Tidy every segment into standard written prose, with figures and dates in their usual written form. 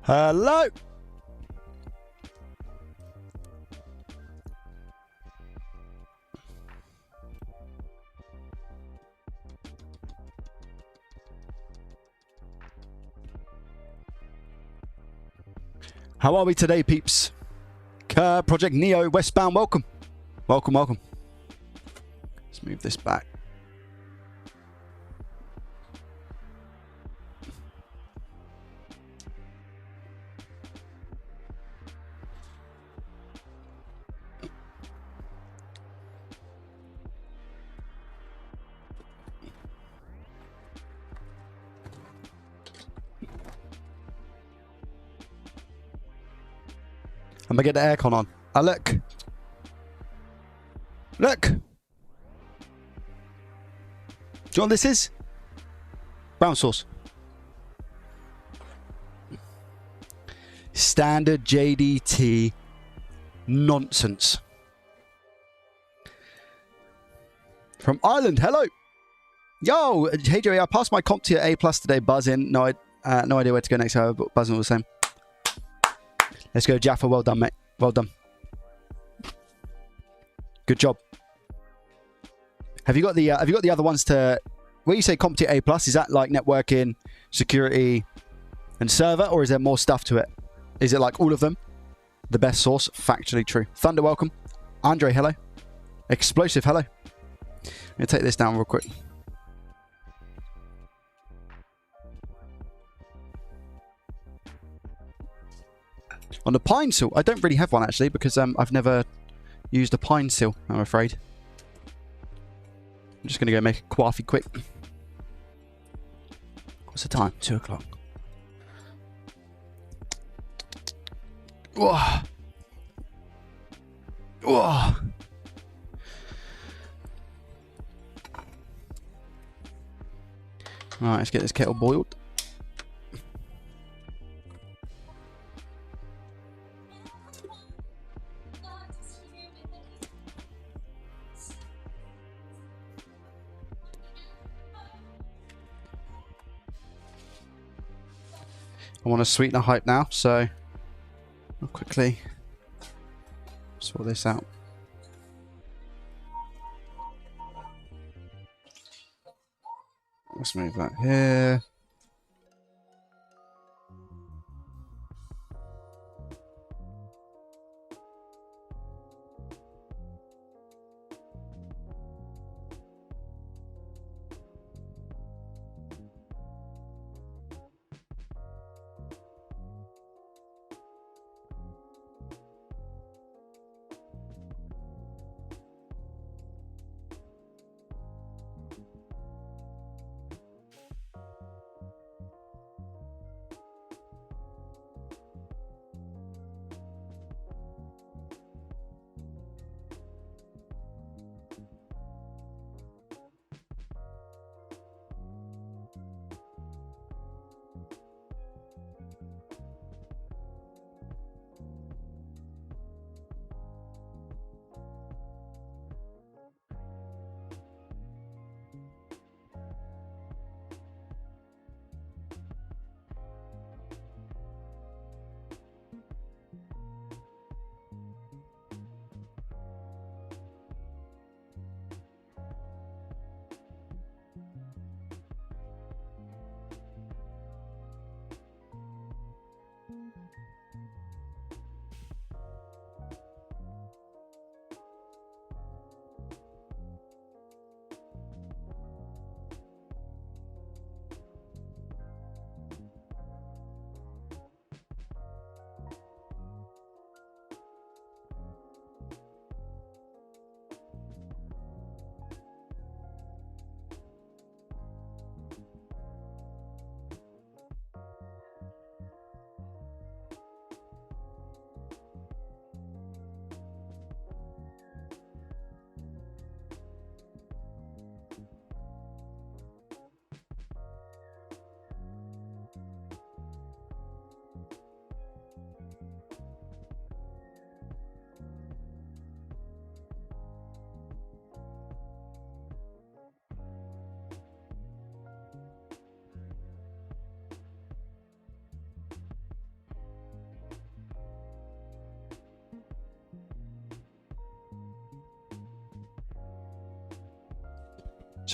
Hello. How are we today, peeps? Project Neo Westbound, welcome. Welcome, welcome. Let's move this back. I'm gonna get the aircon on. Look. Look. Do you know what this is? Brown sauce. Standard JDT nonsense. From Ireland, hello. Yo, hey Joey, I passed my comp to A+ today, buzzing. No idea where to go next, however, but buzzing all the same. Let's go, Jaffa. Well done, mate. Well done. Good job. Have you got the other ones to? When you say CompTIA A+, is that like networking, security, and server, or is there more stuff to it? Is it like all of them? The best source, factually true. Thunder, welcome. Andre, hello. Explosive, hello. I'm gonna take this down real quick. On the pine seal, I don't really have one actually because I've never used a pine seal, I'm afraid. I'm just going to go make a coffee quick. What's the time? 2 o'clock. Whoa. Whoa. Alright, let's get this kettle boiled. I want to sweeten the hype now, so I'll quickly sort this out. Let's move that here.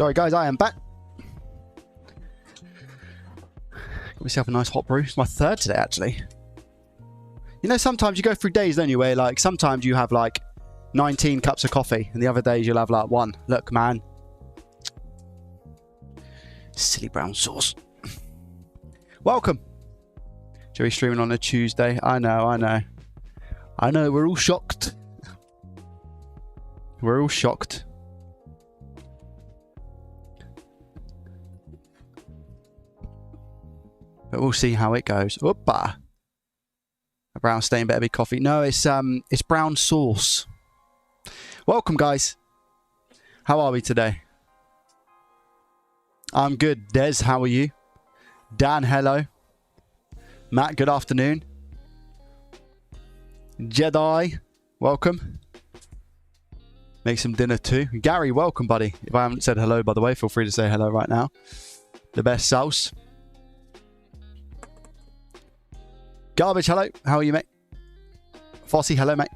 Sorry, guys, I am back. Got myself a nice hot brew. It's my third today, actually. You know, sometimes you go through days, don't you, where, like, sometimes you have, like, 19 cups of coffee, and the other days you'll have, like, one. Look, man. Silly brown sauce. Welcome. Joey streaming on a Tuesday. I know, I know. I know, we're all shocked. We're all shocked. But we'll see how it goes. Opa. A brown stain better be coffee. No, it's brown sauce. Welcome, guys. How are we today? I'm good. Des, how are you? Dan, hello. Matt, good afternoon. Jedi, welcome. Make some dinner too. Gary, welcome, buddy. If I haven't said hello, by the way, feel free to say hello right now. The best sauce. Garbage, hello. How are you, mate? Fossey, hello, mate.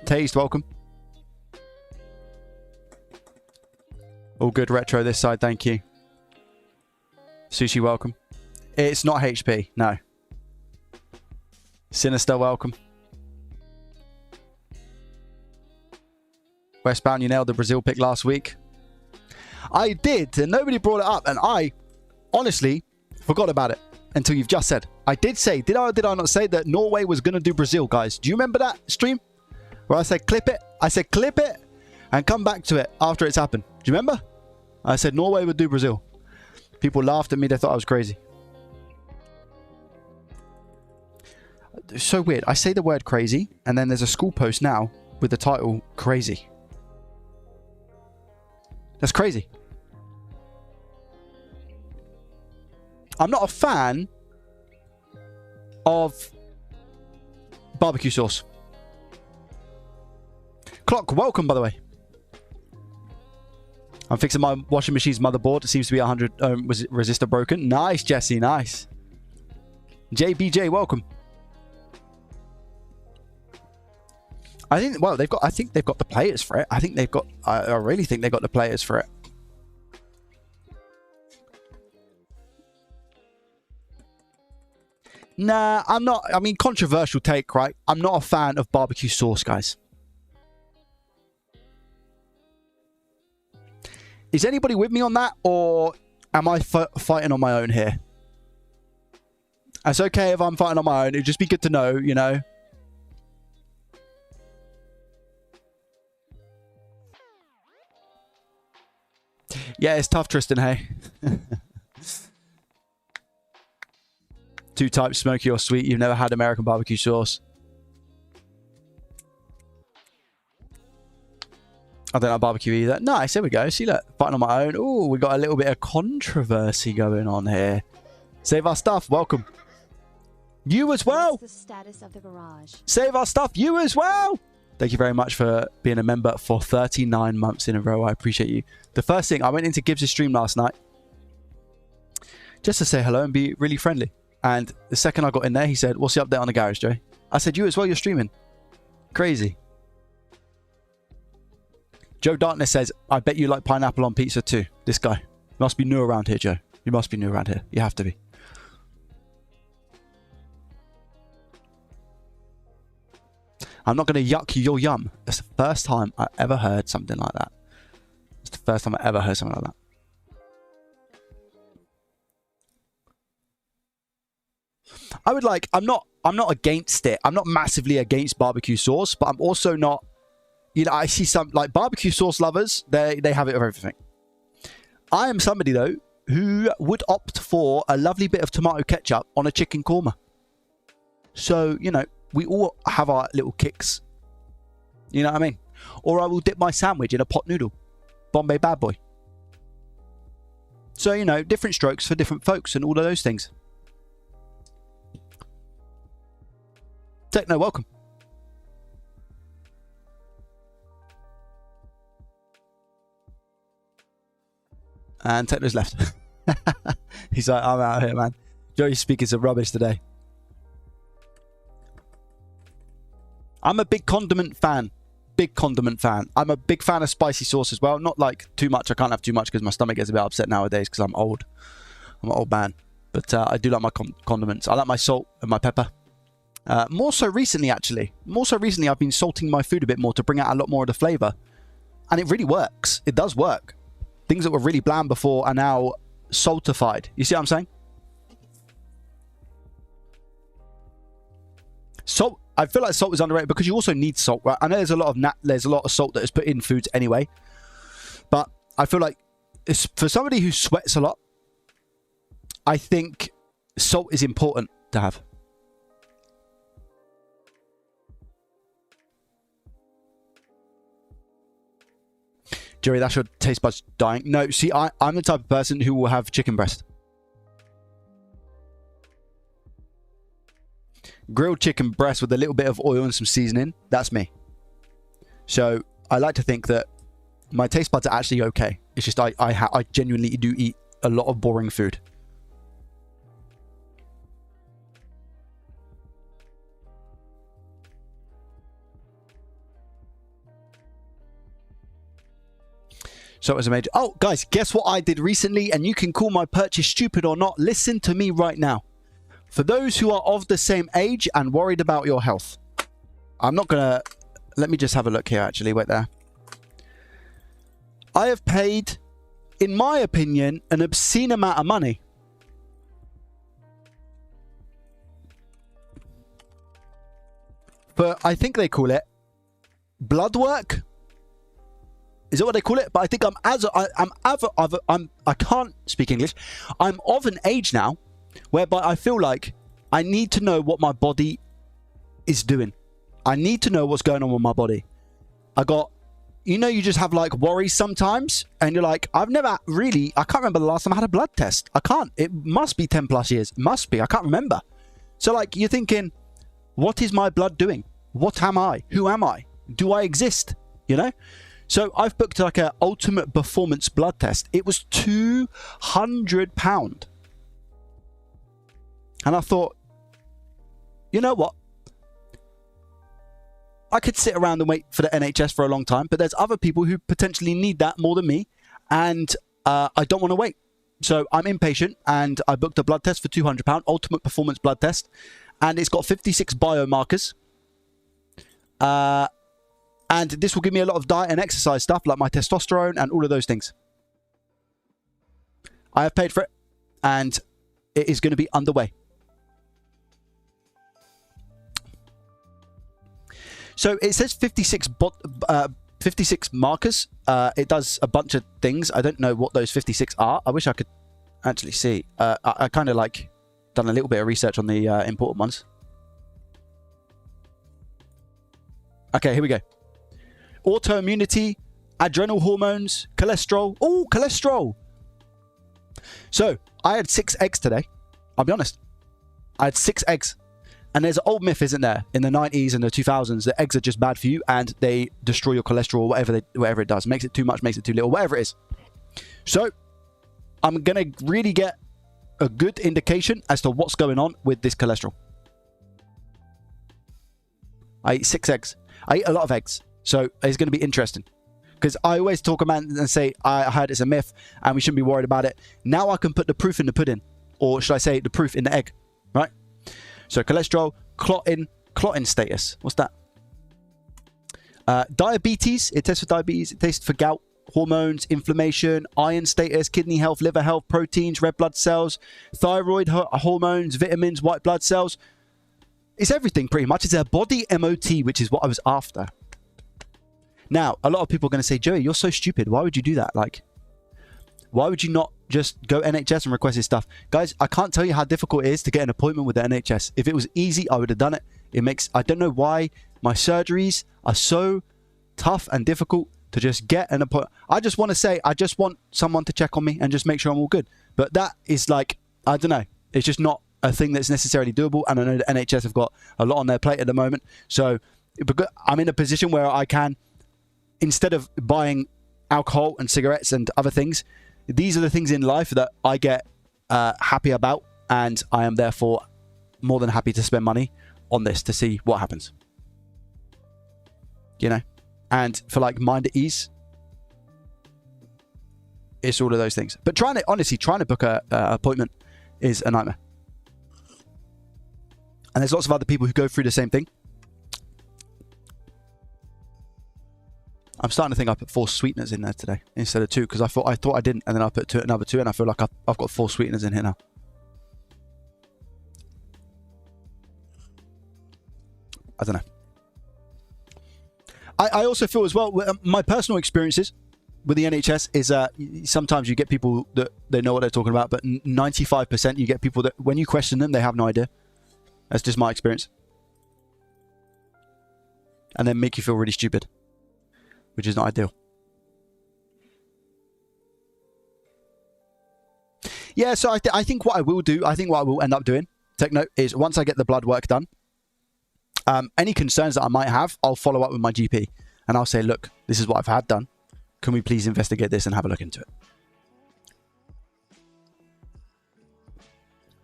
Taste, welcome. All good retro this side, thank you. Sushi, welcome. It's not HP, no. Sinister, welcome. Westbound, you nailed the Brazil pick last week. I did, and nobody brought it up, and I honestly forgot about it until you've just said. I did say, did I or did I not say that Norway was going to do Brazil, guys? Do you remember that stream? Where I said clip it? I said clip it and come back to it after it's happened. Do you remember? I said Norway would do Brazil. People laughed at me. They thought I was crazy. It's so weird. I say the word crazy, and then there's a school post now with the title crazy. That's crazy. I'm not a fan of barbecue sauce. Clock, welcome, by the way. I'm fixing my washing machine's motherboard. It seems to be 100 resistor broken. Nice, Jesse, nice. JBJ, welcome. I think, well, I think they've got the players for it. I think they've got, I really think they've got the players for it. Nah, I'm not, I mean, controversial take, right? I'm not a fan of barbecue sauce, guys. Is anybody with me on that, or am I fighting on my own here? It's okay if I'm fighting on my own. It'd just be good to know, you know. Yeah, it's tough, Tristan, hey. Two types, smoky or sweet. You've never had American barbecue sauce. I don't like barbecue either. Nice, there we go. See, look, fighting on my own. Oh, we got a little bit of controversy going on here. Save our stuff. Welcome. You as well. What's the status of the garage? Save our stuff. You as well. Thank you very much for being a member for 39 months in a row. I appreciate you. The first thing, I went into Gibbs' stream last night just to say hello and be really friendly. And the second I got in there, he said, what's the update on the garage, Joe? I said, you as well, you're streaming. Crazy. Joe Darkness says, I bet you like pineapple on pizza too. This guy. You must be new around here, Joe. You must be new around here. You have to be. I'm not going to yuck your yum. That's the first time I ever heard something like that. It's the first time I ever heard something like that. I would like, I'm not against it. I'm not massively against barbecue sauce, but I'm also not, you know, I see some, like, barbecue sauce lovers, they have it of everything. I am somebody, though, who would opt for a lovely bit of tomato ketchup on a chicken korma. So, you know, we all have our little kicks. You know what I mean? Or I will dip my sandwich in a pot noodle. Bombay bad boy. So, you know, different strokes for different folks and all of those things. Techno, welcome. And Techno's left. He's like, I'm out here, man. Joey's speaking some rubbish today. I'm a big condiment fan. big condiment fan. I'm a big fan of spicy sauce as well. Not like too much. I can't have too much because my stomach gets a bit upset nowadays because I'm old. I'm an old man. But I do like my condiments. I like my salt and my pepper. More so recently, actually. More so recently, I've been salting my food a bit more to bring out a lot more of the flavour. And it really works. It does work. Things that were really bland before are now saltified. You see what I'm saying? Salt. I feel like salt is underrated because you also need salt, right? I know there's a lot of salt that is put in foods anyway. But I feel like it's, for somebody who sweats a lot, I think salt is important to have. Jerry, that's your taste buds dying. No, see, I'm the type of person who will have chicken breast. Grilled chicken breast with a little bit of oil and some seasoning. That's me. So I like to think that my taste buds are actually okay. It's just I genuinely do eat a lot of boring food. So it was amazing. Oh, guys, guess what I did recently? And you can call my purchase stupid or not. Listen to me right now. For those who are of the same age and worried about your health. I'm not going to... Let me just have a look here, actually. Wait there. I have paid, in my opinion, an obscene amount of money. But I think they call it blood work. Is that what they call it? But I think I can't speak English. I'm of an age now whereby I feel like I need to know what my body is doing. I need to know what's going on with my body. You know, you just have like worries sometimes and you're like, I can't remember the last time I had a blood test. It must be 10 plus years. Must be. I can't remember. So like you're thinking, what is my blood doing? What am I? Who am I? Do I exist? You know? So I've booked like an ultimate performance blood test. It was £200. And I thought, you know what? I could sit around and wait for the NHS for a long time, but there's other people who potentially need that more than me. And I don't want to wait. So I'm impatient and I booked a blood test for £200, ultimate performance blood test. And it's got 56 biomarkers. And this will give me a lot of diet and exercise stuff like my testosterone and all of those things. I have paid for it and it is going to be underway. So it says 56 markers. It does a bunch of things. I don't know what those 56 are. I wish I could actually see. I kind of like done a little bit of research on the important ones. Okay, here we go. Autoimmunity, adrenal hormones, cholesterol. Oh, cholesterol. So, I had 6 eggs today. I'll be honest. I had 6 eggs. And there's an old myth, isn't there, in the 90s and the 2000s, that eggs are just bad for you and they destroy your cholesterol, whatever it does. Makes it too much, makes it too little, whatever it is. So, I'm going to really get a good indication as to what's going on with this cholesterol. I ate 6 eggs. I eat a lot of eggs. So it's going to be interesting. Because I always talk about it and say, I heard it's a myth and we shouldn't be worried about it. Now I can put the proof in the pudding. Or should I say the proof in the egg. Right? So cholesterol, clotting status. What's that? Diabetes. It tests for diabetes. It tests for gout, hormones, inflammation, iron status, kidney health, liver health, proteins, red blood cells, thyroid hormones, vitamins, white blood cells. It's everything pretty much. It's a body MOT, which is what I was after. Now, a lot of people are going to say, Joey, you're so stupid. Why would you do that? Like, why would you not just go NHS and request this stuff? Guys, I can't tell you how difficult it is to get an appointment with the NHS. If it was easy, I would have done it. I don't know why my surgeries are so tough and difficult to just get an appointment. I just want to say, I just want someone to check on me and just make sure I'm all good. But that is like, I don't know. It's just not a thing that's necessarily doable. And I know the NHS have got a lot on their plate at the moment. So I'm in a position where I can, instead of buying alcohol and cigarettes and other things, these are the things in life that I get happy about. And I am therefore more than happy to spend money on this to see what happens. You know? And for like mind at ease, it's all of those things. But honestly, trying to book a appointment is a nightmare. And there's lots of other people who go through the same thing. I'm starting to think I put 4 sweeteners in there today instead of 2 because I thought I didn't, and then I put another 2, and I feel like I've got 4 sweeteners in here now. I don't know. I also feel as well, my personal experiences with the NHS is sometimes you get people that they know what they're talking about, but 95% you get people that when you question them, they have no idea. That's just my experience. And then make you feel really stupid, which is not ideal. Yeah, so I think what I will do, I think what I will end up doing, take note, is once I get the blood work done, any concerns that I might have, I'll follow up with my GP. And I'll say, look, this is what I've had done. Can we please investigate this and have a look into it?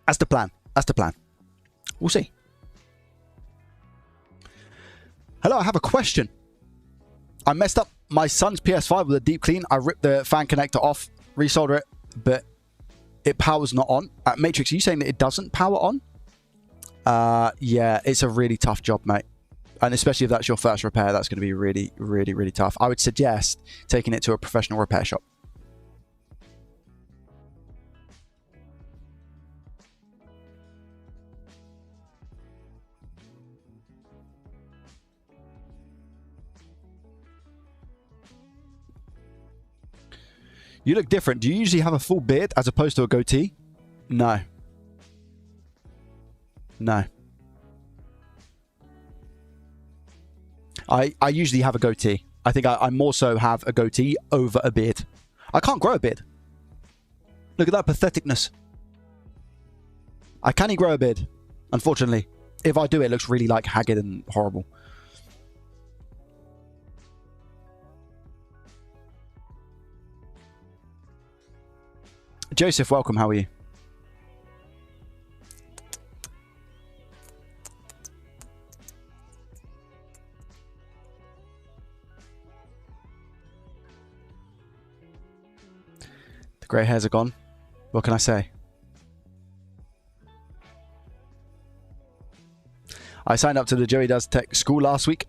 That's the plan. That's the plan. We'll see. Hello, I have a question. I messed up my son's PS5 with a deep clean. I ripped the fan connector off, resolder it, but it powers not on. Matrix, are you saying that it doesn't power on? Yeah, it's a really tough job, mate. And especially if that's your first repair, that's going to be really, really, really tough. I would suggest taking it to a professional repair shop. You look different. Do you usually have a full beard as opposed to a goatee? No. No. I usually have a goatee. I think I more so have a goatee over a beard. I can't grow a beard. Look at that patheticness. I can't grow a beard, unfortunately. If I do, it looks really like haggard and horrible. Joseph, welcome. How are you? The grey hairs are gone. What can I say? I signed up to the Joey Does Tech school last week.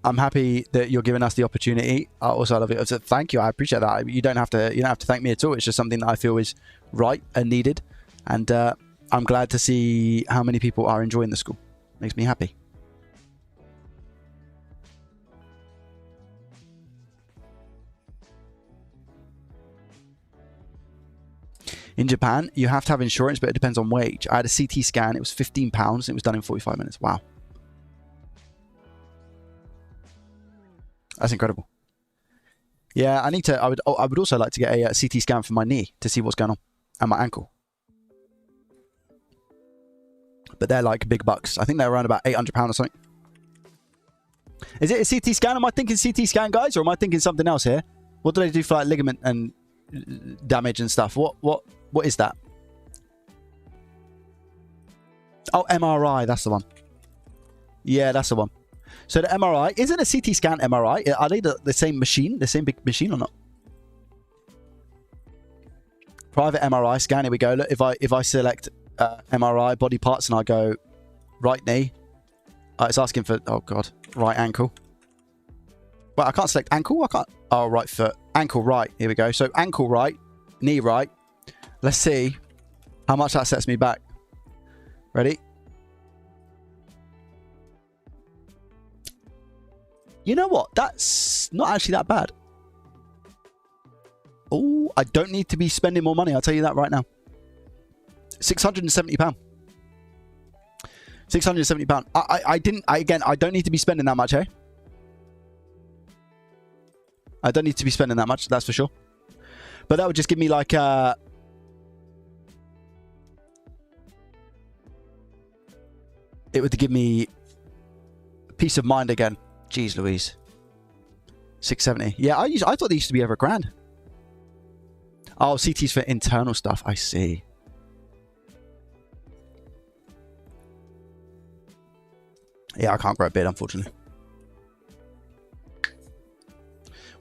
I'm happy that you're giving us the opportunity. Also, I love it. So thank you. I appreciate that. You don't have to thank me at all. It's just something that I feel is right and needed. And I'm glad to see how many people are enjoying the school. Makes me happy. In Japan, you have to have insurance, but it depends on wage. I had a CT scan. It was £15 and it was done in 45 minutes. Wow. That's incredible. Yeah, I need to. I would also like to get a CT scan for my knee to see what's going on and my ankle. But they're like big bucks. I think they're around about £800 or something. Is it a CT scan? Am I thinking CT scan, guys, or am I thinking something else here? What do they do for like ligament and damage and stuff? What is that? Oh, MRI. That's the one. Yeah, that's the one. So the MRI, isn't a CT scan MRI? Are they the same machine? The same big machine or not? Private MRI scan. Here we go. Look, if I select MRI body parts and I go right knee, it's asking for, oh god, right ankle. Well, I can't select ankle. I can't. Oh, right foot. Ankle right. Here we go. So ankle right, knee right. Let's see how much that sets me back. Ready? You know what? That's not actually that bad. Oh, I don't need to be spending more money. I'll tell you that right now. £670. £670. I don't need to be spending that much, eh? I don't need to be spending that much, that's for sure. But that would just give me like it would give me peace of mind again. Jeez Louise. 670. Yeah, I thought they used to be over £1,000. Oh, CT's for internal stuff. I see. Yeah, I can't grow a beard, unfortunately.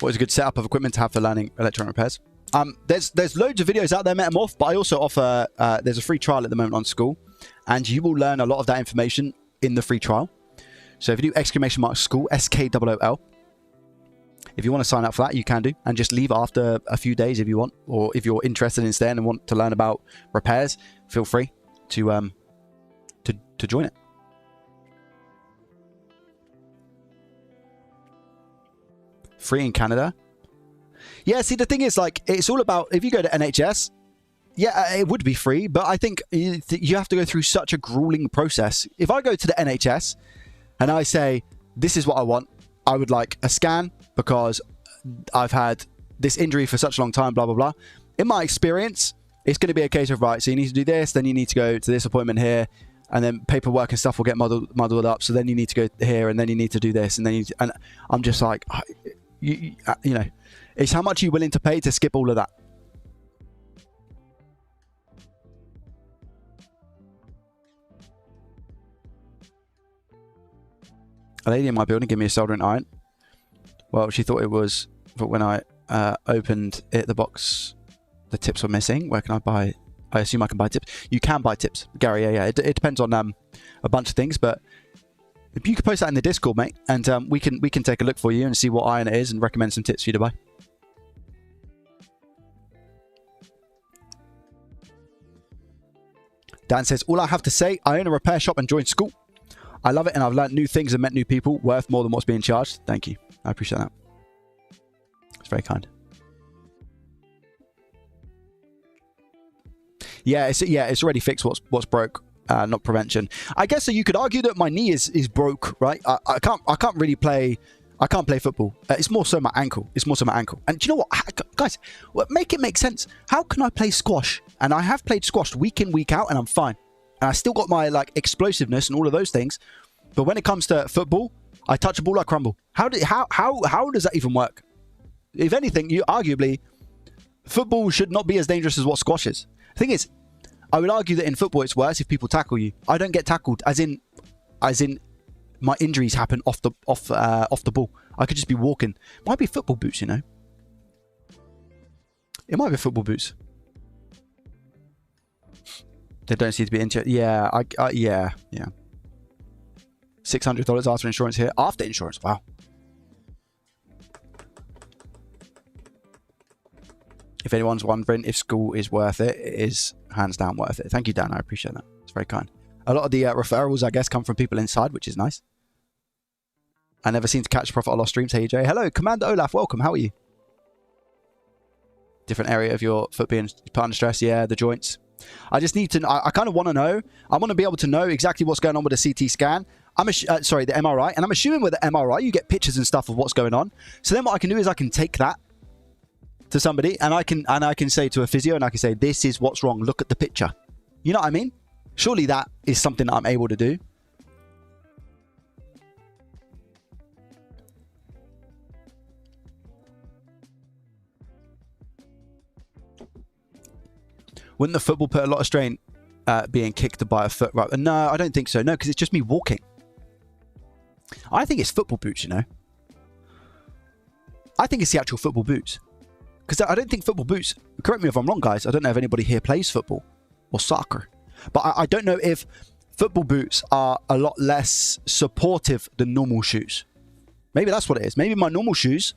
What is a good setup of equipment to have for learning electronic repairs? There's loads of videos out there, Metamorph, but I also offer, there's a free trial at the moment on school, and you will learn a lot of that information in the free trial. So if you do !school, SKOOL, if you want to sign up for that, you can do, and just leave after a few days if you want, or if you're interested in staying and want to learn about repairs, feel free to join it. Free in Canada. Yeah, see, the thing is, like, it's all about, if you go to NHS, yeah, it would be free, but I think you have to go through such a grueling process. If I go to the NHS and I say, this is what I want, I would like a scan because I've had this injury for such a long time, blah, blah, blah. In my experience, it's going to be a case of, right, so you need to do this, then you need to go to this appointment here, and then paperwork and stuff will get muddled up, so then you need to go here, and then you need to do this, and then and I'm just like, you know, it's how much are you willing to pay to skip all of that? A lady in my building gave me a soldering iron. Well, she thought it was, but when I opened it, the box, the tips were missing. Where can I buy? I assume I can buy tips. You can buy tips, Gary. Yeah. It depends on a bunch of things, but if you could post that in the Discord, mate, and we can take a look for you and see what iron it is and recommend some tips for you to buy. Dan says, all I have to say, I own a repair shop and joined school. I love it, and I've learned new things and met new people worth more than what's being charged. Thank you. I appreciate that. It's very kind. Yeah, it's already fixed what's broke, not prevention. I guess so. You could argue that my knee is broke, right? I can't really play. I can't play football. It's more so my ankle. And do you know what, guys? Make it make sense. How can I play squash? And I have played squash week in, week out, and I'm fine. And I still got my like explosiveness and all of those things. But when it comes to football, I touch a ball, I crumble. How does that even work? If anything, arguably football should not be as dangerous as what squash is. The thing is, I would argue that in football it's worse if people tackle you. I don't get tackled, as in my injuries happen off the ball. I could just be walking. Might be football boots, you know. It might be football boots. They don't seem to be injured. Yeah, yeah. $600 after insurance here. After insurance, wow. If anyone's wondering if school is worth it, it is hands down worth it. Thank you, Dan. I appreciate that. It's very kind. A lot of the referrals, I guess, come from people inside, which is nice. I never seem to catch profit or loss streams. Hey, Jay. Hello, Commander Olaf. Welcome. How are you? Different area of your foot being put under stress. Yeah, the joints. I just need to. I kind of want to know. I want to be able to know exactly what's going on with the CT scan. Sorry, the MRI. And I'm assuming with the MRI, you get pictures and stuff of what's going on. So then what I can do is I can take that to somebody, and I can say to a physio, and I can say, this is what's wrong. Look at the picture. You know what I mean? Surely that is something that I'm able to do. Wouldn't the football put a lot of strain being kicked by a foot? Right? No, I don't think so. No, because it's just me walking. I think it's football boots, you know. I think it's the actual football boots. Because I don't think football boots, correct me if I'm wrong, guys, I don't know if anybody here plays football or soccer. But I don't know if football boots are a lot less supportive than normal shoes. Maybe that's what it is. Maybe my normal shoes,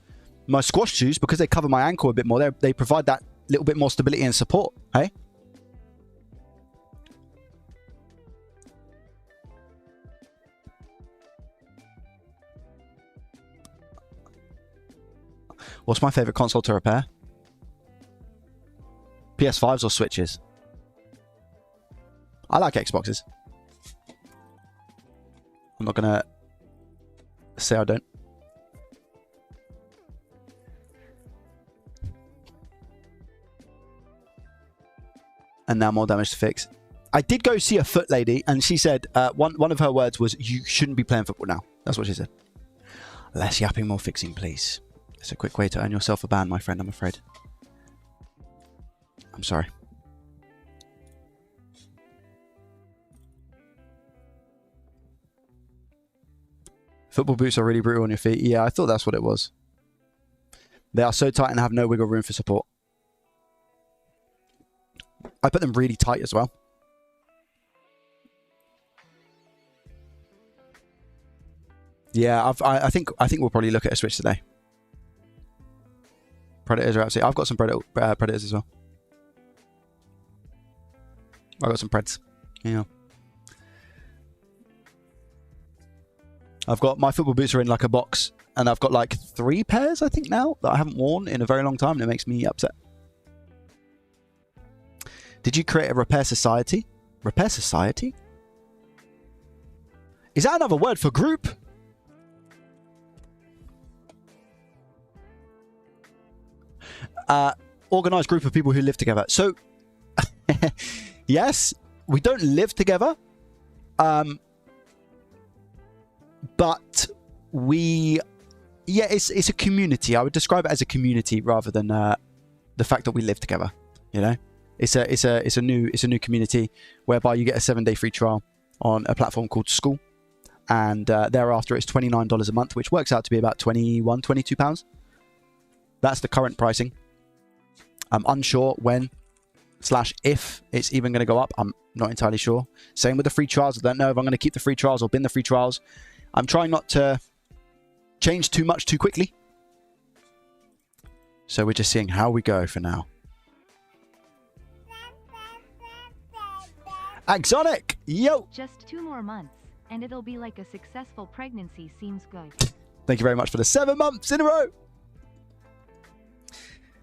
my squash shoes, because they cover my ankle a bit more, they provide that little bit more stability and support, hey? What's my favorite console to repair? PS5s or Switches? I like Xboxes. I'm not gonna say I don't. And now more damage to fix. I did go see a foot lady, and she said one of her words was, "You shouldn't be playing football now." That's what she said. Less yapping, more fixing, please. It's a quick way to earn yourself a ban, my friend, I'm afraid. I'm sorry. Football boots are really brutal on your feet. Yeah, I thought that's what it was. They are so tight and have no wiggle room for support. I put them really tight as well. Yeah, I think we'll probably look at a switch today. Predators are absolutely... I've got some Predators as well. I've got some Preds. Yeah. I've got... My football boots are in like a box. And I've got like 3 pairs, I think, now that I haven't worn in a very long time. And it makes me upset. Did you create a repair society? Repair society? Is that another word for group? Organized group of people who live together. So, yes, we don't live together. But we... Yeah, it's a community. I would describe it as a community rather than the fact that we live together. You know? It's a new community whereby you get a 7-day free trial on a platform called School, and thereafter it's $29 a month, which works out to be about £22. That's the current pricing. I'm unsure when/if it's even going to go up. I'm not entirely sure. Same with the free trials. I don't know if I'm going to keep the free trials or bin the free trials. I'm trying not to change too much too quickly. So we're just seeing how we go for now. Axonic! Yo! Just 2 more months, and it'll be like a successful pregnancy. Seems good. Thank you very much for the 7 months in a row.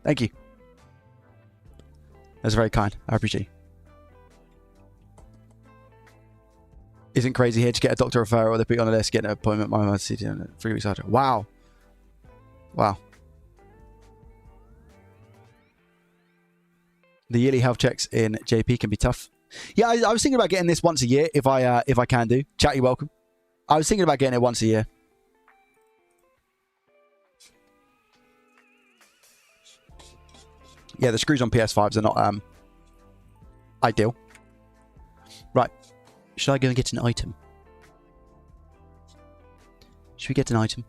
Thank you. That's very kind. I appreciate you. Isn't crazy here to get a doctor referral or they put you on a list, get an appointment, my mother's 3 weeks after. Wow. Wow. The yearly health checks in JP can be tough. Yeah, I was thinking about getting this once a year if I can do. Chat, you're welcome. I was thinking about getting it once a year. Yeah, the screws on PS5s are not ideal. Right. Should I go and get an item? Should we get an item?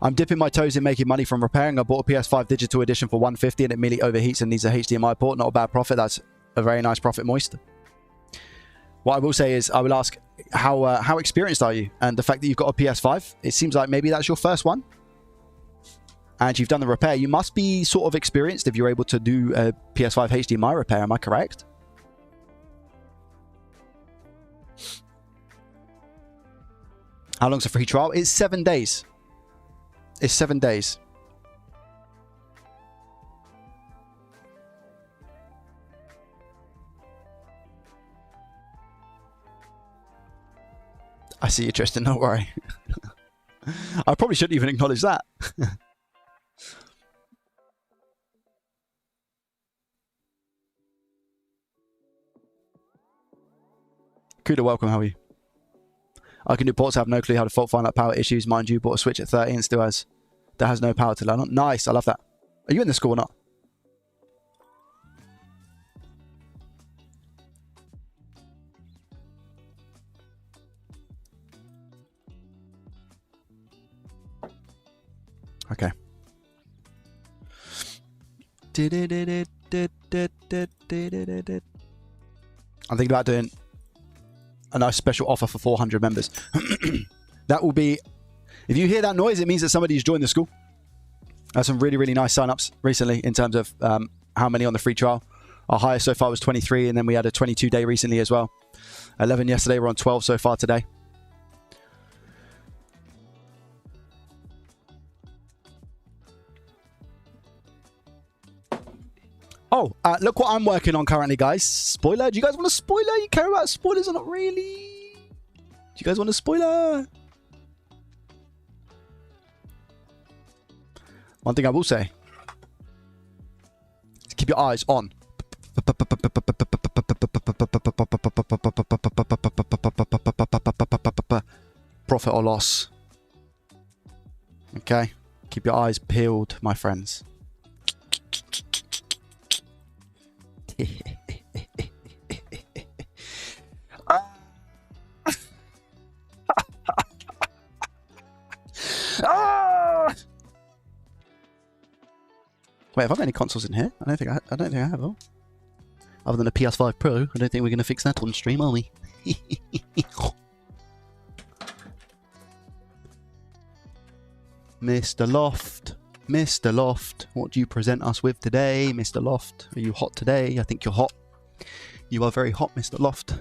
I'm dipping my toes in making money from repairing. I bought a PS5 digital edition for $150 and it merely overheats and needs a HDMI port. Not a bad profit. That's a very nice profit, Moist. What I will say is I will ask how experienced are you? And the fact that you've got a PS5, it seems like maybe that's your first one. And you've done the repair. You must be sort of experienced if you're able to do a PS5 HDMI repair. Am I correct? How long's a free trial? It's 7 days. It's 7 days. I see you, Tristan. Don't worry. I probably shouldn't even acknowledge that. Kuda, welcome. How are you? I can do ports. I have no clue how to fault find out power issues. Mind you, bought a Switch at 30 and still has no power to learn on. Nice. I love that. Are you in the school or not? Okay. I'm thinking about doing a nice special offer for 400 members. That will be... If you hear that noise, it means that somebody's joined the school. Had some really, really nice sign-ups recently in terms of how many on the free trial. Our highest so far was 23, and then we had a 22-day recently as well. 11 yesterday. We're on 12 so far today. Oh, look what I'm working on currently, guys. Spoiler. Do you guys want a spoiler? You care about spoilers or not really? Do you guys want a spoiler? One thing I will say is keep your eyes on. Profit or loss. Okay? Keep your eyes peeled, my friends. Ah! Wait, have I got any consoles in here? I don't think I have. Oh. Other than a PS5 Pro, I don't think we're going to fix that on stream, are we? Mr. Loft, Mr. Loft, what do you present us with today, Mr. Loft? Are you hot today? I think you're hot. You are very hot, Mr. Loft.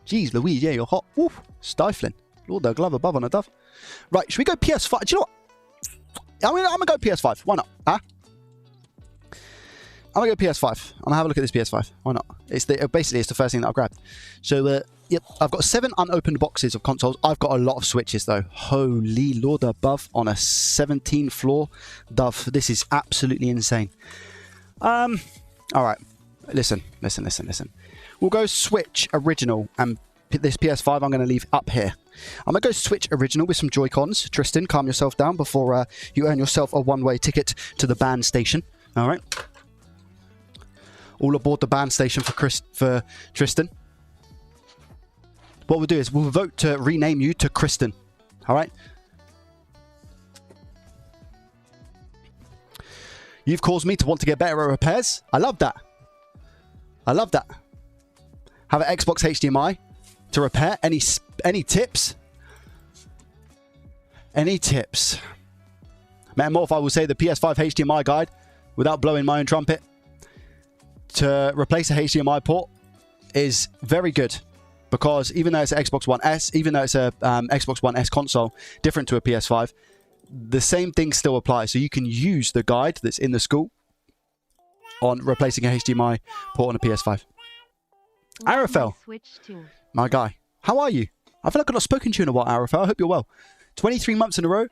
Jeez Louise, yeah, you're hot. Woof, stifling. Lord, the glove above on a dove. Right, should we go PS5? Do you know what? I'm going to go PS5. Why not? Huh? I'm going to go PS5. I'm going to have a look at this PS5. Why not? Basically, it's the first thing that I grabbed. So, yep, I've got 7 unopened boxes of consoles. I've got a lot of Switches, though. Holy Lord above on a 17th floor. Dove, this is absolutely insane. All right. Listen. We'll go Switch Original, and this PS5 I'm going to leave up here. I'm going to go Switch Original with some Joy-Cons. Tristan, calm yourself down before you earn yourself a one-way ticket to the band station. All right? All aboard the band station for Tristan. What we'll do is we'll vote to rename you to Kristen. All right? You've caused me to want to get better at repairs. I love that. I love that. Have an Xbox HDMI to repair. Any tips? Any tips? Metamorph, I will say the PS5 HDMI guide, without blowing my own trumpet, to replace a HDMI port is very good, because even though it's an Xbox One S, even though it's a Xbox One S console, different to a PS5, the same thing still applies. So you can use the guide that's in the school on replacing a HDMI port on a PS5. Arafel, my guy, how are you? I feel like I've not spoken to you in a while, Arafel. I hope you're well. 23 months in a row,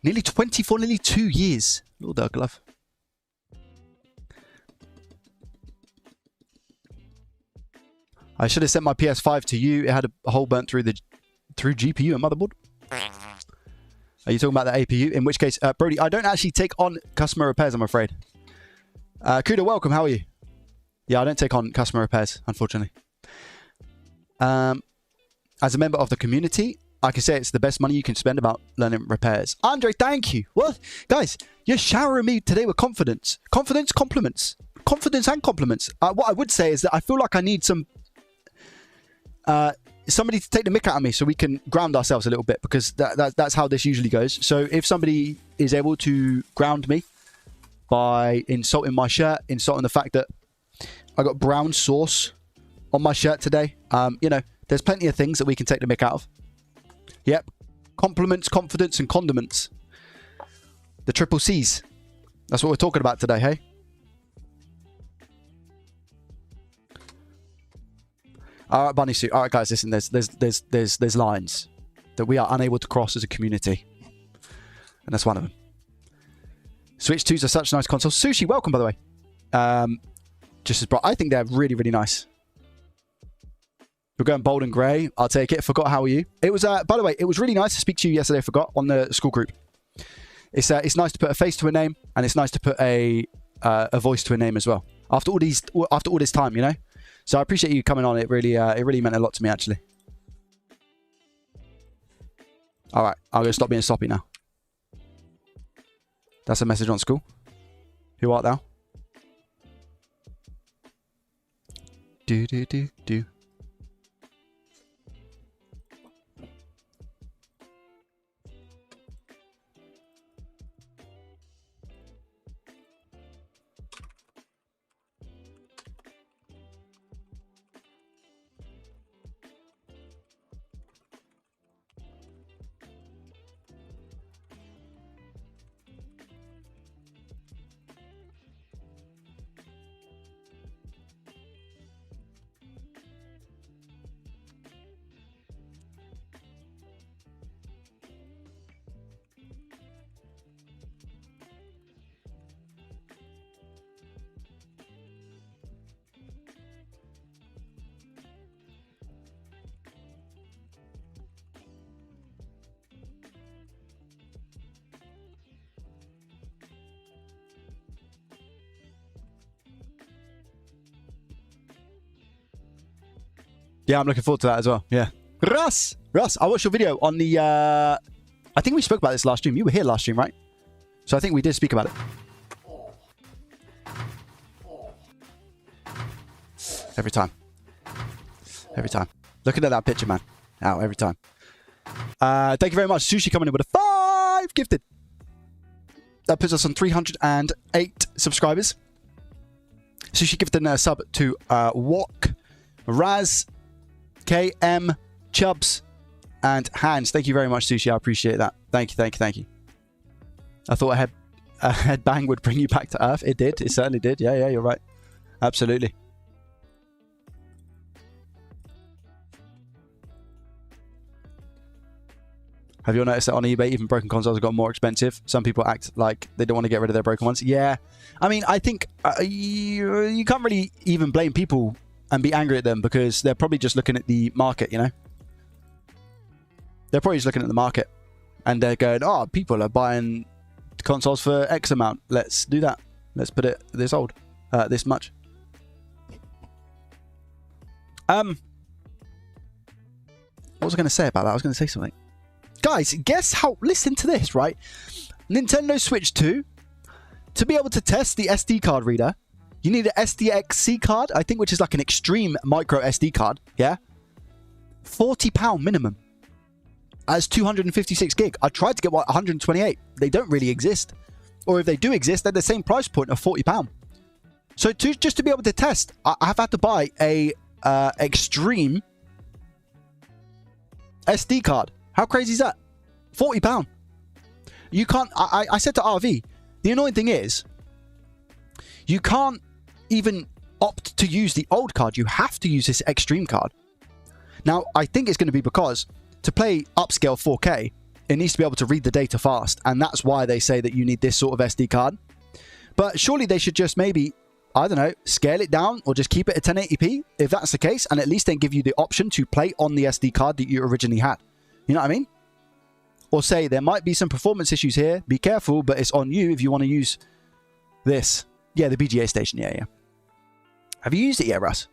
nearly 24, nearly 2 years. Lord, that glove. I should have sent my PS5 to you. It had a hole burnt through GPU and motherboard. Are you talking about the APU? In which case, Brody, I don't actually take on customer repairs, I'm afraid. Kuda, welcome. How are you? Yeah, I don't take on customer repairs, unfortunately. As a member of the community, I can say it's the best money you can spend about learning repairs. Andre, thank you. Well, guys, you're showering me today with confidence. Confidence, compliments. Confidence and compliments. What I would say is that I feel like I need some... somebody to take the mick out of me so we can ground ourselves a little bit, because that's how this usually goes. So if somebody is able to ground me by insulting my shirt, insulting the fact that I got brown sauce on my shirt today, you know, there's plenty of things that we can take the mick out of. Yep. Compliments, confidence, and condiments. The triple C's. That's what we're talking about today, hey? All right, Bunny Suit. All right, guys, listen. There's lines that we are unable to cross as a community, and that's one of them. Switch 2s are such nice consoles. Sushi, welcome, by the way. Just as bright. I think they're really, really nice. We're going bold and grey. I'll take it. Forgot, how are you? It was, by the way, it was really nice to speak to you yesterday. Forgot, on the school group. It's nice to put a face to a name, and it's nice to put a voice to a name as well. After all this time, you know. So I appreciate you coming on. It really meant a lot to me, actually. All right, I'm gonna stop being soppy now. That's a message on school. Who art thou? Do. Yeah, I'm looking forward to that as well. Yeah. Russ, I watched your video on the... I think we spoke about this last stream. You were here last stream, right? So I think we did speak about it. Every time. Every time. Looking at that picture, man. Ow, every time. Thank you very much. Sushi coming in with a 5 gifted. That puts us on 308 subscribers. Sushi gifted a sub to Wok, Raz, KM, Chubbs, and Hans. Thank you very much, Sushi. I appreciate that. Thank you, thank you, thank you. I thought a headbang would bring you back to Earth. It did. It certainly did. Yeah, yeah, you're right. Absolutely. Have you all noticed that on eBay, even broken consoles have got more expensive? Some people act like they don't want to get rid of their broken ones. Yeah. I mean, I think you can't really even blame people and be angry at them because they're probably just looking at the market, you know? They're probably just looking at the market. And they're going, oh, people are buying consoles for X amount. Let's do that. Let's put it this much. What was I going to say about that? I was going to say something. Guys, guess how... Listen to this, right? Nintendo Switch 2. To be able to test the SD card reader, you need an SDXC card, I think, which is like an extreme micro SD card. Yeah? £40 minimum. As 256 gig. I tried to get 128. They don't really exist. Or if they do exist, they're the same price point of £40. So just to be able to test, I've had to buy a extreme SD card. How crazy is that? £40. You can't... I said to RV, the annoying thing is, you can't even opt to use the old card. You have to use this extreme card. Now, I think it's going to be because to play upscale 4K, it needs to be able to read the data fast. And that's why they say that you need this sort of SD card. But surely they should just maybe, I don't know, scale it down or just keep it at 1080p if that's the case. And at least then give you the option to play on the SD card that you originally had. You know what I mean? Or say there might be some performance issues here. Be careful, but it's on you if you want to use this. Yeah, the BGA station. Yeah, yeah. Have you used it yet, Russ?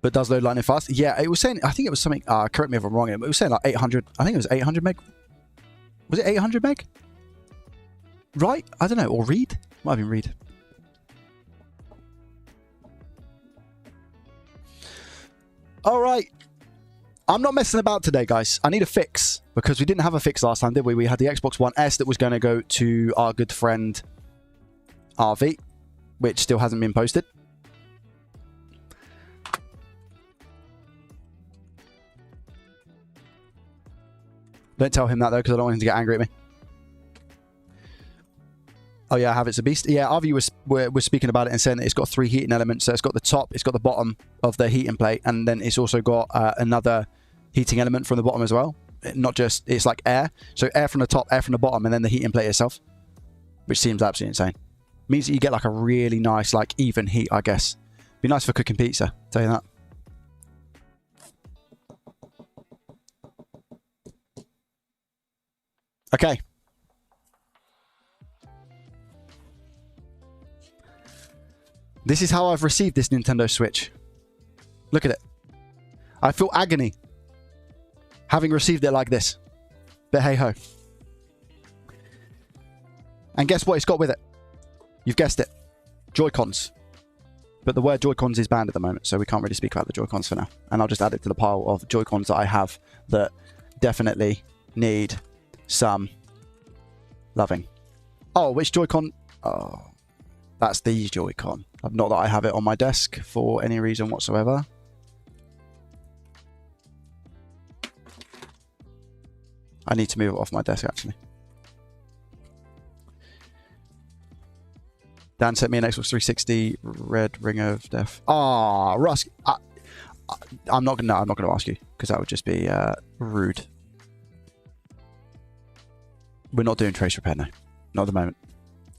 But does load lightning fast? Yeah, it was saying, I think it was something, correct me if I'm wrong, but it was saying like 800, I think it was 800 meg. Was it 800 meg? Right? I don't know. Or read? Might have been read. All right. I'm not messing about today, guys. I need a fix because we didn't have a fix last time, did we? We had the Xbox One S that was going to go to our good friend RV, which still hasn't been posted. Don't tell him that, though, because I don't want him to get angry at me. Oh, yeah, I have. It's a beast. Yeah, RV was speaking about it and saying that it's got 3 heating elements. So it's got the top, it's got the bottom of the heating plate, and then it's also got another heating element from the bottom as well. Not just, it's like air. So air from the top, air from the bottom, and then the heating plate itself, which seems absolutely insane. Means that you get like a really nice, like even heat, I guess. Be nice for cooking pizza, tell you that. Okay. This is how I've received this Nintendo Switch. Look at it. I feel agony having received it like this. But hey ho. And guess what it's got with it? You've guessed it. Joy-Cons. But the word Joy-Cons is banned at the moment, so we can't really speak about the Joy-Cons for now. And I'll just add it to the pile of Joy-Cons that I have that definitely need some loving. Oh, which Joy-Con? Oh, that's the Joy-Con. Not that I have it on my desk for any reason whatsoever. I need to move it off my desk, actually. Dan sent me an Xbox 360 Red Ring of Death. Ah, Russ. I'm not going to ask you because that would just be rude. We're not doing trace repair, no. Not at the moment.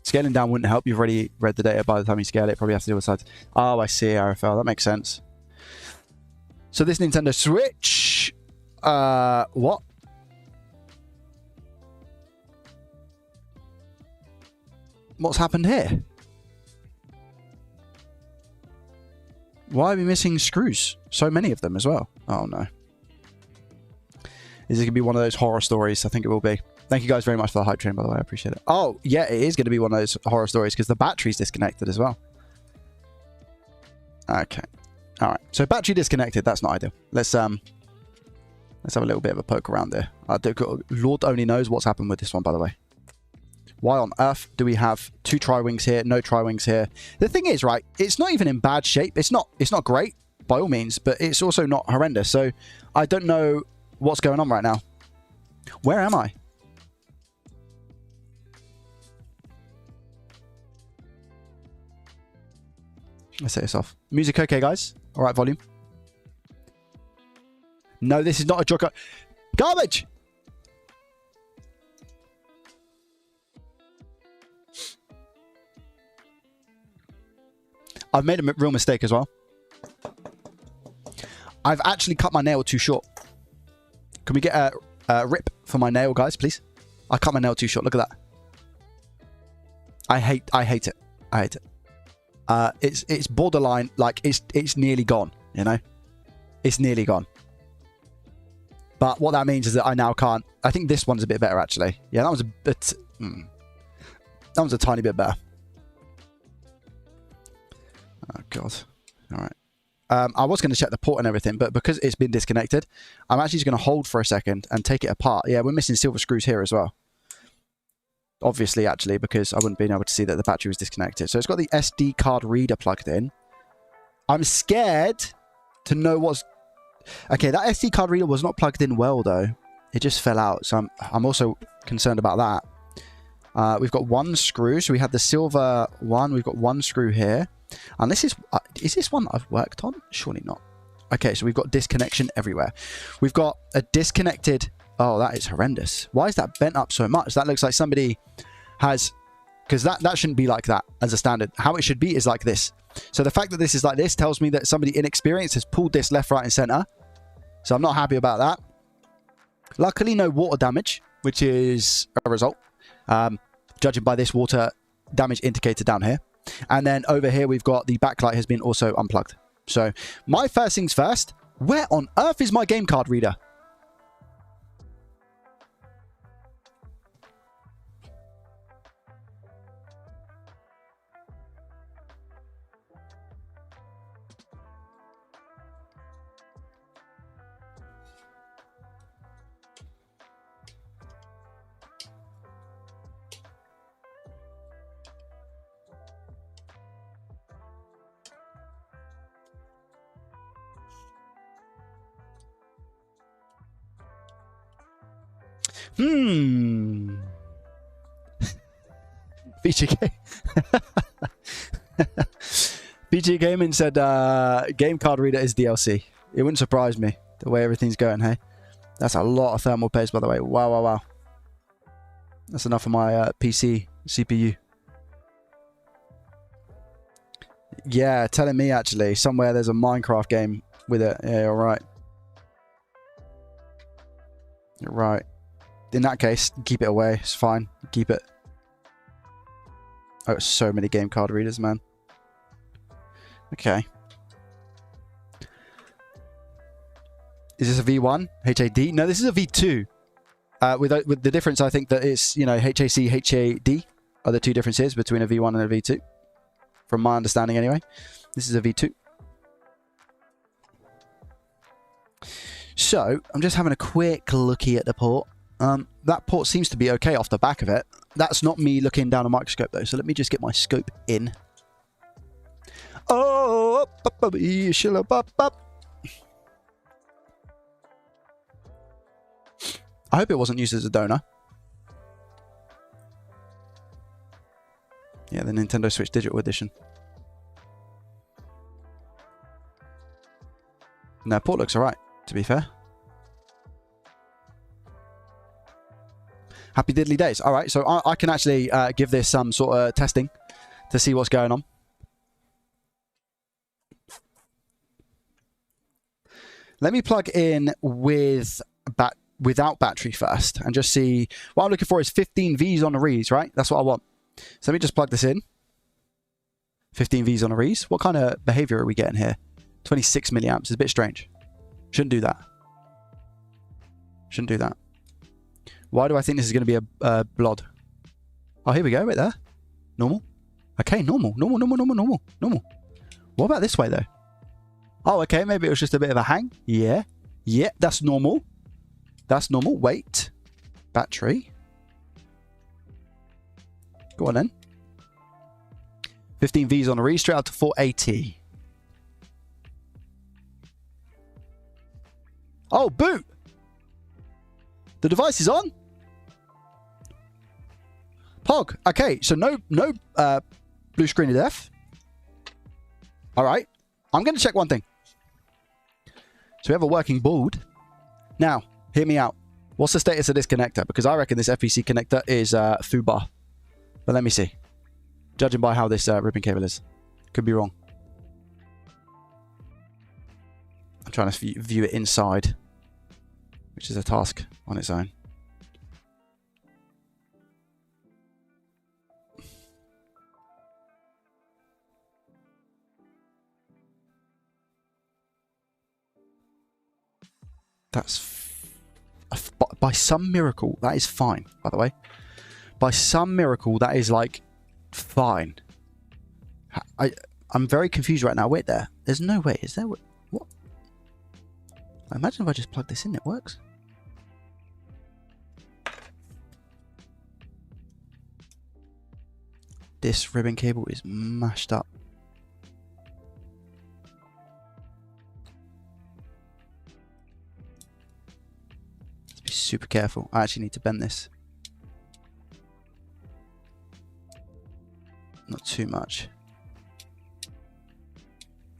Scaling down wouldn't help. You've already read the data by the time you scale it. Probably have to deal with sides. Oh, I see, RFL. That makes sense. So this Nintendo Switch... what? What's happened here? Why are we missing screws? So many of them as well. Oh, no. Is it going to be one of those horror stories? I think it will be. Thank you guys very much for the hype train, by the way. I appreciate it. Oh, yeah, it is going to be one of those horror stories because the battery's disconnected as well. Okay. All right. So battery disconnected. That's not ideal. Let's have a little bit of a poke around there. Lord only knows what's happened with this one, by the way. Why on earth do we have 2 tri-wings here, no tri-wings here? The thing is, right, it's not even in bad shape. It's not great by all means, but it's also not horrendous. So I don't know what's going on right now. Where am I? Let's set this off. Music okay, guys? All right, volume. No, this is not a joke. Garbage! I've made a real mistake as well. I've actually cut my nail too short. Can we get a rip for my nail, guys, please? I cut my nail too short. Look at that. I hate it. I hate it. It's borderline, like it's nearly gone, you know? It's nearly gone. But what that means is that I now can't. I think this one's a bit better, actually. Yeah, that was a bit. That one's a tiny bit better. Oh, God. All right. I was going to check the port and everything, but because it's been disconnected, I'm actually just going to hold for a second and take it apart. Yeah, we're missing silver screws here as well. Obviously, actually, because I wouldn't be able to see that the battery was disconnected. So it's got the SD card reader plugged in. I'm scared to know what's... Okay, that SD card reader was not plugged in well, though. It just fell out. So I'm also concerned about that. We've got 1 screw. So we have the silver one. We've got 1 screw here. And this is this one I've worked on? Surely not. Okay, so we've got disconnection everywhere. We've got a disconnected... Oh, that is horrendous. Why is that bent up so much? That looks like somebody has... Because that shouldn't be like that as a standard. How it should be is like this. So the fact that this is like this tells me that somebody inexperienced has pulled this left, right, and center. So I'm not happy about that. Luckily, no water damage, which is a result. Judging by this water damage indicator down here. And then over here, we've got the backlight has been also unplugged. So my first things first, where on earth is my game card reader? BG Gaming said game card reader is DLC. It wouldn't surprise me the way everything's going, hey? That's a lot of thermal paste, by the way. Wow, wow, wow. That's enough for my PC CPU. Yeah, telling me actually. Somewhere there's a Minecraft game with it. Yeah, you're right. You're right. In that case, keep it away. It's fine. Keep it. Oh, so many game card readers, man. Okay. Is this a V1? HAD? No, this is a V2. With the difference, I think that it's, you know, HAC, HAD are the 2 differences between a V1 and a V2. From my understanding, anyway. This is a V2. So, I'm just having a quick looky at the port. That port seems to be okay off the back of it. That's not me looking down a microscope, though. So let me just get my scope in. Oh, I hope it wasn't used as a donor. Yeah, the Nintendo Switch Digital Edition. No, port looks alright, to be fair. Happy diddly days. All right, so I can actually give this some sort of testing to see what's going on. Let me plug in without battery first and just see. What I'm looking for is 15 Vs on a Rees, right? That's what I want. So let me just plug this in. 15 Vs on a Rees. What kind of behavior are we getting here? 26 milliamps is a bit strange. Shouldn't do that. Shouldn't do that. Why do I think this is going to be a blood? Oh, here we go. Right there. Normal. Okay, normal. Normal. What about this way, though? Oh, okay. Maybe it was just a bit of a hang. Yeah. Yeah, that's normal. That's normal. Wait. Battery. Go on, then. 15 V's on a read, straight out to 480. Oh, boot! The device is on. Pog. Okay, so no blue screen of death. All right. I'm going to check one thing. So we have a working board. Now, hear me out. What's the status of this connector? Because I reckon this FPC connector is FUBAR. But let me see. Judging by how this ribbon cable is. Could be wrong. I'm trying to view it inside, which is a task on its own. That's... by some miracle, that is fine, by the way. By some miracle, that is, like, fine. I'm very confused right now. Wait there. There's no way. Is there... What? Imagine if I just plug this in, it works. This ribbon cable is mashed up. Let's be super careful. I actually need to bend this. Not too much.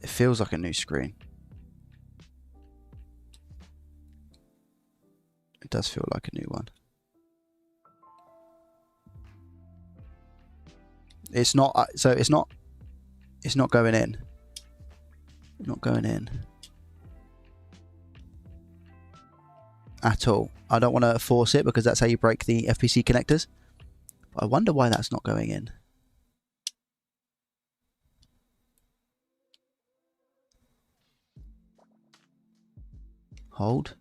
It feels like a new screen. It does feel like a new one. It's not, so it's not going in. Not going in. At all. I don't want to force it because that's how you break the FPC connectors. But I wonder why that's not going in. Hold.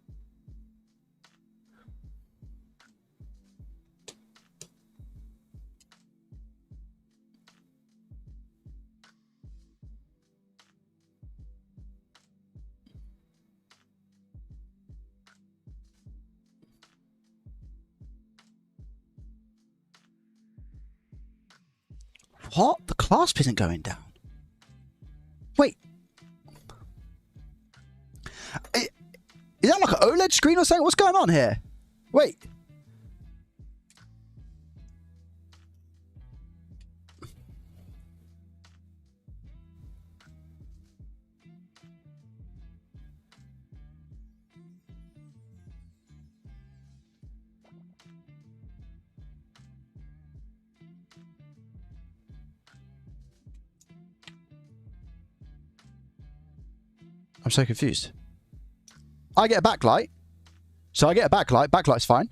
What? The clasp isn't going down. Wait. Is that like an OLED screen or something? What's going on here? Wait. I'm so confused. I get a backlight. So I get a backlight. Backlight's fine.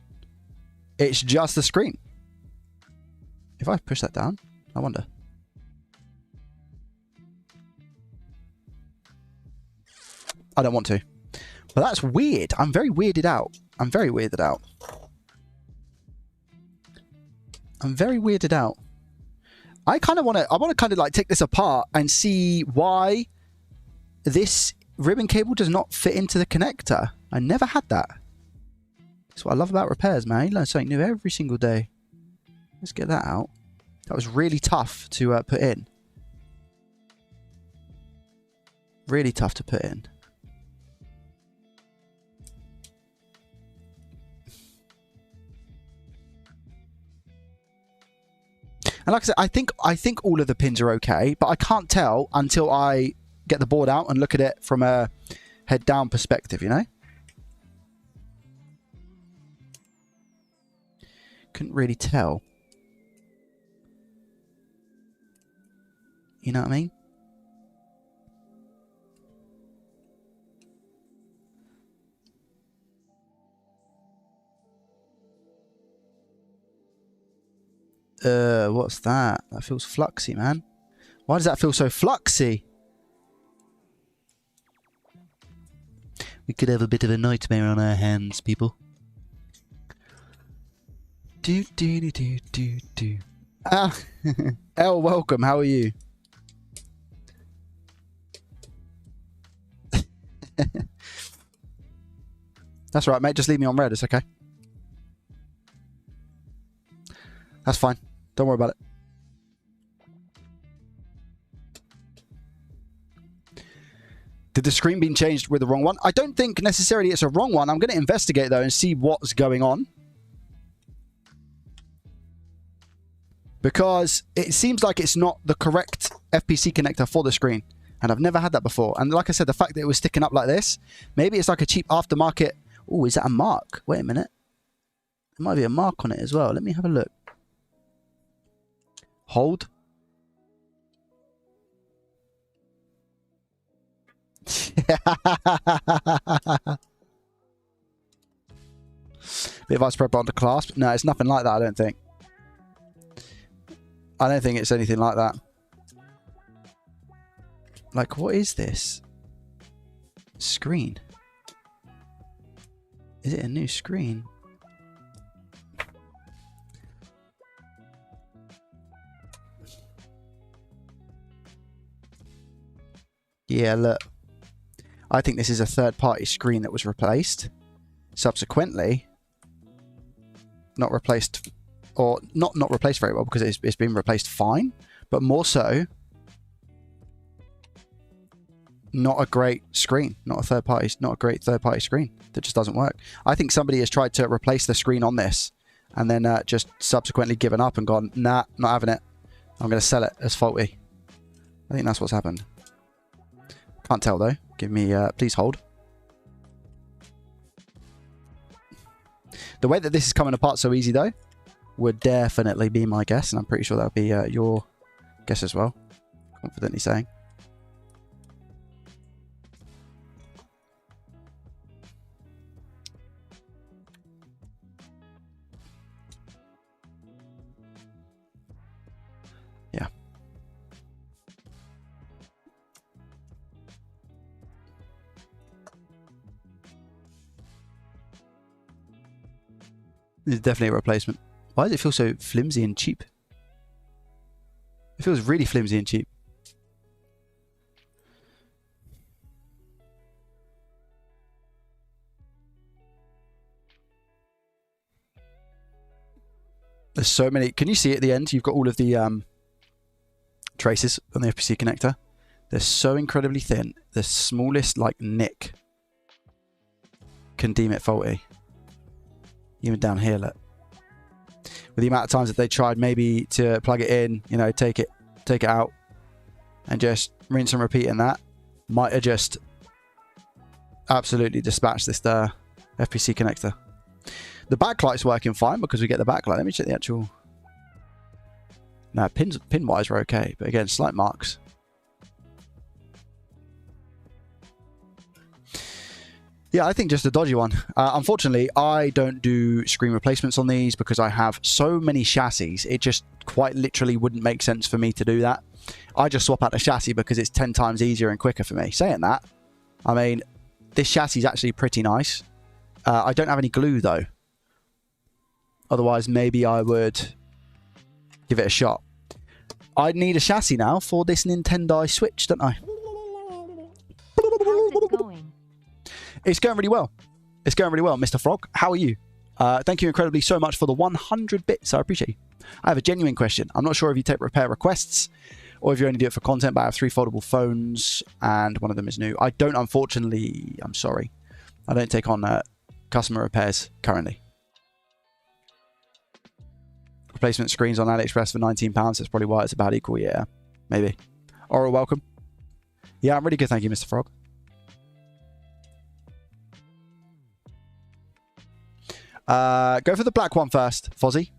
It's just the screen. If I push that down, I wonder. I don't want to. But that's weird. I'm very weirded out. I'm very weirded out. I'm very weirded out. I kind of want to kind of like take this apart and see why this ribbon cable does not fit into the connector. I never had that. That's what I love about repairs, man. You learn something new every single day. Let's get that out. That was really tough to put in. Really tough to put in. And like I said, I think all of the pins are okay, but I can't tell until I get the board out and look at it from a head down perspective, you know? Couldn't really tell. You know what I mean? What's that? That feels fluxy, man. Why does that feel so fluxy? We could have a bit of a nightmare on our hands, people. Do do do do do do. Ah, El, welcome. How are you? That's right, mate. Just leave me on red. It's okay. That's fine. Don't worry about it. Did the screen being changed with the wrong one? I don't think necessarily it's a wrong one. I'm going to investigate, though, and see what's going on. Because it seems like it's not the correct FPC connector for the screen. And I've never had that before. And like I said, the fact that it was sticking up like this, maybe it's like a cheap aftermarket. Oh, is that a mark? Wait a minute. There might be a mark on it as well. Let me have a look. Hold. Bit of ice spread onto clasp. No, it's nothing like that, I don't think. I don't think it's anything like that. Like, what is this? Screen. Is it a new screen? Yeah, look. I think this is a third-party screen that was replaced. Subsequently, not replaced, or not replaced very well because it's been replaced fine, but more so, not a great screen, not a great third-party screen that just doesn't work. I think somebody has tried to replace the screen on this and then just subsequently given up and gone, nah, not having it. I'm going to sell it as faulty. I think that's what's happened. Can't tell though. Give me, please hold. The way that this is coming apart so easy though would definitely be my guess, and I'm pretty sure that would be your guess as well. Confidently saying. Yeah. This is definitely a replacement. Why does it feel so flimsy and cheap? It feels really flimsy and cheap. There's so many. Can you see at the end? You've got all of the traces on the FPC connector. They're so incredibly thin. The smallest like nick can deem it faulty. Even down here, look. With the amount of times that they tried maybe to plug it in, you know, take it out and just rinse and repeat in that, might have just absolutely dispatched this FPC connector. The backlight's working fine because we get the backlight. Let me check the actual... No, pin-wise we're okay, but again, slight marks. Yeah, I think just a dodgy one. Unfortunately, I don't do screen replacements on these because I have so many chassis. It just quite literally wouldn't make sense for me to do that. I just swap out the chassis because it's 10 times easier and quicker for me. Saying that, I mean, this chassis is actually pretty nice. I don't have any glue though. Otherwise, maybe I would give it a shot. I need a chassis now for this Nintendo Switch, don't I? How's it going? It's going really well. It's going really well, Mr. Frog. How are you? Thank you incredibly so much for the 100 bits. I appreciate you. I have a genuine question. I'm not sure if you take repair requests or if you only do it for content, but I have 3 foldable phones and one of them is new. I don't, unfortunately. I'm sorry. I don't take on customer repairs currently. Replacement screens on AliExpress for £19. That's probably why it's about equal. Yeah, maybe. Oral, welcome. Yeah, I'm really good. Thank you, Mr. Frog. Go for the black one first, Fozzie.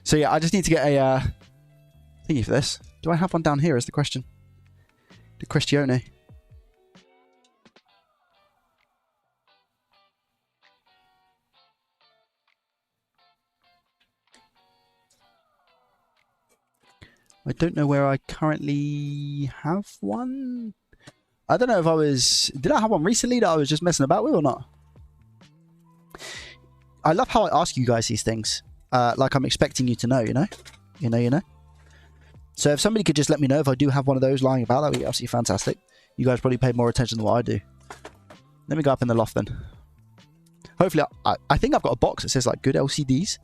So yeah, I just need to get a thingy for this. Do I have one down here is the question. The questione. I don't know where I currently have one. I don't know if I was... Did I have one recently that I was just messing about with or not? I love how I ask you guys these things. Like I'm expecting you to know, you know? You know. So if somebody could just let me know if I do have one of those lying about, that would be absolutely fantastic. You guys probably pay more attention than what I do. Let me go up in the loft then. Hopefully, I think I've got a box that says like good LCDs.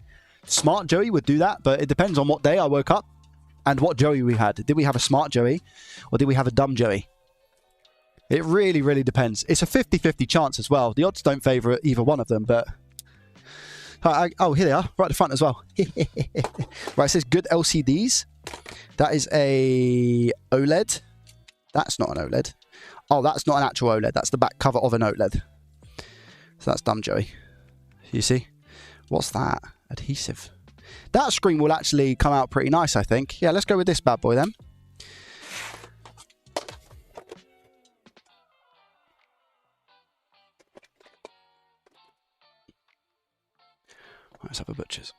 Smart Joey would do that, but it depends on what day I woke up and what Joey we had. Did we have a smart Joey or did we have a dumb Joey? It really, really depends. It's a 50-50 chance as well. The odds don't favour either one of them, but... oh, here they are, right at the front as well. Right, it says good LCDs. That is a OLED. That's not an OLED. Oh, that's not an actual OLED. That's the back cover of an OLED. So that's dumb Joey. You see? What's that? Adhesive. That screen will actually come out pretty nice, I think. Yeah, let's go with this bad boy then. Let's have a butcher's.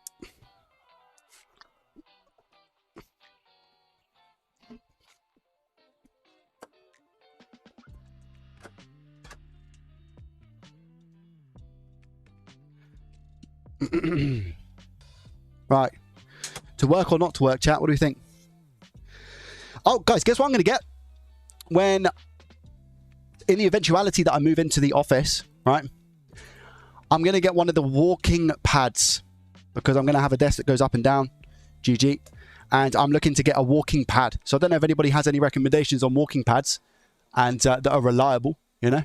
Right. To work or not to work, chat? What do you think? Oh, guys, guess what I'm going to get? When, in the eventuality that I move into the office, right? I'm going to get one of the walking pads because I'm going to have a desk that goes up and down. GG. And I'm looking to get a walking pad. So I don't know if anybody has any recommendations on walking pads and that are reliable, you know?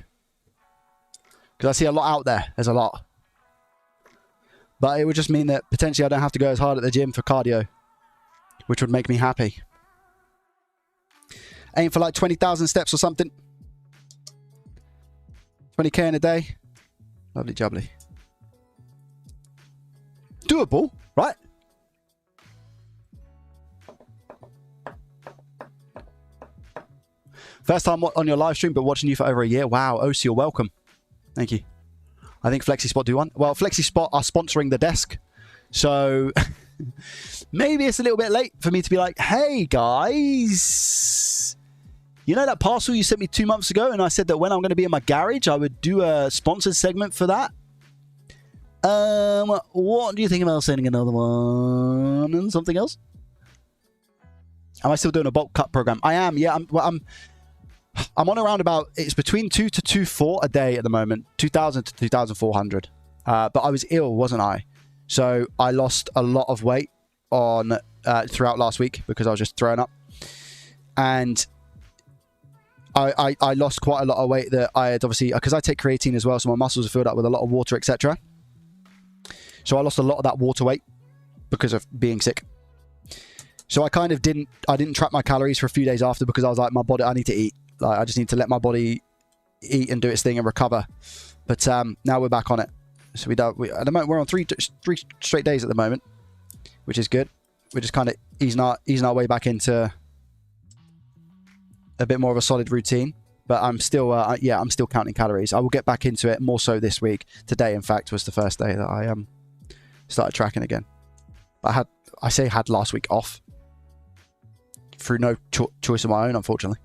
Because I see a lot out there. There's a lot. But it would just mean that potentially I don't have to go as hard at the gym for cardio, which would make me happy. Aim for like 20,000 steps or something. 20k in a day. Lovely jubbly. Doable, right? First time on your live stream, but watching you for over a year. Wow, OC, you're welcome. Thank you. I think FlexiSpot do one. Well, FlexiSpot are sponsoring the desk. So maybe it's a little bit late for me to be like, hey, guys. You know that parcel you sent me 2 months ago? And I said that when I'm going to be in my garage, I would do a sponsored segment for that. What do you think about sending another one and something else? Am I still doing a bulk cut program? I am, yeah. I'm on around about, it's between 2 to 2.4 a day at the moment. 2,000 to 2,400. But I was ill, wasn't I? So I lost a lot of weight on throughout last week because I was just throwing up. And I lost quite a lot of weight that I had obviously, because I take creatine as well, so my muscles are filled up with a lot of water, etc. So I lost a lot of that water weight because of being sick. So I kind of didn't track my calories for a few days after because I was like, my body, I need to eat. Like, I just need to let my body eat and do its thing and recover. But now we're back on it. So at the moment we're on three straight days at the moment, which is good. We're just kind of easing our way back into a bit more of a solid routine. But I'm still I'm still counting calories. I will get back into it more so this week. Today, in fact, was the first day that I started tracking again. I had last week off through no choice of my own, unfortunately.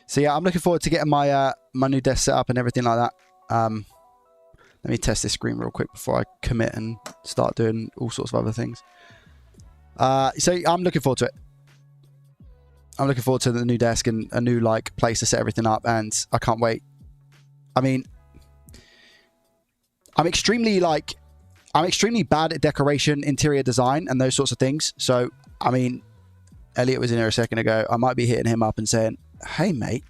So yeah, I'm looking forward to getting my my new desk set up and everything like that. Let me test this screen real quick before I commit and start doing all sorts of other things. So I'm looking forward to it. I'm looking forward to the new desk and a new like place to set everything up, and I can't wait. I mean, I'm extremely bad at decoration, interior design, and those sorts of things. So I mean, Elliot was in here a second ago. I might be hitting him up and saying, hey mate,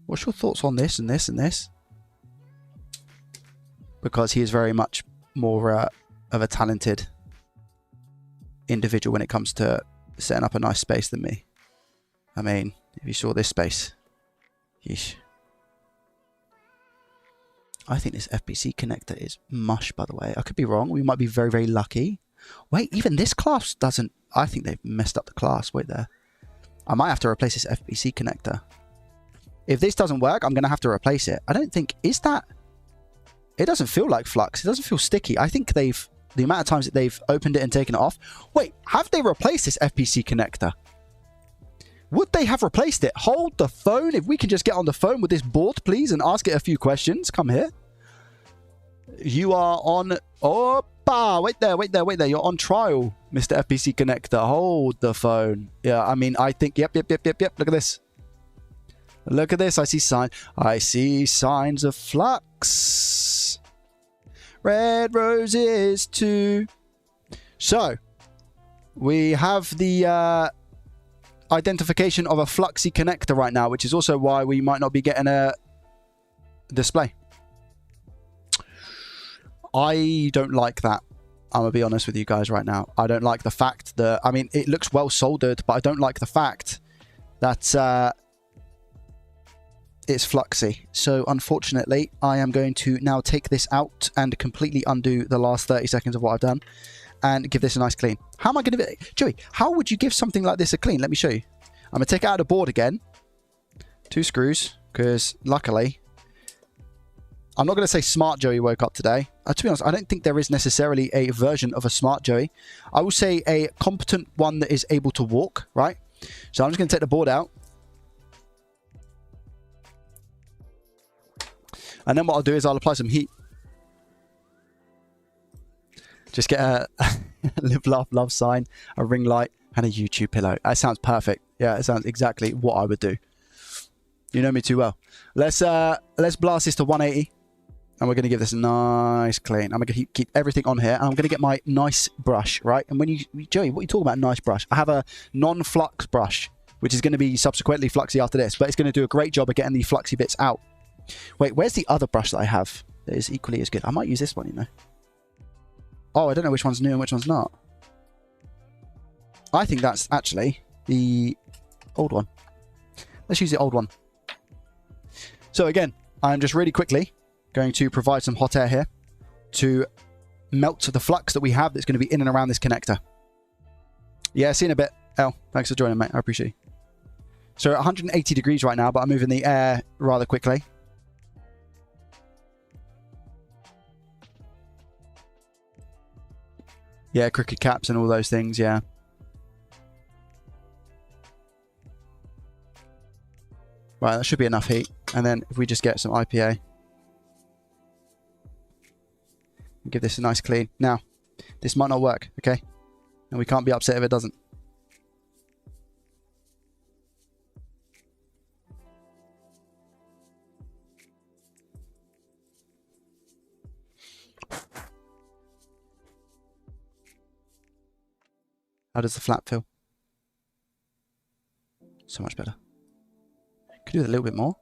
what's your thoughts on this and this and this? Because he is very much more of a talented individual when it comes to setting up a nice space than me. I mean, If you saw this space. Yeesh. I think this FPC connector is mush, by the way. I could be wrong. We might be very, very lucky. Wait, even this class doesn't... I think they've messed up the class. Wait there. I might have to replace this FPC connector. If this doesn't work, I'm going to have to replace it. I don't think... Is that... It doesn't feel like flux. It doesn't feel sticky. I think they've... The amount of times that they've opened it and taken it off... Wait, have they replaced this FPC connector? Would they have replaced it? Hold the phone. If we can just get on the phone with this board, please, and ask it a few questions. Come here. You are on... Opa! Wait there, wait there, wait there. You're on trial, Mr. FPC connector. Hold the phone. Yeah, I mean, I think... Yep. Look at this. Look at this. I see signs of flux. Red roses too. So, we have the... identification of a fluxy connector right now, which is also why we might not be getting a display. I don't like that. I'm going to be honest with you guys right now. I don't like the fact that, I mean, it looks well soldered, but I don't like the fact that it's fluxy. So unfortunately, I am going to now take this out and completely undo the last 30 seconds of what I've done. And give this a nice clean. How am I going to... Joey, how would you give something like this a clean? Let me show you. I'm going to take it out of the board again. 2 screws, because luckily... I'm not going to say Smart Joey woke up today. To be honest, I don't think there is necessarily a version of a Smart Joey. I will say a competent one that is able to walk, right? So I'm just going to take the board out. And then what I'll do is I'll apply some heat. Just get a live, laugh, love sign, a ring light, and a YouTube pillow. That sounds perfect. Yeah, it sounds exactly what I would do. You know me too well. Let's blast this to 180. And we're going to give this a nice clean. I'm going to keep everything on here. And I'm going to get my nice brush, right? And when you... Joey, what are you talking about, nice brush? I have a non-flux brush, which is going to be subsequently fluxy after this. But it's going to do a great job of getting the fluxy bits out. Wait, where's the other brush that I have that is equally as good? I might use this one, you know. Oh, I don't know which one's new and which one's not. I think that's actually the old one. Let's use the old one. So again, I'm just really quickly going to provide some hot air here to melt the flux that we have that's going to be in and around this connector. Yeah, see you in a bit. El, thanks for joining, mate. I appreciate you. So we're at 180 degrees right now, but I'm moving the air rather quickly. Yeah, cricket caps and all those things, yeah. Right, that should be enough heat. And then if we just get some IPA. Give this a nice clean. Now, this might not work, okay? And we can't be upset if it doesn't. How does the flap feel? So much better. Could do it a little bit more.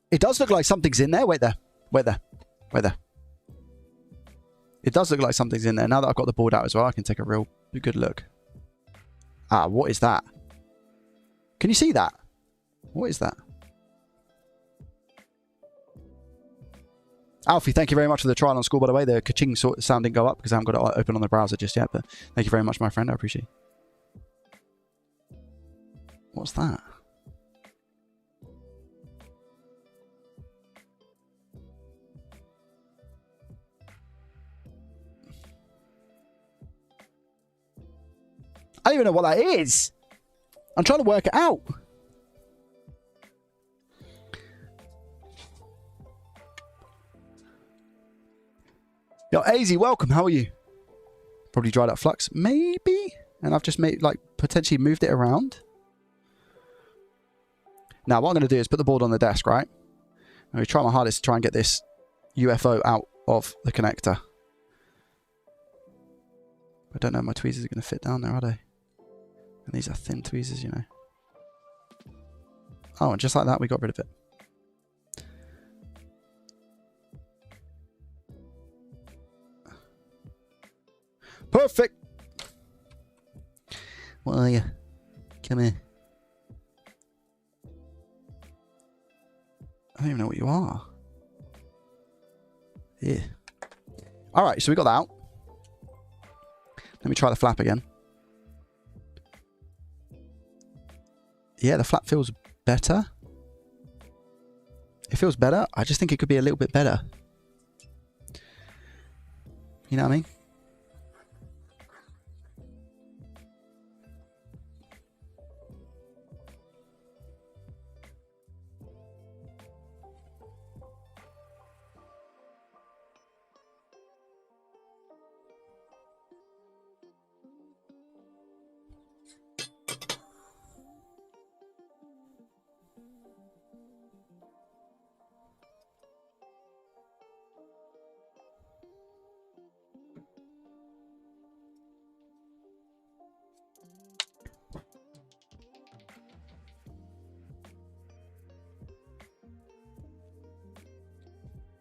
It does look like something's in there. Wait there. Wait there. Wait there. It does look like something's in there. Now that I've got the board out as well, I can take a real good look. Ah, what is that? Can you see that? What is that? Alfie, thank you very much for the trial on school, by the way. The ka-ching sound didn't go up because I haven't got it open on the browser just yet, but thank you very much, my friend. I appreciate it. What's that? I don't even know what that is. I'm trying to work it out. Yo, AZ, welcome. How are you? Probably dried up flux. Maybe. And I've just made, like, potentially moved it around. Now, what I'm going to do is put the board on the desk, right? I'm going to try my hardest to try and get this UFO out of the connector. I don't know if my tweezers are going to fit down there, are they? And these are thin tweezers, you know. Oh, and just like that, we got rid of it. Perfect. What are you? Come here. I don't even know what you are. Yeah. All right, so we got that out. Let me try the flap again. Yeah, the flap feels better. It feels better. I just think it could be a little bit better. You know what I mean?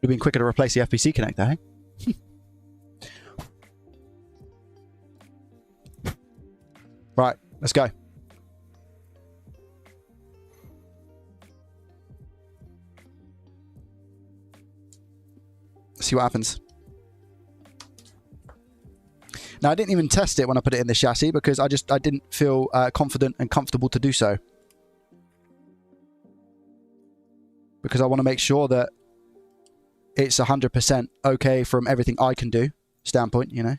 Would have been quicker to replace the FPC connector, eh? Right, let's go. Let's see what happens. Now, I didn't even test it when I put it in the chassis because I didn't feel confident and comfortable to do so. Because I want to make sure that it's 100% okay from everything I can do standpoint, you know.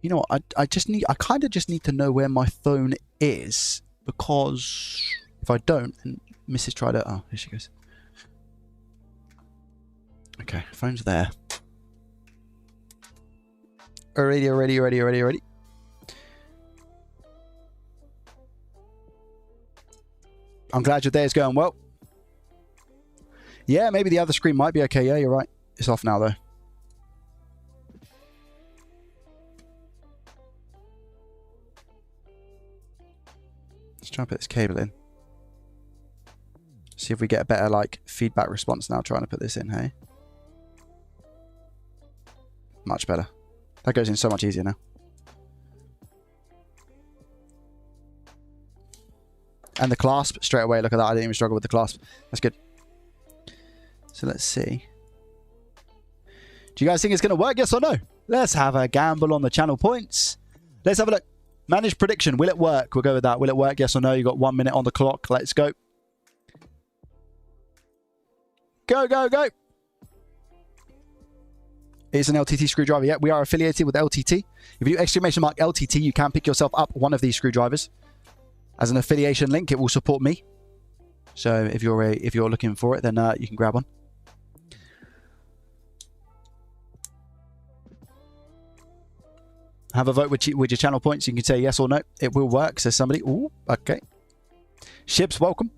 You know what? I kind of just need to know where my phone is, because if I don't, and Mrs. tried it. Oh, here she goes. Okay, phone's there. Already. I'm glad your day is going well. Yeah, maybe the other screen might be okay. Yeah, you're right. It's off now, though. Let's try and put this cable in. See if we get a better, like, feedback response now trying to put this in, hey? Much better. That goes in so much easier now. And the clasp, straight away, look at that. I didn't even struggle with the clasp. That's good. So let's see. Do you guys think it's going to work? Yes or no? Let's have a gamble on the channel points. Let's have a look. Manage prediction. Will it work? We'll go with that. Will it work? Yes or no? You got 1 minute on the clock. Let's go. Go. It's an LTT screwdriver. Yeah, we are affiliated with LTT. If you do exclamation mark LTT, you can pick yourself up one of these screwdrivers. As an affiliation link, it will support me. So if you're looking for it, then you can grab one. Have a vote with your channel points. You can say yes or no. It will work, says somebody. Ooh, okay. Ships, welcome.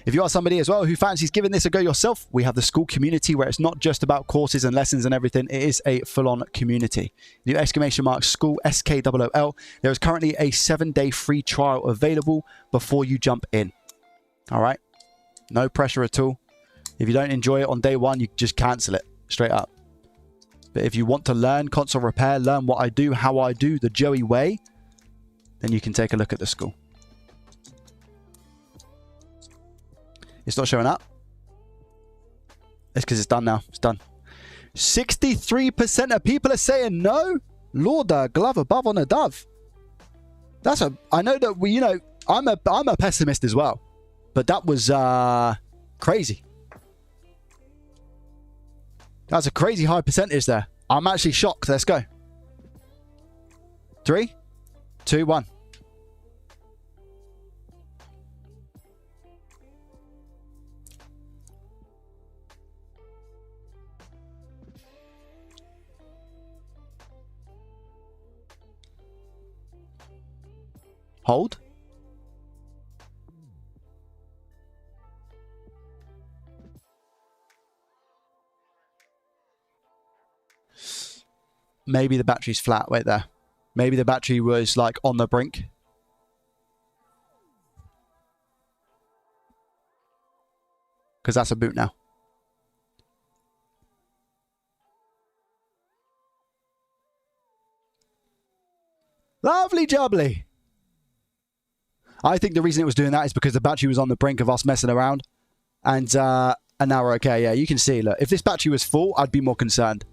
If you are somebody as well who fancies giving this a go yourself, we have the school community where it's not just about courses and lessons and everything. It is a full-on community. You exclamation mark school, SKOOL. There is currently a 7-day free trial available before you jump in. All right? No pressure at all. If you don't enjoy it on day one, you just cancel it straight up. But if you want to learn console repair, learn what I do, how I do, the Joey way, then you can take a look at the school. It's not showing up. It's because it's done now. It's done. 63% of people are saying no. Lord, a glove above on a dove. That's a. I know that we. You know, I'm a pessimist as well, but that was crazy. That's a crazy high percentage there. I'm actually shocked. Let's go. 3, 2, 1. Hold. Maybe the battery's flat. Wait there. Maybe the battery was like on the brink. Because that's a boot now. Lovely jubbly. I think the reason it was doing that is because the battery was on the brink of us messing around. And now we're okay. Yeah, you can see, look. If this battery was full, I'd be more concerned.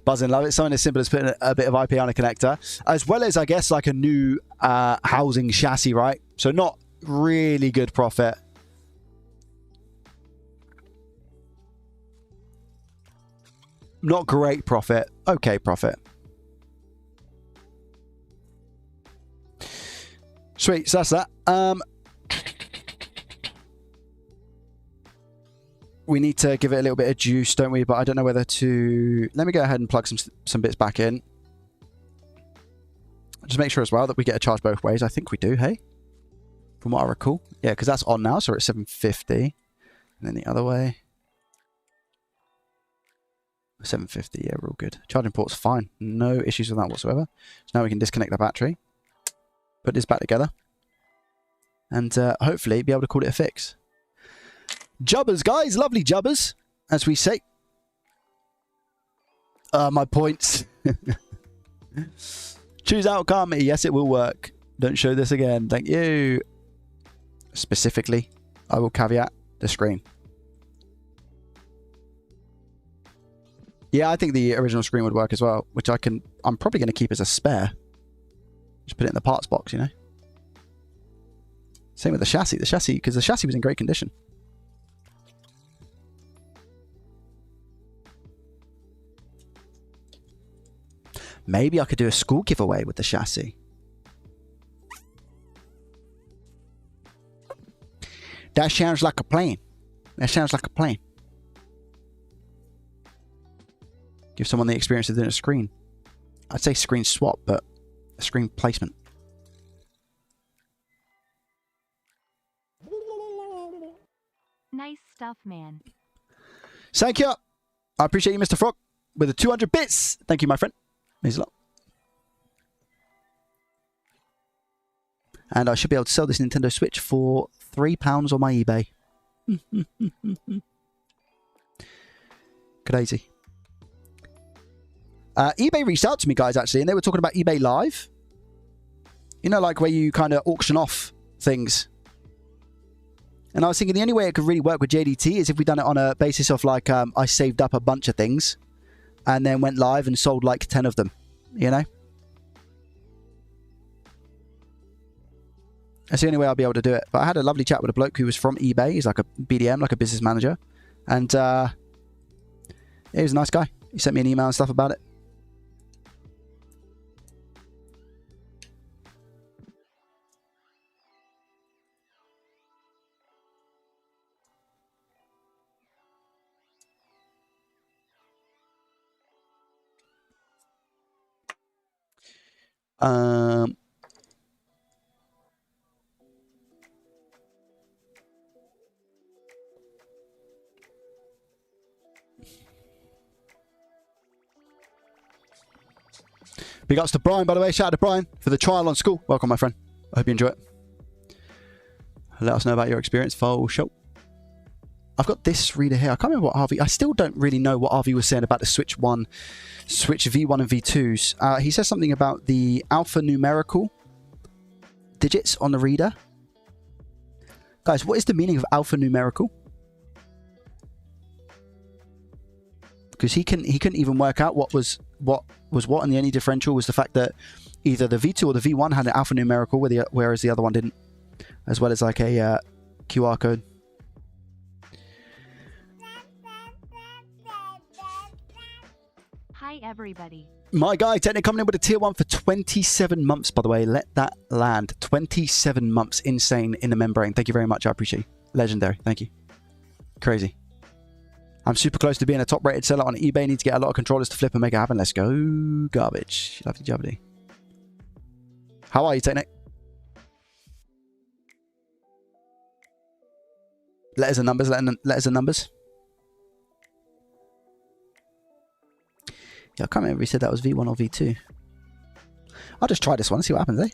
Buzzing, love it. Something as simple as putting a bit of IP on a connector. As well as, I guess, like a new housing chassis, right? So not really good profit. Not great profit. Okay profit. Sweet, so that's that. We need to give it a little bit of juice, don't we? But I don't know whether to... Let me go ahead and plug some bits back in. Just make sure as well that we get a charge both ways. I think we do, hey? From what I recall. Yeah, because that's on now, so we're at 750. And then the other way. 750, yeah, we're all good. Charging port's fine. No issues with that whatsoever. So now we can disconnect the battery. Put this back together. And hopefully be able to call it a fix. Jubbers, guys. Lovely jubbers, as we say. My points. Choose outcome. Yes, it will work. Don't show this again. Thank you. Specifically, I will caveat the screen. Yeah, I think the original screen would work as well, which I'm probably going to keep as a spare. Just put it in the parts box, you know. Same with the chassis. The chassis, because the chassis was in great condition. Maybe I could do a school giveaway with the chassis. That sounds like a plan. That sounds like a plan. Give someone the experience of doing a screen. I'd say screen swap, but a screen placement. Nice stuff, man. Thank you. I appreciate you, Mr. Frog, with the 200 bits. Thank you, my friend. Means a lot. And I should be able to sell this Nintendo Switch for £3 on my eBay. Crazy. eBay reached out to me, guys, actually, and they were talking about eBay Live. You know, like where you kind of auction off things. And I was thinking the only way it could really work with JDT is if we done it on a basis of like, I saved up a bunch of things and then went live and sold like 10 of them, you know? That's the only way I'll be able to do it. But I had a lovely chat with a bloke who was from eBay. He's like a BDM, like a business manager. And yeah, he was a nice guy. He sent me an email and stuff about it. Big ups to Brian, by the way. Shout out to Brian for the trial on school. Welcome, my friend. I hope you enjoy it. Let us know about your experience. Full show. I've got this reader here. I can't remember what RV... I still don't really know what RV was saying about the Switch V1 and V2s. He says something about the alphanumerical digits on the reader. Guys, what is the meaning of alphanumerical? Because he couldn't even work out what was what, and the only differential was the fact that either the V2 or the V1 had an alphanumerical, whereas the other one didn't, as well as like a QR code. Hi, everybody. My guy, Technic, coming in with a tier 1 for 27 months, by the way. Let that land. 27 months. Insane in the membrane. Thank you very much. I appreciate it. Legendary. Thank you. Crazy. I'm super close to being a top-rated seller on eBay. Need to get a lot of controllers to flip and make it happen. Let's go. Garbage. Lovely jubbly. How are you, Technic? Letters and numbers. Letters and numbers. Yeah, I can't remember if he said that was V1 or V2. I'll just try this one and see what happens, eh?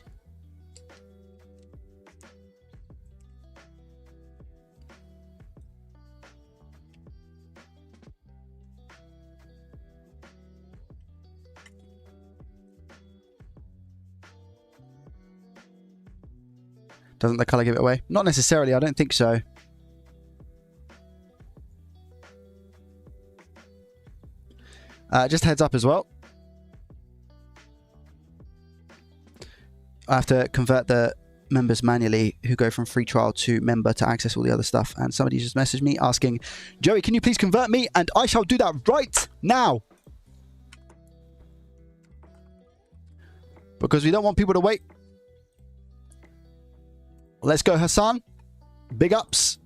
Doesn't the colour give it away? Not necessarily, I don't think so. Just heads up as well. I have to convert the members manually who go from free trial to member to access all the other stuff. And somebody just messaged me asking, Joey, can you please convert me? And I shall do that right now. Because we don't want people to wait. Let's go, Hassan. Big ups.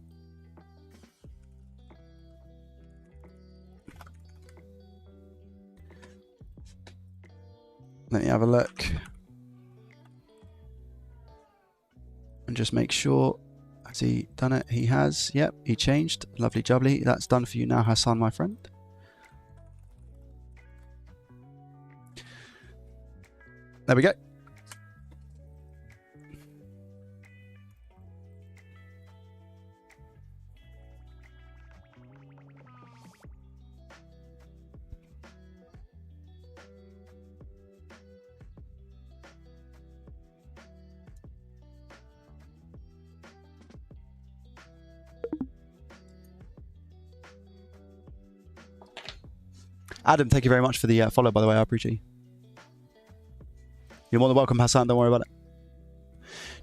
Let me have a look. And just make sure. Has he done it? He has. Yep, he changed. Lovely jubbly. That's done for you now, Hassan, my friend. There we go. Adam, thank you very much for the follow, by the way. I appreciate you. You're more than welcome, Hassan. Don't worry about it.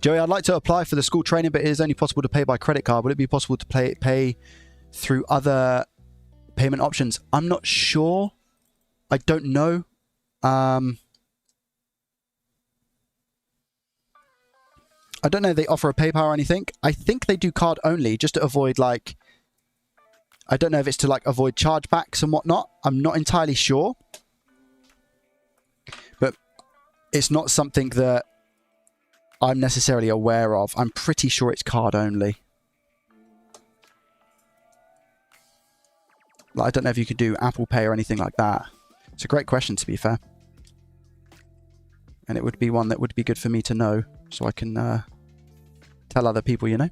Joey, I'd like to apply for the school training, but it is only possible to pay by credit card. Would it be possible to pay through other payment options? I'm not sure. I don't know. I don't know if they offer a PayPal or anything. I think they do card only, just to avoid, like... I don't know if it's to, like, avoid chargebacks and whatnot. I'm not entirely sure. But it's not something that I'm necessarily aware of. I'm pretty sure it's card only. Like, I don't know if you could do Apple Pay or anything like that. It's a great question, to be fair. And it would be one that would be good for me to know, so I can tell other people, you know?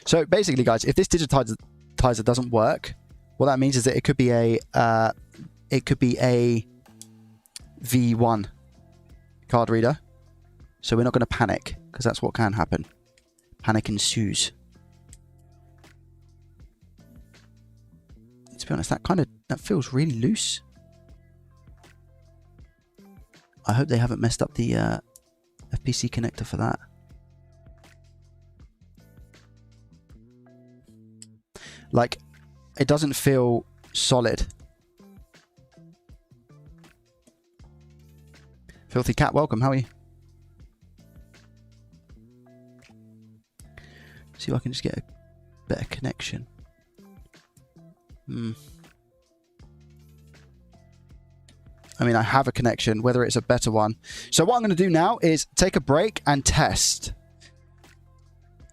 So basically, guys, if this digitizer doesn't work, what that means is that it could be a V1 card reader. So we're not going to panic, because that's what can happen. Panic ensues. To be honest, that feels really loose. I hope they haven't messed up the FPC connector for that. Like, it doesn't feel solid. Filthy Cat, welcome. How are you? See if I can just get a better connection. I mean, I have a connection, whether it's a better one. So what I'm going to do now is take a break and test.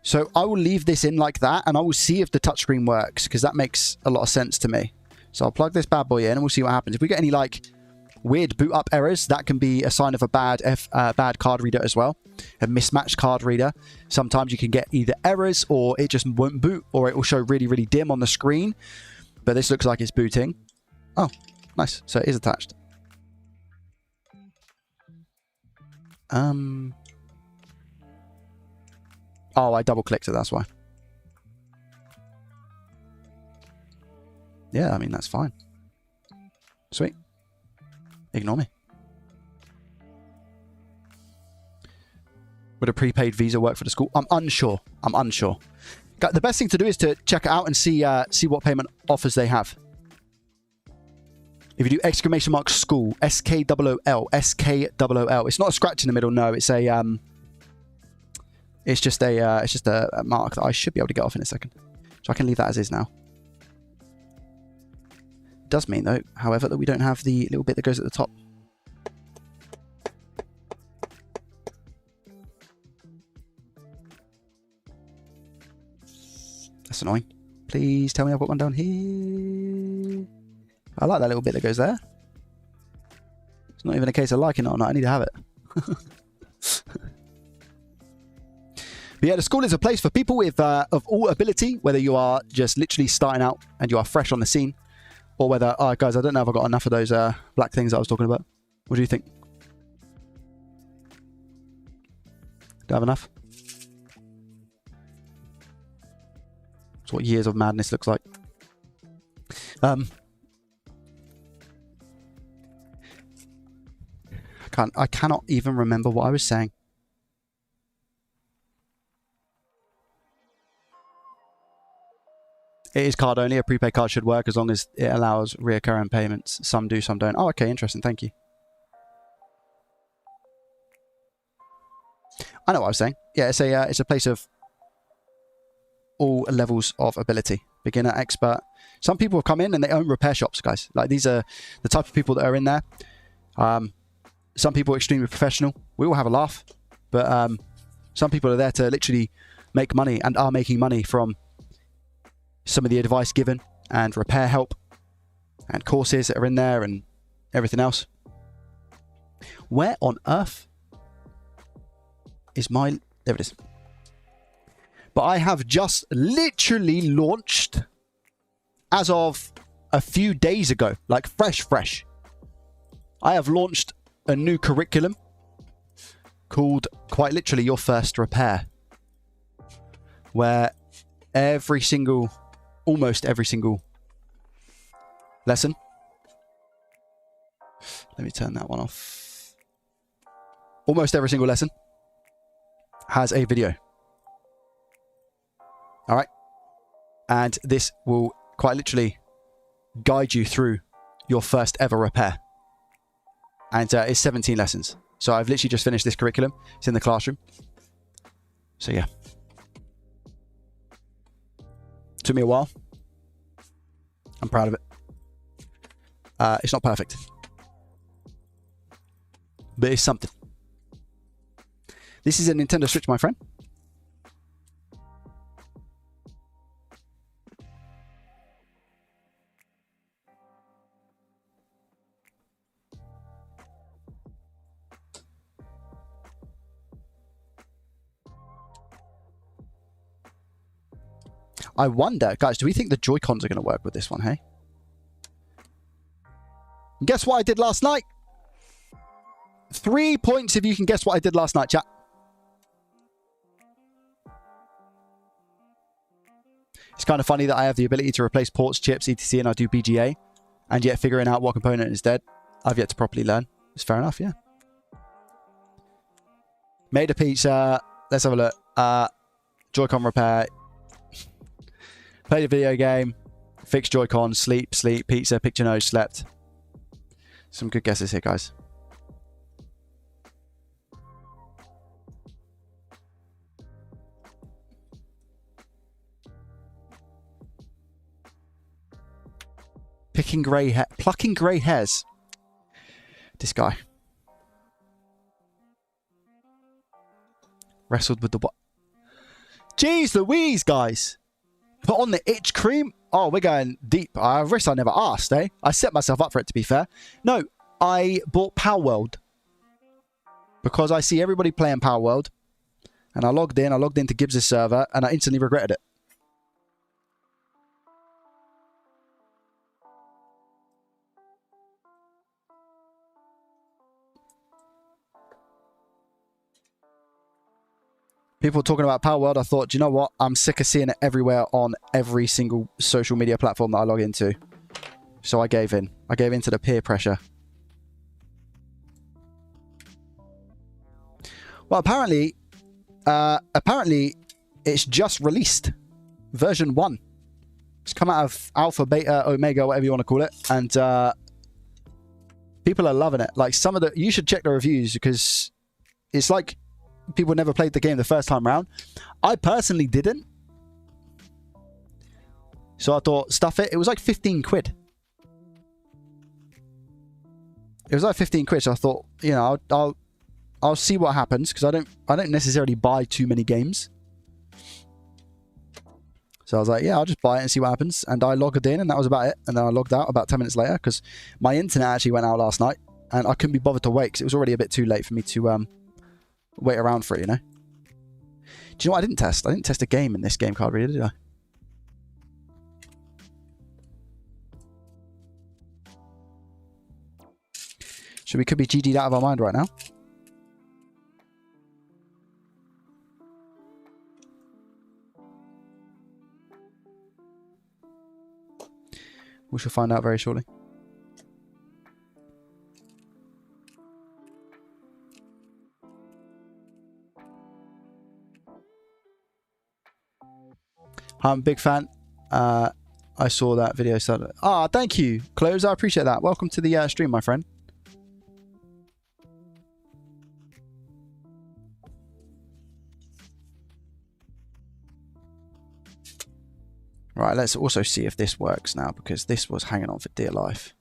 So I will leave this in like that, and I will see if the touchscreen works, because that makes a lot of sense to me. So I'll plug this bad boy in, and we'll see what happens. If we get any, like, weird boot up errors, that can be a sign of a bad card reader as well. A mismatched card reader. Sometimes you can get either errors, or it just won't boot, or it will show really, really dim on the screen. But this looks like it's booting. Oh, nice. So it is attached. Oh, I double-clicked it, that's why. Yeah, I mean, that's fine. Sweet. Ignore me. Would a prepaid Visa work for the school? I'm unsure. I'm unsure. The best thing to do is to check it out and see what payment offers they have. If you do exclamation mark school, S-K-O-O-L, S-K-O-O-L. It's not a scratch in the middle, no. It's a it's just a mark that I should be able to get off in a second. So I can leave that as is now. It does mean though, however, that we don't have the little bit that goes at the top. That's annoying. Please tell me I've got one down here. I like that little bit that goes there. It's not even a case of liking it or not. I need to have it. But yeah, the school is a place for people with of all ability, whether you are just literally starting out and you are fresh on the scene, or whether, oh, guys, I don't know if I've got enough of those black things that I was talking about. What do you think? Do I have enough? That's what years of madness looks like. I cannot even remember what I was saying. It is card only. A prepaid card should work as long as it allows reoccurring payments. Some do, some don't. Oh, okay, interesting. Thank you. I know what I was saying. Yeah, it's a place of all levels of ability. Beginner, expert. Some people have come in and they own repair shops, guys. Like, these are the type of people that are in there. Some people are extremely professional. We all have a laugh. But some people are there to literally make money and are making money from some of the advice given and repair help and courses that are in there and everything else. Where on earth is my... There it is. But I have just literally launched, as of a few days ago, like fresh. I have launched a new curriculum called, quite literally, Your First Repair, where almost every single lesson. Let me turn that one off. Almost every single lesson has a video. All right. And this will quite literally guide you through your first ever repair. And it's 17 lessons. So I've literally just finished this curriculum. It's in the classroom. So yeah. Took me a while. I'm proud of it. It's not perfect. But it's something. This is a Nintendo Switch, my friend. I wonder, guys, do we think the Joy-Cons are going to work with this one, hey? Guess what I did last night? 3 points if you can guess what I did last night, chat. It's kind of funny that I have the ability to replace ports, chips, etc, and I do BGA, and yet figuring out what component is dead, I've yet to properly learn. It's fair enough, yeah. Made a pizza. Let's have a look. Joy-Con repair. Played a video game. Fixed Joy-Con. Sleep. Pizza. Picked your nose. Slept. Some good guesses here, guys. Plucking grey hairs. This guy. Wrestled with the what? Jeez Louise, guys. Put on the itch cream? Oh, we're going deep. I wish I never asked, eh? I set myself up for it, to be fair. No, I bought Power World because I see everybody playing Power World. And I logged into Gibbs' server, and I instantly regretted it. People talking about Power World, I thought, do you know what? I'm sick of seeing it everywhere on every single social media platform that I log into. So I gave in. I gave in to the peer pressure. Well, apparently it's just released. Version 1. It's come out of Alpha, Beta, Omega, whatever you want to call it. And People are loving it. Like some of the, you should check the reviews because it's like people never played the game the first time around. I personally didn't. So I thought, stuff it. It was like 15 quid. It was like 15 quid. So I thought, you know, I'll see what happens because I don't necessarily buy too many games. So I was like, yeah, I'll just buy it and see what happens. And I logged in and that was about it. And then I logged out about 10 minutes later because my internet actually went out last night and I couldn't be bothered to wait because it was already a bit too late for me to wait around for it, you know. Do you know what I didn't test? I didn't test a game in this game card reader, did I? So we could be GG'd out of our mind right now. We shall find out very shortly. I'm a big fan. I saw that video. Ah, thank you, Close. I appreciate that. Welcome to the stream, my friend. Right, let's also see if this works now because this was hanging on for dear life.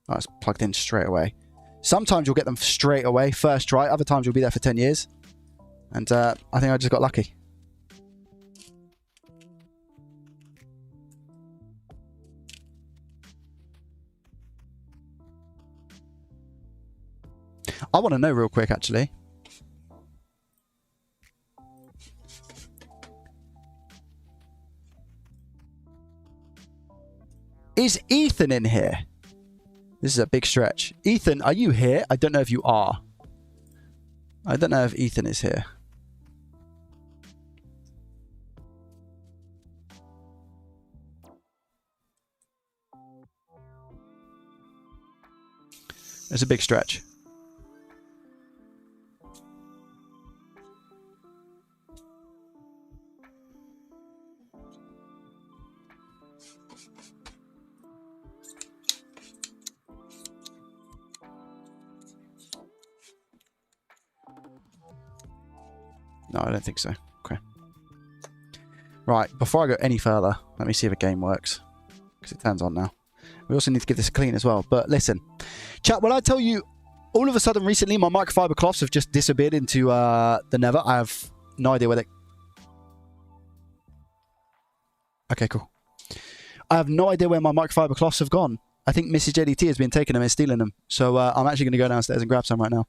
Oh, it's plugged in straight away. Sometimes you'll get them straight away, first try. Other times you'll be there for 10 years. And I think I just got lucky. I want to know real quick, actually. Is Ethan in here? This is a big stretch. Ethan, are you here? I don't know if you are. I don't know if Ethan is here. It's a big stretch. No, I don't think so. Okay. Right, before I go any further, let me see if a game works. Because it turns on now. We also need to give this a clean as well. But listen, chat, when I tell you, all of a sudden recently, my microfiber cloths have just disappeared into the nether. I have no idea where they... Okay, cool. I have no idea where my microfiber cloths have gone. I think Mrs. JDT has been taking them and stealing them. So I'm actually going to go downstairs and grab some right now.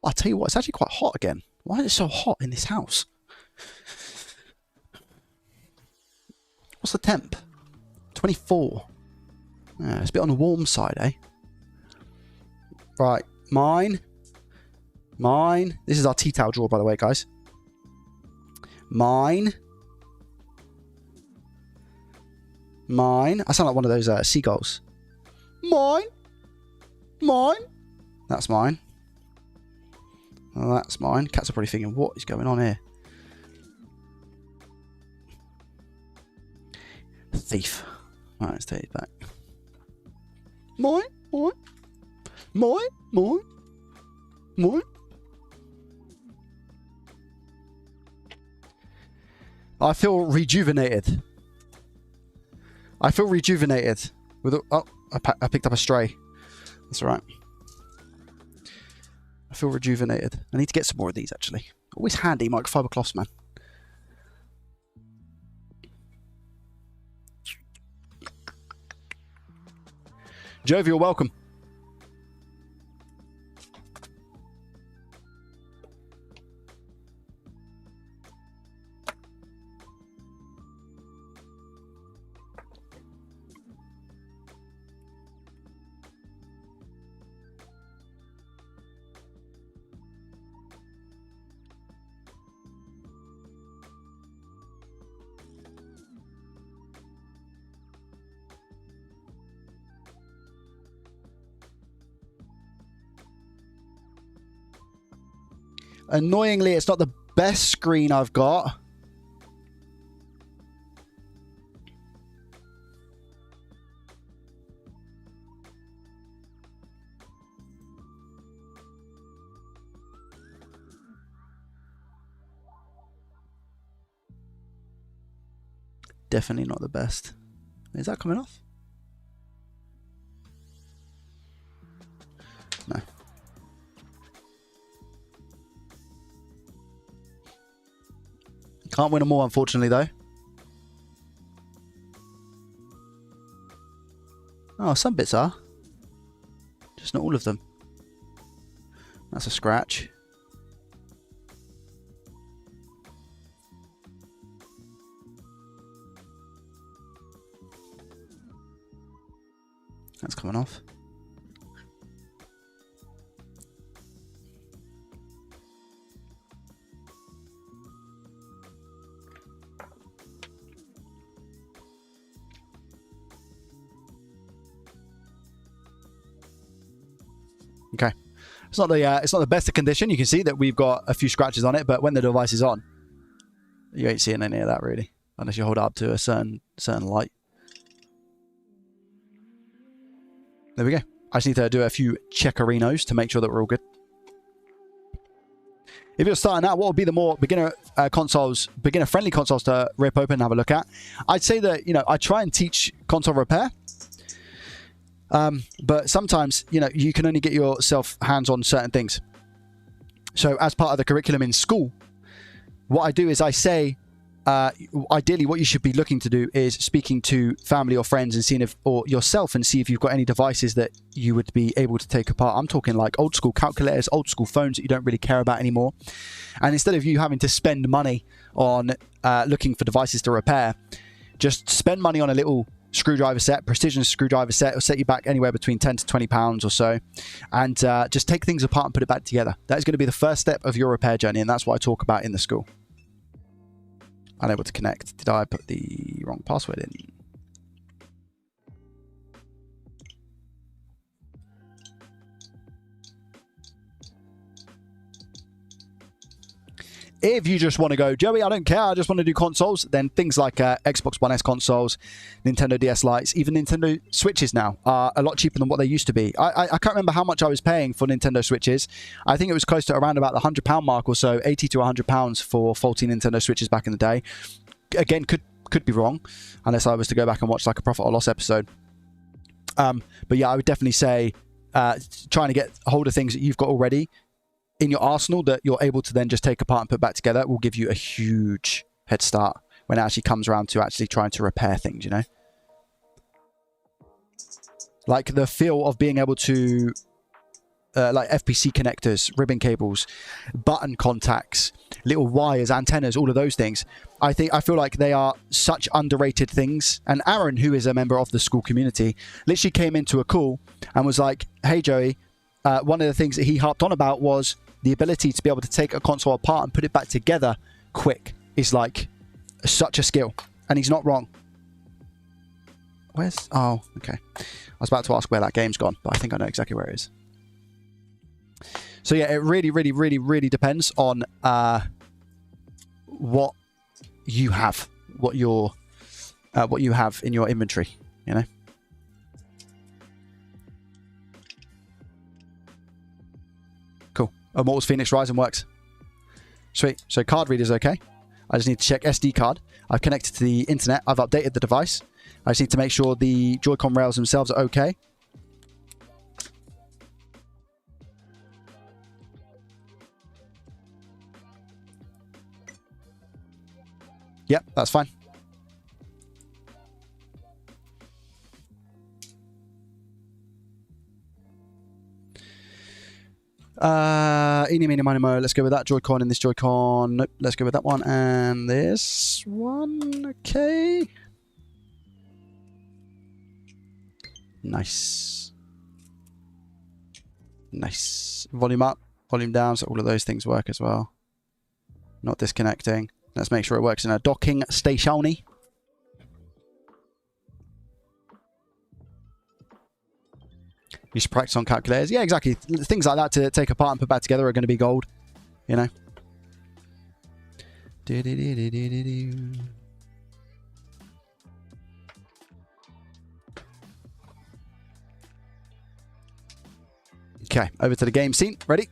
I'll tell you what, it's actually quite hot again. Why is it so hot in this house? What's the temp? 24. Yeah, it's a bit on the warm side, eh? Right, mine. Mine. This is our tea towel drawer, by the way, guys. Mine. Mine. I sound like one of those seagulls. Mine. Mine. That's mine. Oh, that's mine. Cats are probably thinking, what is going on here? Thief. Alright, let's take it back. Mine, mine, mine, mine, mine. I feel rejuvenated. I feel rejuvenated. With a, oh, I picked up a stray. That's alright. I feel rejuvenated. I need to get some more of these, actually. Always handy microfiber cloths, man. Jovial, welcome. Annoyingly, it's not the best screen I've got. Definitely not the best. Is that coming off? No. Can't win them all, unfortunately, though. Oh, some bits are. Just not all of them. That's a scratch. That's coming off. Okay, it's not the best of condition. You can see that we've got a few scratches on it, but when the device is on, you ain't seeing any of that really, unless you hold it up to a certain light. There we go. I just need to do a few checkerinos to make sure that we're all good. If you're starting out, what would be the more beginner-friendly consoles to rip open and have a look at? I'd say that, I try and teach console repair. But sometimes, you can only get yourself hands on certain things. So as part of the curriculum in school, what I do is I say, ideally what you should be looking to do is speaking to family or friends and seeing or yourself and see if you've got any devices that you would be able to take apart. I'm talking like old school calculators, old school phones that you don't really care about anymore. And instead of you having to spend money on looking for devices to repair, just spend money on a little screwdriver set, precision screwdriver set. It'll set you back anywhere between 10 to 20 pounds or so, and just take things apart and put it back together. That is going to be the first step of your repair journey, and that's what I talk about in the school. Unable to connect. Did I put the wrong password in? If you just want to go, Joey, I don't care, I just want to do consoles, then things like Xbox One S consoles, Nintendo DS Lites, even Nintendo Switches now are a lot cheaper than what they used to be. I can't remember how much I was paying for Nintendo Switches. I think it was close to around about the £100 mark or so, 80 to £100 for faulty Nintendo Switches back in the day. Again, could be wrong, unless I was to go back and watch like a profit or loss episode. But yeah, I would definitely say trying to get hold of things that you've got already in your arsenal that you're able to then just take apart and put back together will give you a huge head start when it actually comes around to actually trying to repair things, Like the feel of being able to, like FPC connectors, ribbon cables, button contacts, little wires, antennas, all of those things. I feel like they are such underrated things. And Aaron, who is a member of the school community, literally came into a call and was like, hey, Joey, one of the things that he harped on about was the ability to be able to take a console apart and put it back together quick is like such a skill. And he's not wrong. Oh, okay. I was about to ask where that game's gone, but I think I know exactly where it is. So yeah, it really, really, really, really depends on what you have, what you have in your inventory, Cool. Immortals Phoenix Rising works. Sweet. So card reader's okay. I just need to check SD card. I've connected to the internet. I've updated the device. I just need to make sure the Joy-Con rails themselves are okay. Yep, that's fine. Eeny, meeny, miny, mo. Let's go with that Joy-Con and this Joy-Con. Nope, let's go with that one and this one. Okay. Nice. Nice. Volume up, volume down, so all of those things work as well. Not disconnecting. Let's make sure it works in a docking station. You should practice on calculators. Yeah, exactly. Things like that to take apart and put back together are going to be gold, Okay, over to the game scene. Ready?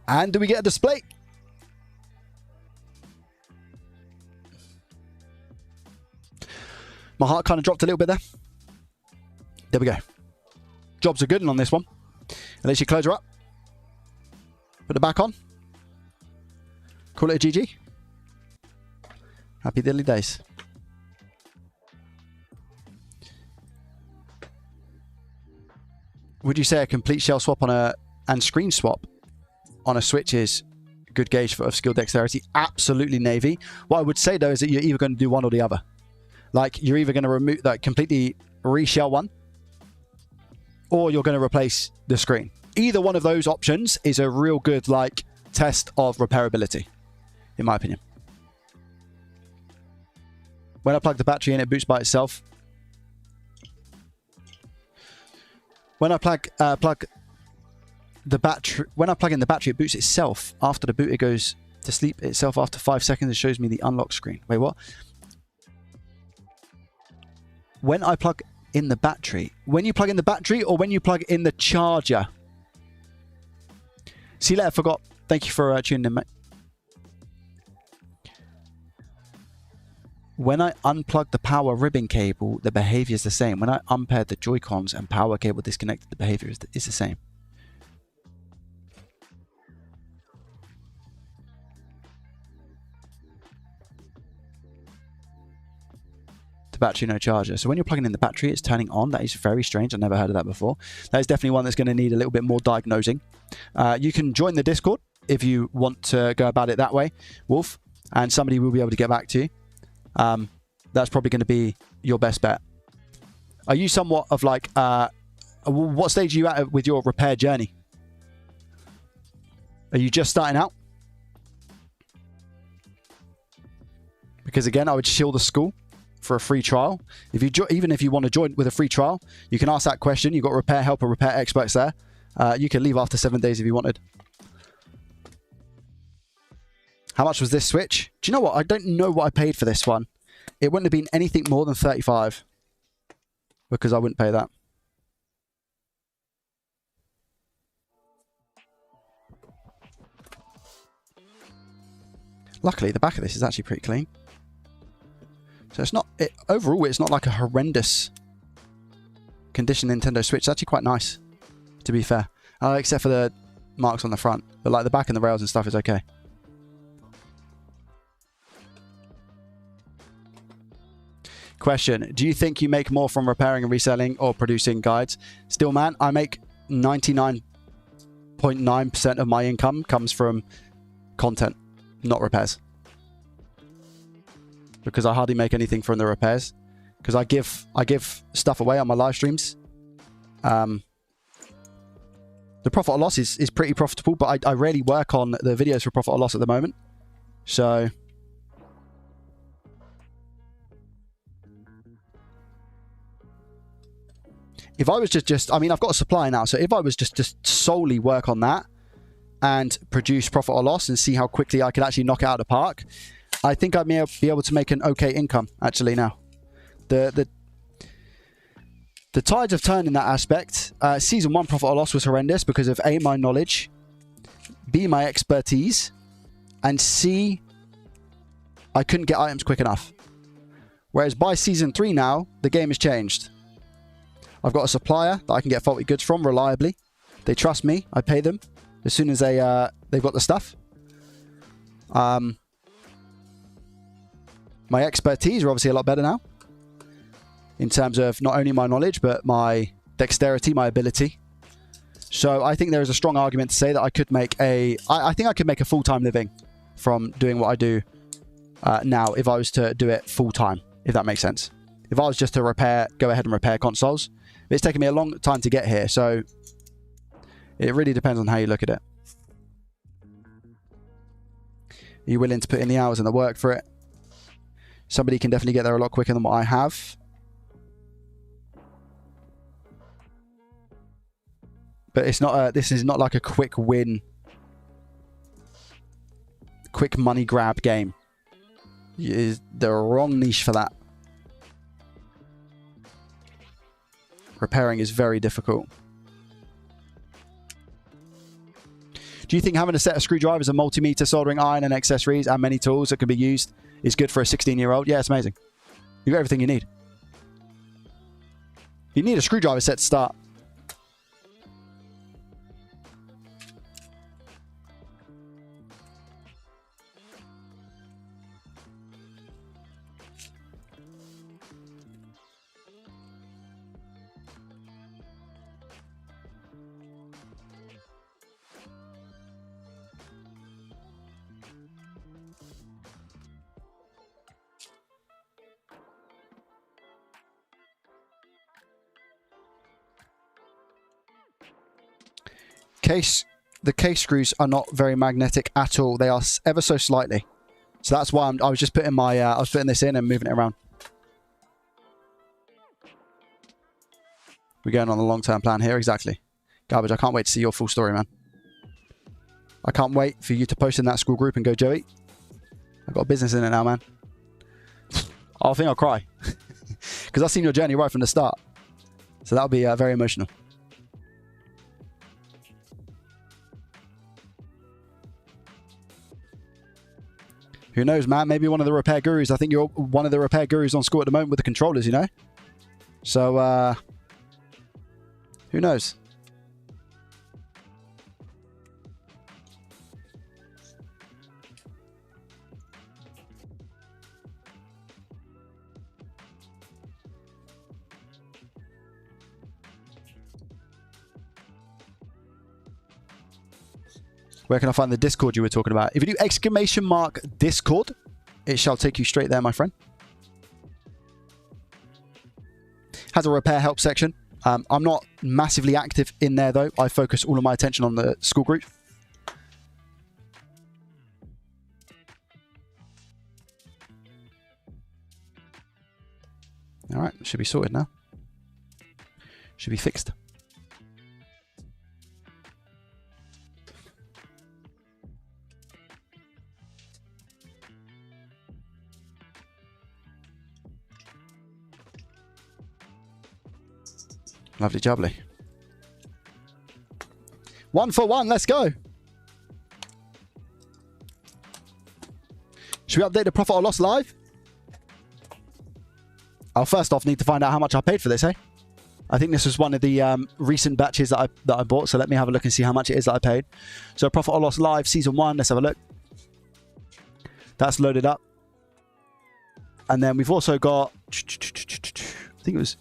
And do we get a display? My heart kind of dropped a little bit there. There we go. Jobs are good on this one. At least you close her up. Put it back on. Call it a GG. Happy diddly days. Would you say a complete shell swap and screen swap on a Switch is a good gauge of skill dexterity? Absolutely, Navy. What I would say though is that you're either going to do one or the other. Like you're either going to remove that, completely reshell one, or you're going to replace the screen. Either one of those options is a real good like test of repairability, in my opinion. When I plug the battery in, it boots by itself. When I plug the battery, when I plug in the battery, it boots itself. After the boot, it goes to sleep itself after 5 seconds. It shows me the unlock screen. Wait, what? When I plug in the battery, when you plug in the battery or when you plug in the charger? See you later, forgot. Thank you for tuning in, mate. When I unplug the power ribbon cable, the behavior is the same. When I unpaired the Joy-Cons and power cable disconnected, the behavior is the same. The battery, no charger. So when you're plugging in the battery, it's turning on. That is very strange. I've never heard of that before. That is definitely one that's going to need a little bit more diagnosing. You can join the Discord if you want to go about it that way, Wolf, and somebody will be able to get back to you. That's probably going to be your best bet. Are you somewhat of like, what stage are you at with your repair journey? Are you just starting out? Because again, I would shield the school for a free trial. If you even if you want to join with a free trial, you can ask that question. You've got repair help or repair experts there. You can leave after 7 days if you wanted. How much was this Switch? Do you know what? I don't know what I paid for this one. It wouldn't have been anything more than 35 because I wouldn't pay that. Luckily, the back of this is actually pretty clean. So it's not, overall, it's not like a horrendous condition Nintendo Switch. It's actually quite nice, to be fair. Except for the marks on the front. But like the back and the rails and stuff is okay. Question, do you think you make more from repairing and reselling or producing guides? Still, man, I make 99.9% of my income comes from content, not repairs. Because I hardly make anything from the repairs. Because I give stuff away on my live streams. The profit or loss is pretty profitable, but I rarely work on the videos for profit or loss at the moment. So if I was just I mean, I've got a supply now, so if I was just solely work on that and produce profit or loss and see how quickly I could actually knock it out of the park, I think I may be able to make an okay income actually now. The tides have turned in that aspect. Season 1 profit or loss was horrendous because of A, my knowledge, B, my expertise, and C, I couldn't get items quick enough. Whereas by Season 3 now, the game has changed. I've got a supplier that I can get faulty goods from reliably. They trust me. I pay them as soon as they've got the stuff. My expertise are obviously a lot better now. In terms of not only my knowledge, but my dexterity, my ability. So I think there is a strong argument to say that I could make I think I could make a full-time living from doing what I do now if I was to do it full-time, if that makes sense. If I was just to go ahead and repair consoles. It's taken me a long time to get here, so it really depends on how you look at it. Are you willing to put in the hours and the work for it? Somebody can definitely get there a lot quicker than what I have. But it's not this is not like a quick win, quick money grab game. It is the wrong niche for that. Repairing is very difficult. Do you think having a set of screwdrivers, a multimeter, soldering iron and accessories and many tools that can be used is good for a 16-year-old? Yeah, it's amazing. You've got everything you need. You need a screwdriver set to start. The case screws are not very magnetic at all. They are ever so slightly. So that's why I was just putting my I was putting this in and moving it around. We're going on the long-term plan here, exactly. Garbage, I can't wait to see your full story, man. I can't wait for you to post in that school group and go, Joey, I've got a business in it now, man. I think I'll cry. Because I've seen your journey right from the start. So that'll be very emotional. Who knows, man? Maybe one of the repair gurus. I think you're one of the repair gurus on school at the moment with the controllers, you know? So, who knows? Where can I find the Discord you were talking about? If you do exclamation mark Discord, it shall take you straight there, my friend. Has a repair help section. I'm not massively active in there, though. I focus all of my attention on the school group. All right, should be sorted now. Should be fixed. Lovely jubbly. 1 for 1, let's go. Should we update the profit or loss live? I'll first off need to find out how much I paid for this, eh? I think this was one of the recent batches that I bought, so let me have a look and see how much it is that I paid. So profit or loss live, season 1, let's have a look. That's loaded up. And then we've also got, I think it was,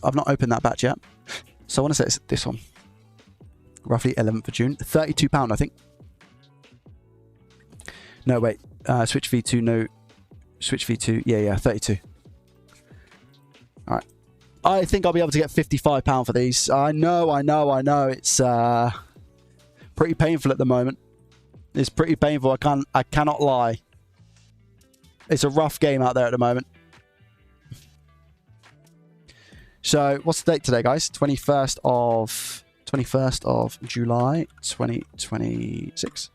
I've not opened that batch yet. So I want to say it's this one. Roughly 11th of June. £32, I think. No, wait. Switch V2, no. Switch V2. Yeah, 32. Alright. I think I'll be able to get £55 for these. I know. It's pretty painful at the moment. It's pretty painful. I cannot lie. It's a rough game out there at the moment. So, what's the date today, guys? 21st of July, 2026.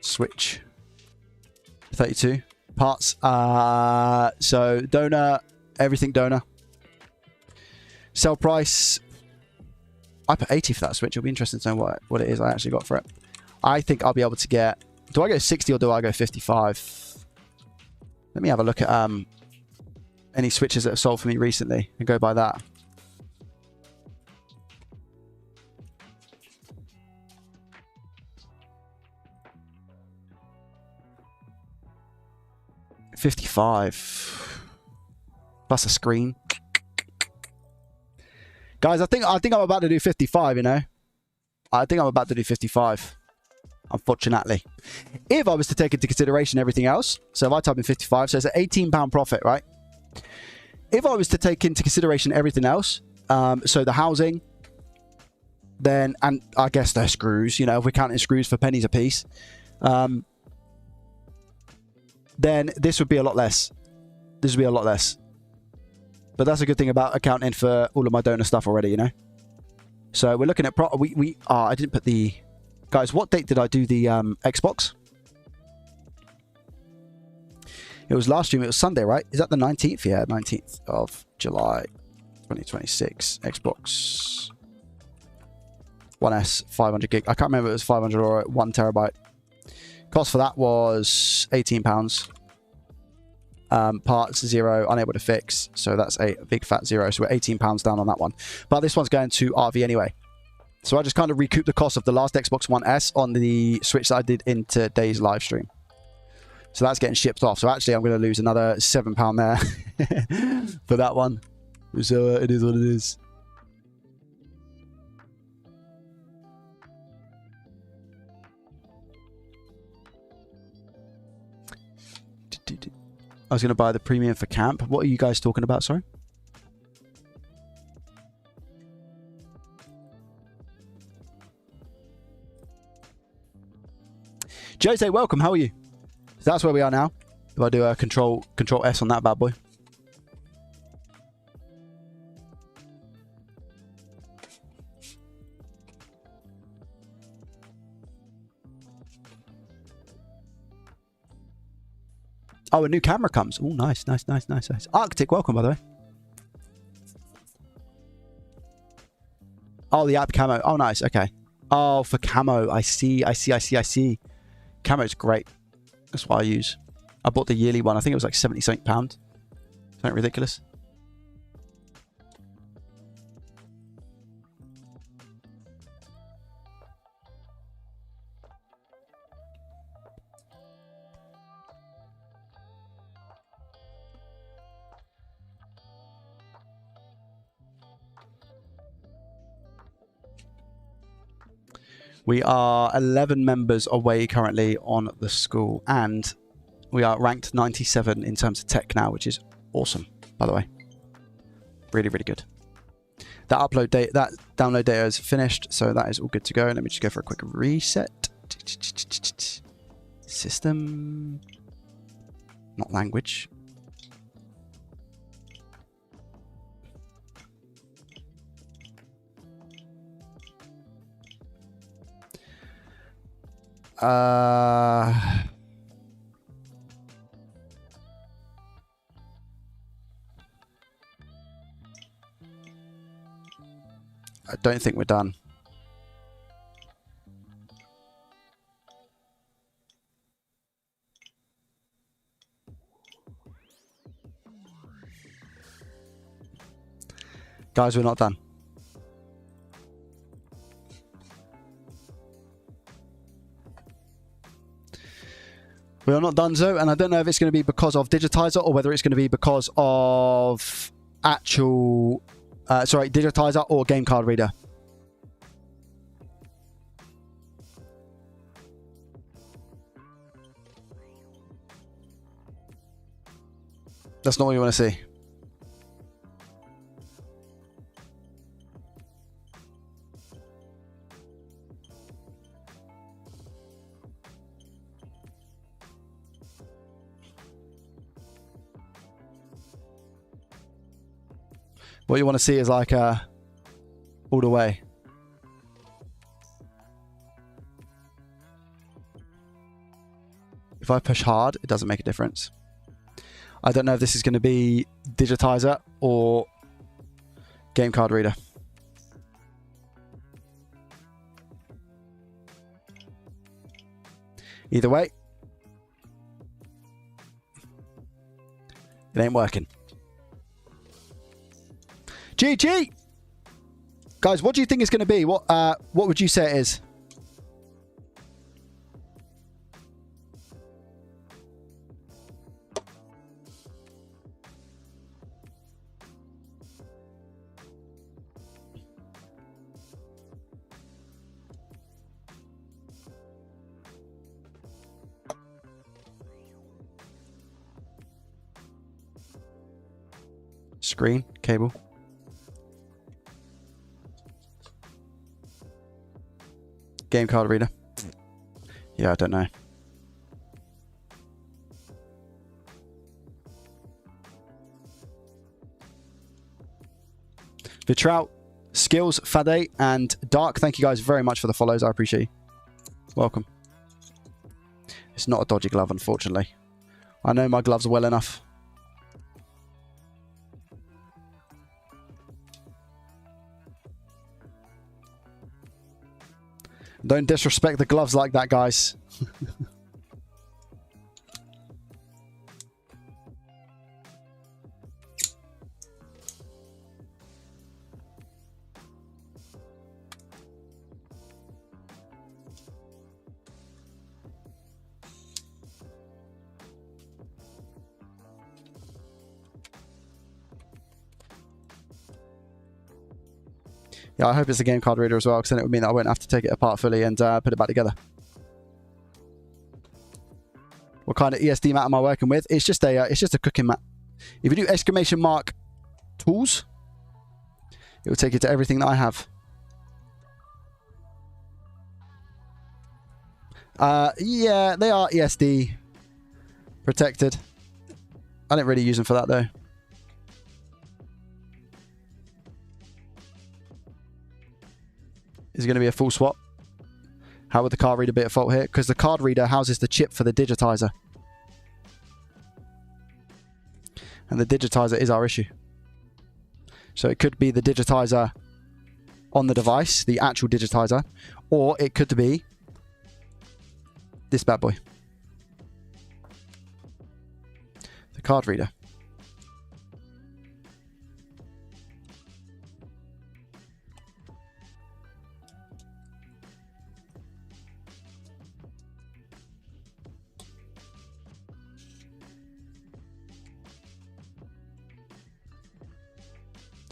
Switch. 32. Parts. So, donor. Everything donor. Sell price. I put 80 for that Switch. It'll be interesting to know what it is I actually got for it. I think I'll be able to get... Do I go 60 or do I go 55? Let me have a look at... any switches that have sold for me recently and go by that. $55 plus a screen. Guys, I think I'm about to do 55, you know. I think I'm about to do 55. Unfortunately. If I was to take into consideration everything else, so if I type in 55, so it's an £18 profit, right? If I was to take into consideration everything else, so the housing, then, and I guess the screws, you know, if we're counting screws for pennies a piece, then this would be a lot less. This would be a lot less. But that's a good thing about accounting for all of my donor stuff already, you know. So we're looking at I didn't put the... Guys, what date did I do the Xbox? It was last stream. It was Sunday, right? Is that the 19th? Yeah, 19th of July, 2026. Xbox One S, 500 gig. I can't remember if it was 500 or 1 terabyte. Cost for that was £18. Parts 0, unable to fix. So that's a big fat 0. So we're £18 down on that one. But this one's going to RV anyway. So I just kind of recouped the cost of the last Xbox One S on the Switch that I did in today's live stream. So that's getting shipped off. So actually I'm going to lose another £7 there for that one. So it is what it is. I was going to buy the premium for camp. What are you guys talking about, sorry? Jose, welcome. How are you? So that's where we are now. If I do a control S on that bad boy. Oh, a new camera comes. Oh, nice, nice, nice, nice, nice. Arctic, welcome, by the way. Oh, the app camo. Oh, nice. Okay. Oh, for camo. I see. Camo's great. That's what I use. I bought the yearly one. I think it was like £70 something. Something ridiculous. We are 11 members away currently on the school, and we are ranked 97 in terms of tech now, which is awesome, by the way. Really, really good. That upload date, that download data is finished, so that is all good to go. Let me just go for a quick reset. System, not language. I don't think we're done. Guys, we're not done. We are not done, Zo, and I don't know if it's going to be because of Digitizer or whether it's going to be because of actual... sorry, Digitizer or game card reader. That's not what you want to see. What you want to see is like all the way. If I push hard, it doesn't make a difference. I don't know if this is going to be Digitizer or game card reader. Either way, it ain't working. GG! Guys, what do you think it's going to be? What would you say it is? Screen, cable. Game card reader. Yeah, I don't know. Vitrout, Skills, Fade, and Dark. Thank you guys very much for the follows. I appreciate you. Welcome. It's not a dodgy glove, unfortunately. I know my gloves well enough. Don't disrespect the gloves like that, guys. Yeah, I hope it's a game card reader as well, because then it would mean that I won't have to take it apart fully and put it back together. What kind of ESD mat am I working with? It's just a cooking mat. If you do exclamation mark tools, it will take you to everything that I have. Yeah, they are ESD protected. I don't really use them for that though. Is it going to be a full swap? How would the card reader be at fault here? Because the card reader houses the chip for the digitizer. And the digitizer is our issue. So it could be the digitizer on the device, the actual digitizer, or it could be this bad boy. The card reader.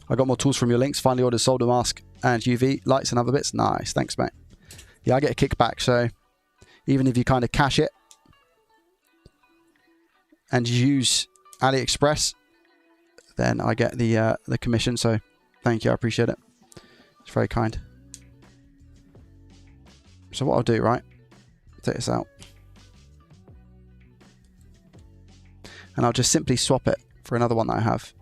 I got more tools from your links. Finally ordered solder mask and UV lights and other bits. Nice. Thanks, mate. Yeah, I get a kickback. So even if you kind of cache it and use AliExpress, then I get the commission. So thank you. I appreciate it. It's very kind. So what I'll do, right? Take this out. And I'll just simply swap it for another one that I have.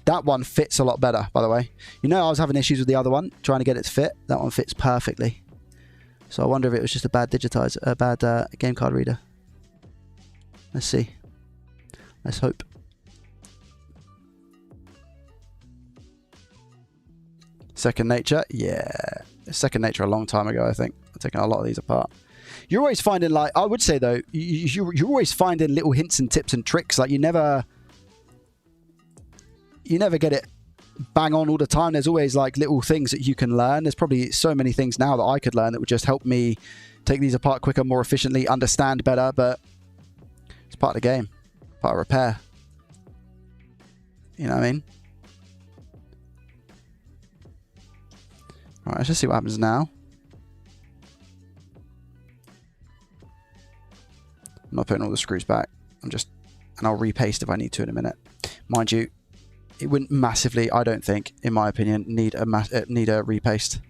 That one fits a lot better, by the way. You know, I was having issues with the other one, trying to get it to fit. That one fits perfectly. So I wonder if it was just a bad digitizer, a bad game card reader. Let's see. Let's hope. Second Nature, yeah. Second Nature a long time ago, I think. I've taken a lot of these apart. You're always finding, like, I would say though, you're always finding little hints and tips and tricks. Like you never get it bang on all the time. There's always like little things that you can learn. There's probably so many things now that I could learn that would just help me take these apart quicker, more efficiently, understand better, but it's part of the game, part of repair. You know what I mean? All right, let's just see what happens now. I'm not putting all the screws back. And I'll repaste if I need to in a minute. Mind you, it wouldn't massively, I don't think, in my opinion, need a repaste,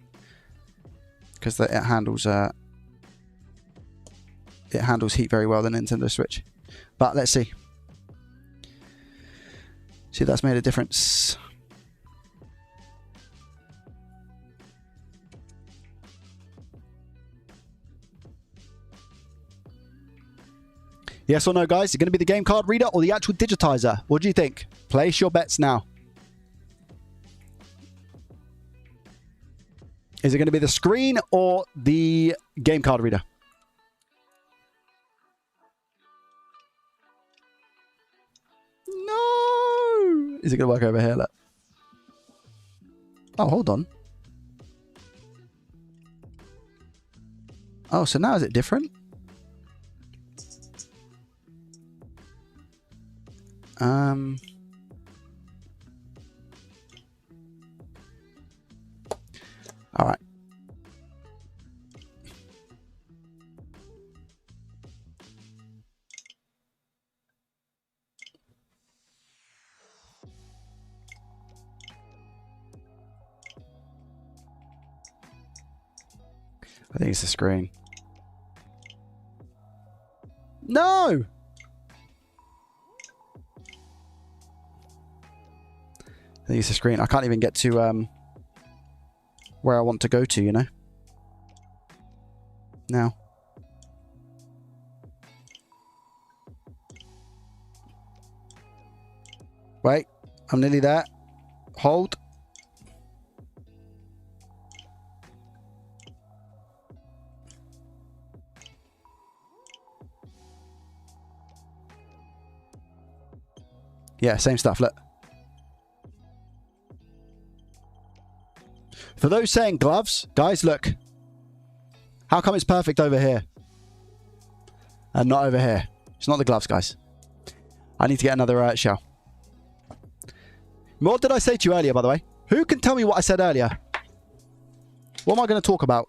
because it handles heat very well, the Nintendo Switch. But let's see. See if that's made a difference. Yes or no, guys? Is it going to be the game card reader or the actual digitizer? What do you think? Place your bets now. Is it going to be the screen or the game card reader? No! Is it going to work over here? Look. Oh, hold on. Oh, so now is it different? All right. I think it's the screen. No! I think it's the screen. I can't even get to where I want to go to, you know? Now. Wait. I'm nearly there. Hold. Yeah, same stuff. Look. For those saying gloves, guys, look. How come it's perfect over here? And not over here. It's not the gloves, guys. I need to get another shell. What did I say to you earlier, by the way? Who can tell me what I said earlier? What am I going to talk about?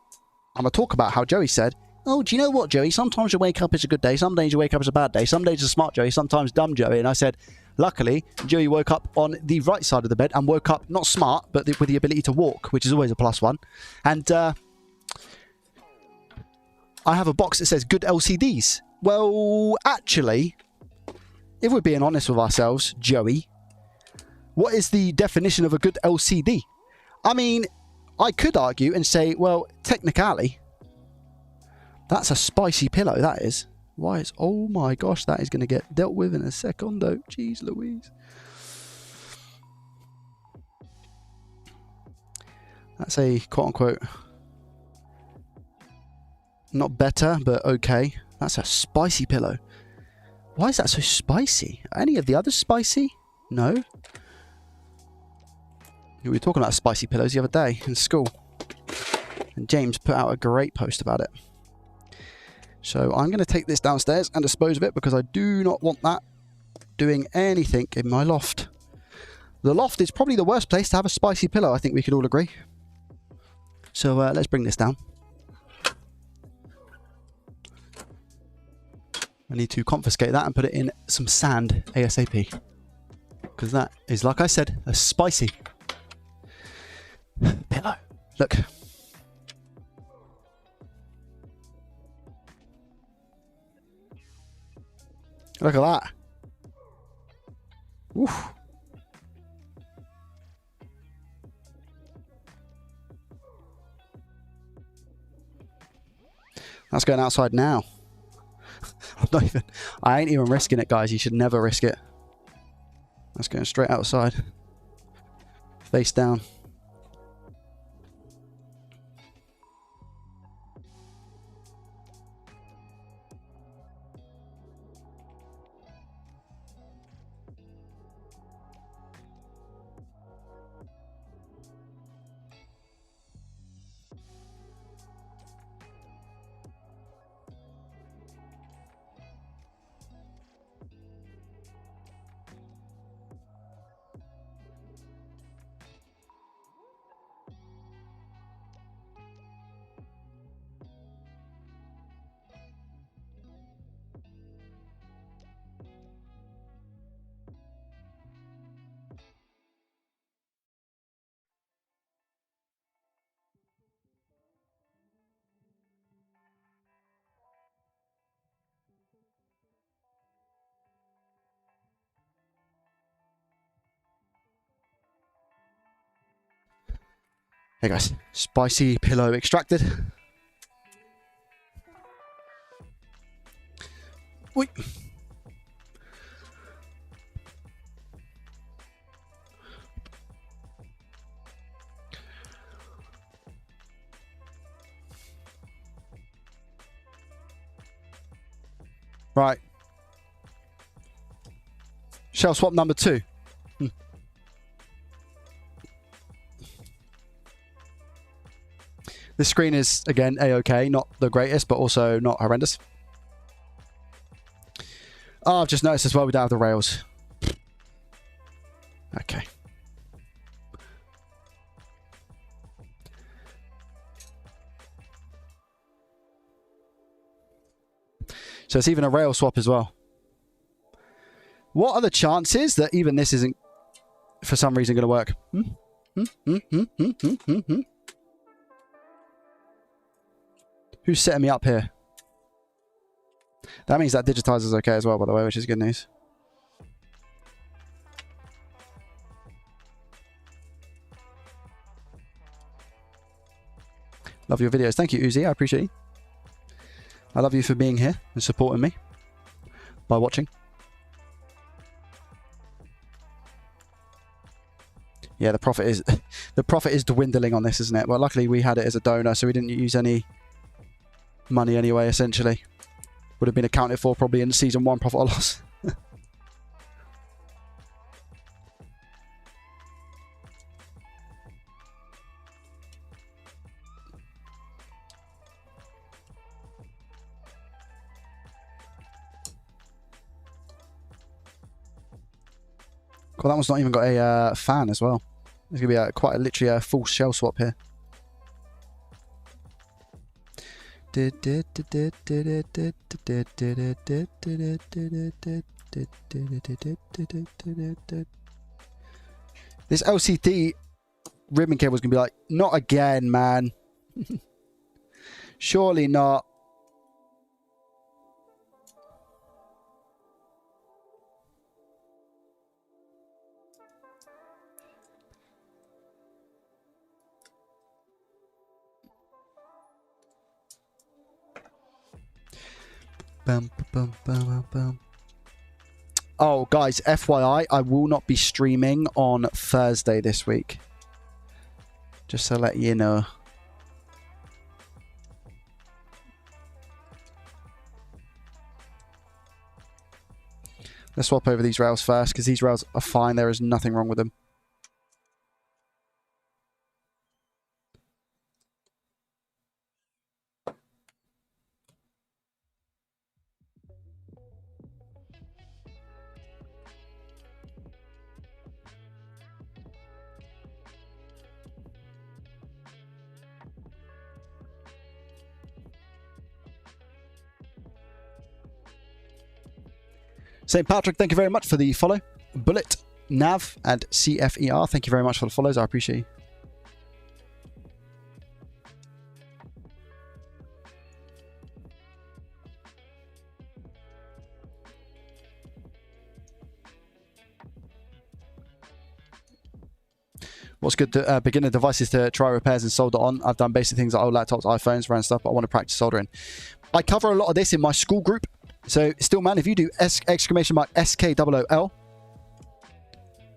I'm going to talk about how Joey said, oh, do you know what, Joey? Sometimes you wake up, it's a good day. Some days you wake up, it's a bad day. Some days it's a smart Joey, sometimes dumb Joey. And I said, luckily, Joey woke up on the right side of the bed and woke up not smart, but with the ability to walk, which is always a +1. And I have a box that says good LCDs. Well, actually, if we're being honest with ourselves, Joey, what is the definition of a good LCD? I mean, I could argue and say, well, technically, that's a spicy pillow, that is. Why is... Oh my gosh, that is going to get dealt with in a secondo. Jeez Louise. That's a quote-unquote... Not better, but okay. That's a spicy pillow. Why is that so spicy? Are any of the others spicy? No. We were talking about spicy pillows the other day in school. And James put out a great post about it. So I'm going to take this downstairs and dispose of it because I do not want that doing anything in my loft. The loft is probably the worst place to have a spicy pillow, I think we could all agree. So let's bring this down. I need to confiscate that and put it in some sand ASAP. Because that is, like I said, a spicy pillow. Look. Look at that. Oof. That's going outside now. I ain't even risking it, guys. You should never risk it. That's going straight outside. Face down. Hey guys, spicy pillow extracted. Wait. Right. Shell swap number 2. This screen is, again, A-OK. Not the greatest, but also not horrendous. Oh, I've just noticed as well we don't have the rails. Okay. So it's even a rail swap as well. What are the chances that even this isn't, for some reason, going to work? Who's setting me up here? That means that digitizer's okay as well, by the way, which is good news. Love your videos. Thank you, Uzi. I appreciate you. I love you for being here and supporting me by watching. Yeah, the profit is dwindling on this, isn't it? Well, luckily we had it as a donor, so we didn't use any money anyway, essentially. Would have been accounted for probably in season 1 profit or loss. God, that one's not even got a fan as well. There's going to be quite literally a full shell swap here. This LCD ribbon cable is going to be like, not again, man. Surely not. Bum, bum, bum, bum, bum. Oh, guys, FYI, I will not be streaming on Thursday this week. Just to let you know. Let's swap over these rails first, because these rails are fine. There is nothing wrong with them. St. Patrick, thank you very much for the follow. Bullet, Nav, and CFER, thank you very much for the follows. I appreciate you. What's good to beginner devices to try repairs and solder on. I've done basic things like old laptops, iPhones, ran stuff, but I want to practice soldering. I cover a lot of this in my school group. So, still, man, if you do exclamation mark SKOOL,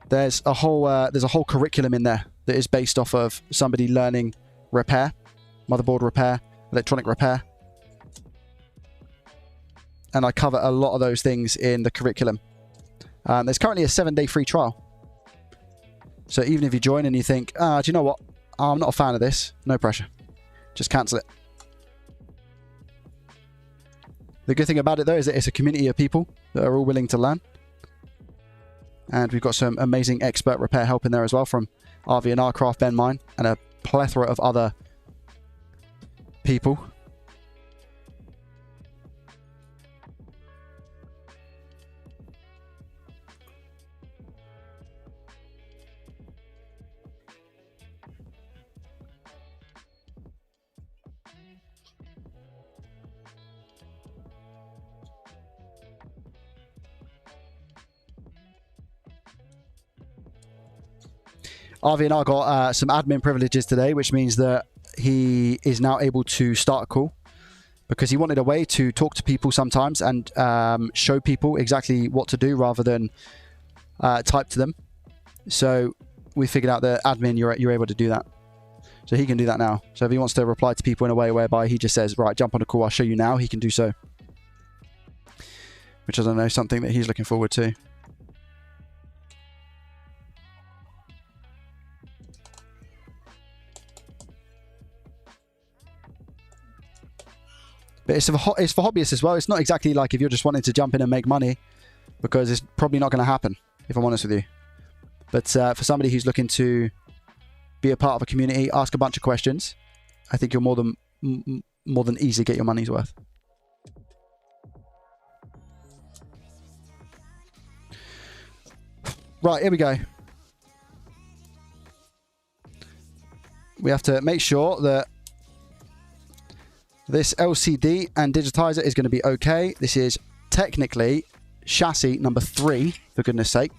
there's a whole curriculum in there that is based off of somebody learning repair, motherboard repair, electronic repair. And I cover a lot of those things in the curriculum. There's currently a 7-day free trial. So even if you join and you think, do you know what? I'm not a fan of this. No pressure. Just cancel it. The good thing about it, though, is that it's a community of people that are all willing to learn. And we've got some amazing expert repair help in there as well from RV&R, Craft, Ben Mine, and a plethora of other people. RV&R got some admin privileges today, which means that he is now able to start a call because he wanted a way to talk to people sometimes and show people exactly what to do rather than type to them. So we figured out that admin, you're able to do that. So he can do that now. So if he wants to reply to people in a way whereby he just says, right, jump on a call, I'll show you now, he can do so. Which is, I don't know, something that he's looking forward to. But it's for hobbyists as well. It's not exactly like if you're just wanting to jump in and make money, because it's probably not going to happen, if I'm honest with you. But for somebody who's looking to be a part of a community, ask a bunch of questions, I think you'll more than easily get your money's worth. Right, here we go. We have to make sure that this LCD and digitizer is going to be okay. This is technically chassis number 3, for goodness sake,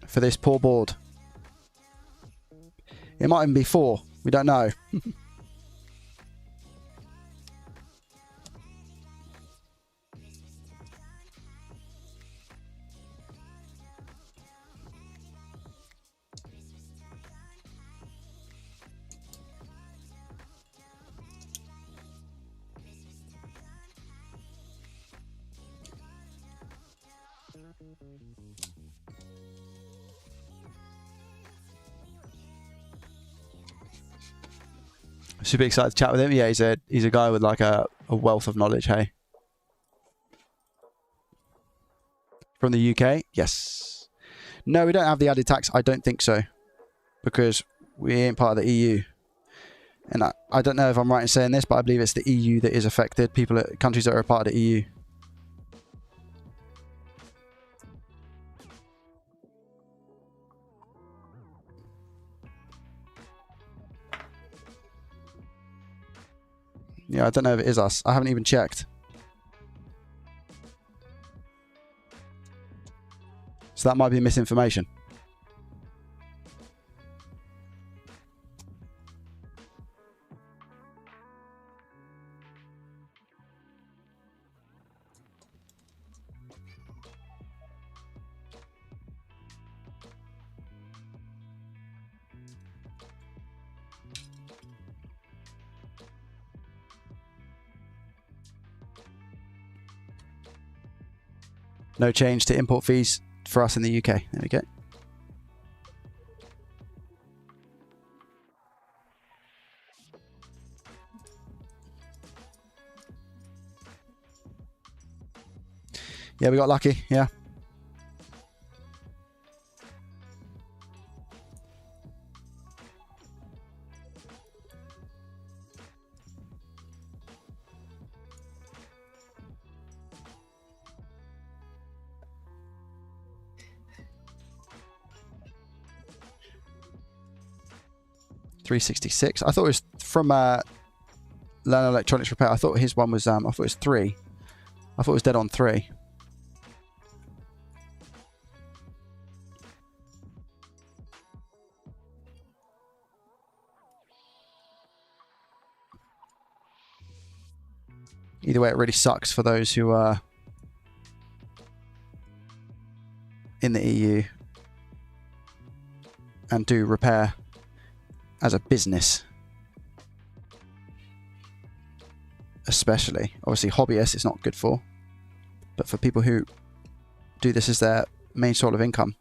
for this poor board. It might even be 4. We don't know. Super excited to chat with him. Yeah, he's a guy with like a wealth of knowledge, hey. From the UK? Yes. No, we don't have the added tax. I don't think so. Because we ain't part of the EU. And I don't know if I'm right in saying this, but I believe it's the EU that is affected. Countries that are a part of the EU. Yeah, I don't know if it is us. I haven't even checked. So that might be misinformation. No change to import fees for us in the UK. There we go. Yeah, we got lucky. Yeah. $366. I thought it was from Learn Electronics Repair. I thought his one was I thought it was 3. I thought it was dead on 3. Either way, it really sucks for those who are in the EU and do repair as a business. Especially. Obviously, hobbyists it's not good for. But for people who do this as their main source of income,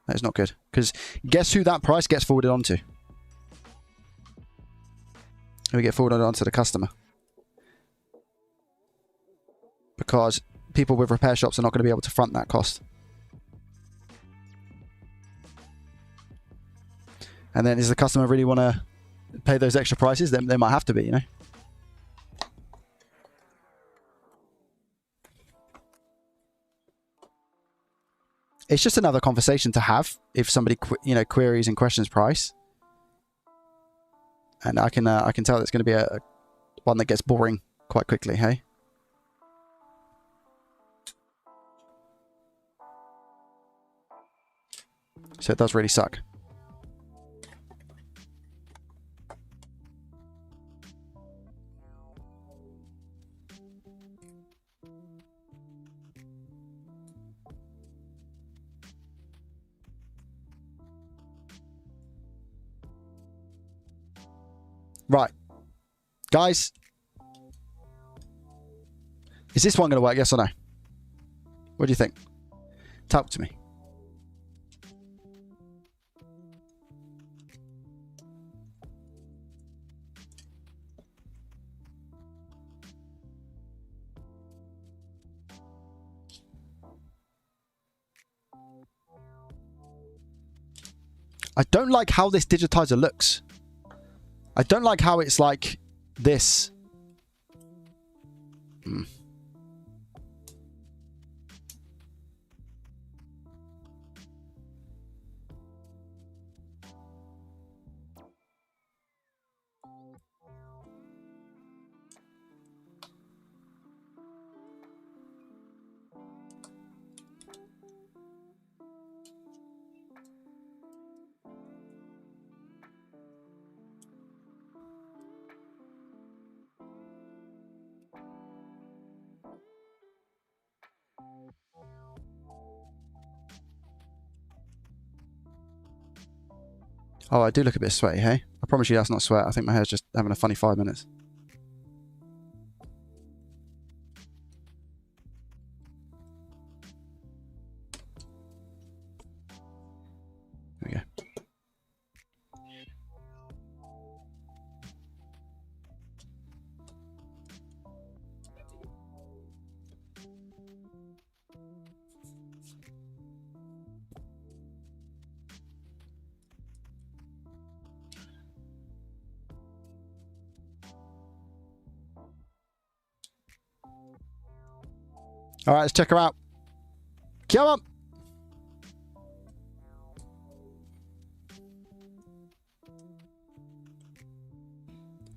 that is not good. Because guess who that price gets forwarded onto? We get forwarded onto the customer. Because people with repair shops are not going to be able to front that cost. And then, does the customer really want to pay those extra prices? Then they might have to be, you know. It's just another conversation to have if somebody, queries and questions price. And I can tell that's going to be a one that gets boring quite quickly. Hey. So it does really suck. Right. Guys. Is this one going to work? Yes or no? What do you think? Talk to me. I don't like how this digitizer looks. I don't like how it's like this. Oh, I do look a bit sweaty, hey? I promise you that's not sweat. I think my hair's just having a funny 5 minutes. There we go. All right, let's check her out. Come on.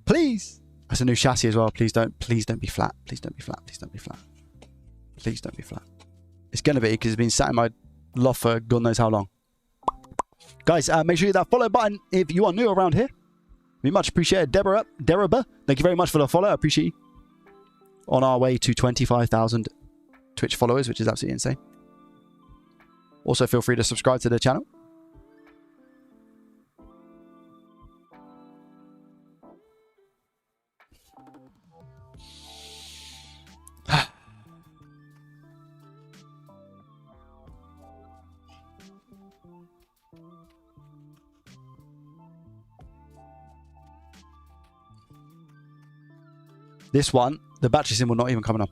Please. That's a new chassis as well. Please don't be flat. Please don't be flat. Please don't be flat. Please don't be flat. It's going to be because it's been sat in my loft for God knows how long. Guys, make sure you hit that follow button if you are new around here. We much appreciate it. Deborah, thank you very much for the follow. I appreciate you. On our way to 25,000 Twitch followers, which is absolutely insane. Also, feel free to subscribe to the channel. This one, the battery symbol not even coming up.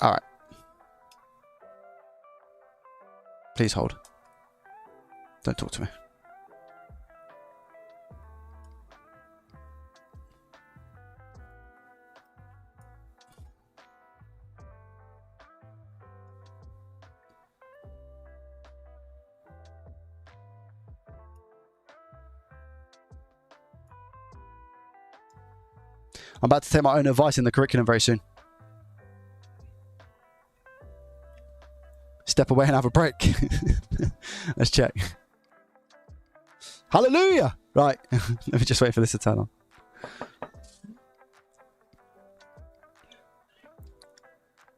All right. Please hold. Don't talk to me. I'm about to take my own advice in the curriculum very soon. Step away and have a break. Let's check. Hallelujah! Right. Let me just wait for this to turn on.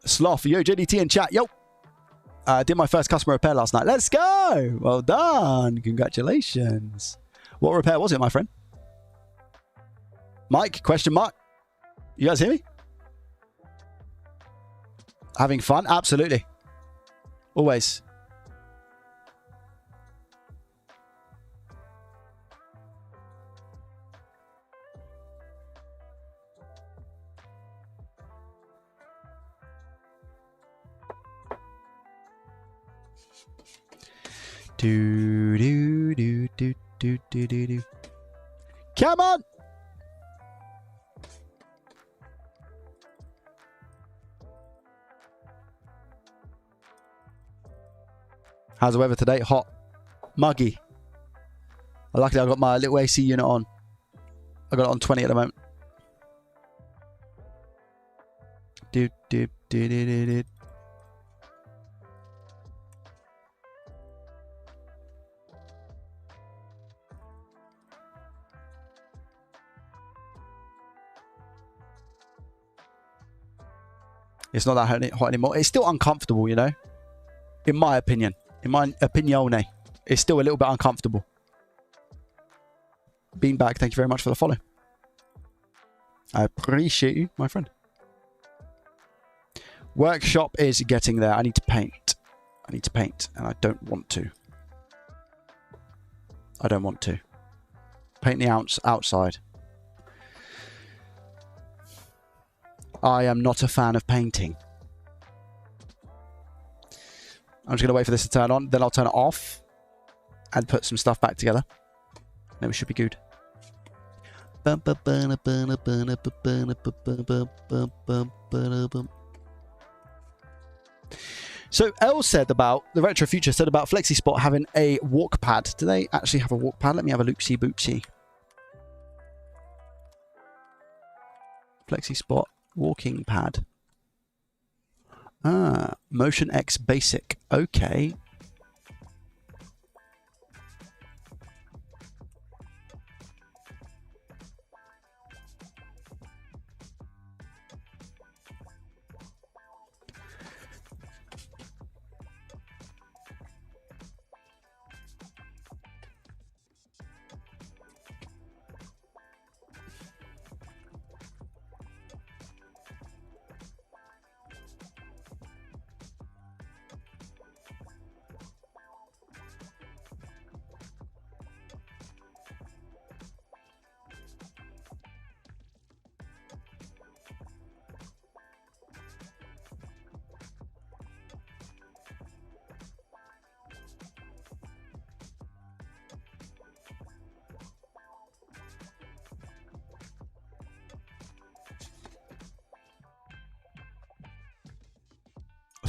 Sloth, yo, JDT in chat. Yo. Did my first customer repair last night. Let's go! Well done. Congratulations. What repair was it, my friend? Mike, question mark. You guys hear me? Having fun? Absolutely. Always. Do do do do do do do do. Come on! How's the weather today? Hot. Muggy. Luckily, I've got my little AC unit on. I've got it on 20 at the moment. Do, do, do, do, do, do. It's not that hot anymore. It's still uncomfortable, you know? In my opinion. In my opinione. It's still a little bit uncomfortable. Beanbag, thank you very much for the follow. I appreciate you, my friend. Workshop is getting there. I need to paint. I need to paint, and I don't want to. I don't want to. Paint the outside. I am not a fan of painting. I'm just going to wait for this to turn on. Then I'll turn it off and put some stuff back together. Then we should be good. So Elle said about, the Retro Future said about FlexiSpot having a walk pad. Do they actually have a walk pad? Let me have a look-see boopsie. FlexiSpot walking pad. Ah, Motion X Basic. Okay.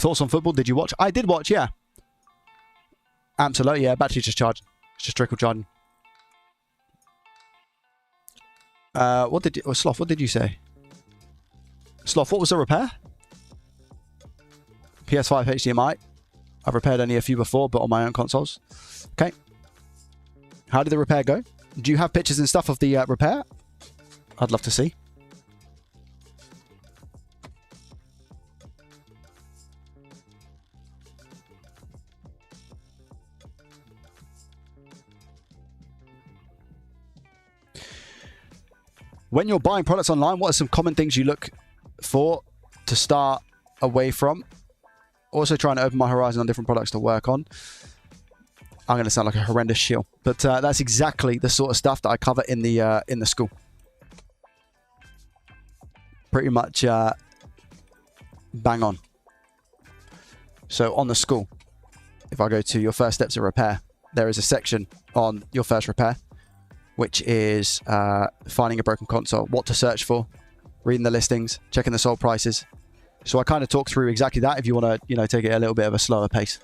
Thoughts on football? Did you watch? I did watch, yeah. Absolutely, yeah. Battery's just charging. It's just trickle charging. What did you... Sloth, what did you say? Sloth, what was the repair? PS5 HDMI. I've repaired only a few before, but on my own consoles. Okay. How did the repair go? Do you have pictures and stuff of the repair? I'd love to see. When you're buying products online, what are some common things you look for to start away from? Also trying to open my horizon on different products to work on. I'm going to sound like a horrendous shill, but that's exactly the sort of stuff that I cover in the school. Pretty much bang on. So on the school, if I go to your first steps of repair, there is a section on your first repair, which is finding a broken console, what to search for, reading the listings, checking the sold prices. So I kind of talk through exactly that if you want to, you know, take it a little bit of a slower pace.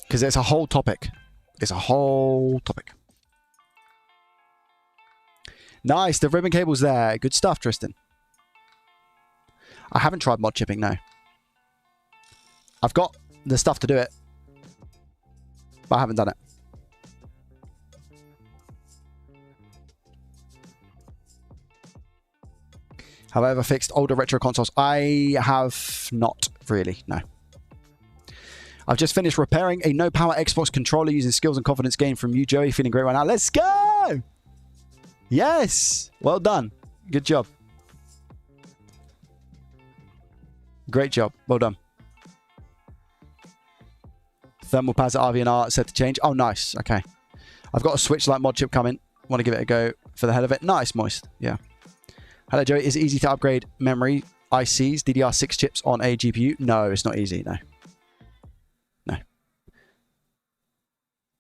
Because it's a whole topic. It's a whole topic. Nice, the ribbon cable's there. Good stuff, Tristan. I haven't tried mod chipping, no. I've got the stuff to do it, but I haven't done it. Have I ever fixed older retro consoles? I have not really, no. I've just finished repairing a no-power Xbox controller using skills and confidence gained from you, Joey. Feeling great right now. Let's go! Yes! Well done. Good job. Great job. Well done. Thermal pads at RV&R set to change. Oh, nice. Okay. I've got a Switch Lite mod chip coming. Want to give it a go for the hell of it. Nice, Moist. Yeah. Hello, Joey. Is it easy to upgrade memory ICs, DDR6 chips on a GPU? No, it's not easy. No. No.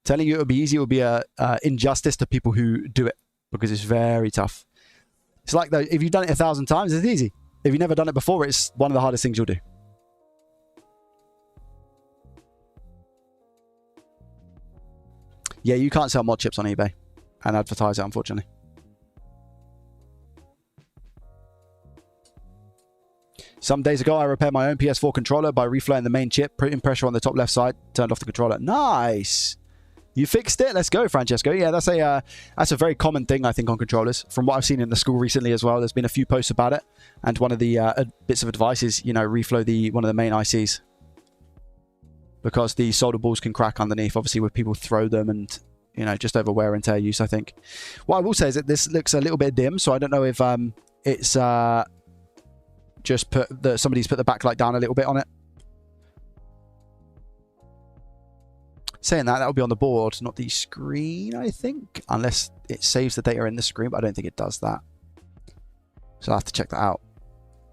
Telling you it would be easy would be a injustice to people who do it, because it's very tough. It's like, though, if you've done it 1,000 times, it's easy. If you've never done it before, it's one of the hardest things you'll do. Yeah, you can't sell mod chips on eBay and advertise it, unfortunately. Some days ago, I repaired my own PS4 controller by reflowing the main chip, putting pressure on the top left side, turned off the controller. Nice! You fixed it. Let's go, Francesco. Yeah, that's a very common thing, I think, on controllers. From what I've seen in the school recently as well, there's been a few posts about it. And one of the bits of advice is, you know, reflow one of the main ICs. Because the solder balls can crack underneath, obviously, when people throw them and, you know, just over wear and tear use, I think. What I will say is that this looks a little bit dim, so I don't know if it's just somebody's put the backlight down a little bit on it. Saying that, will be on the board, not the screen, I think. Unless it saves the data in the screen, but I don't think it does that. So I'll have to check that out.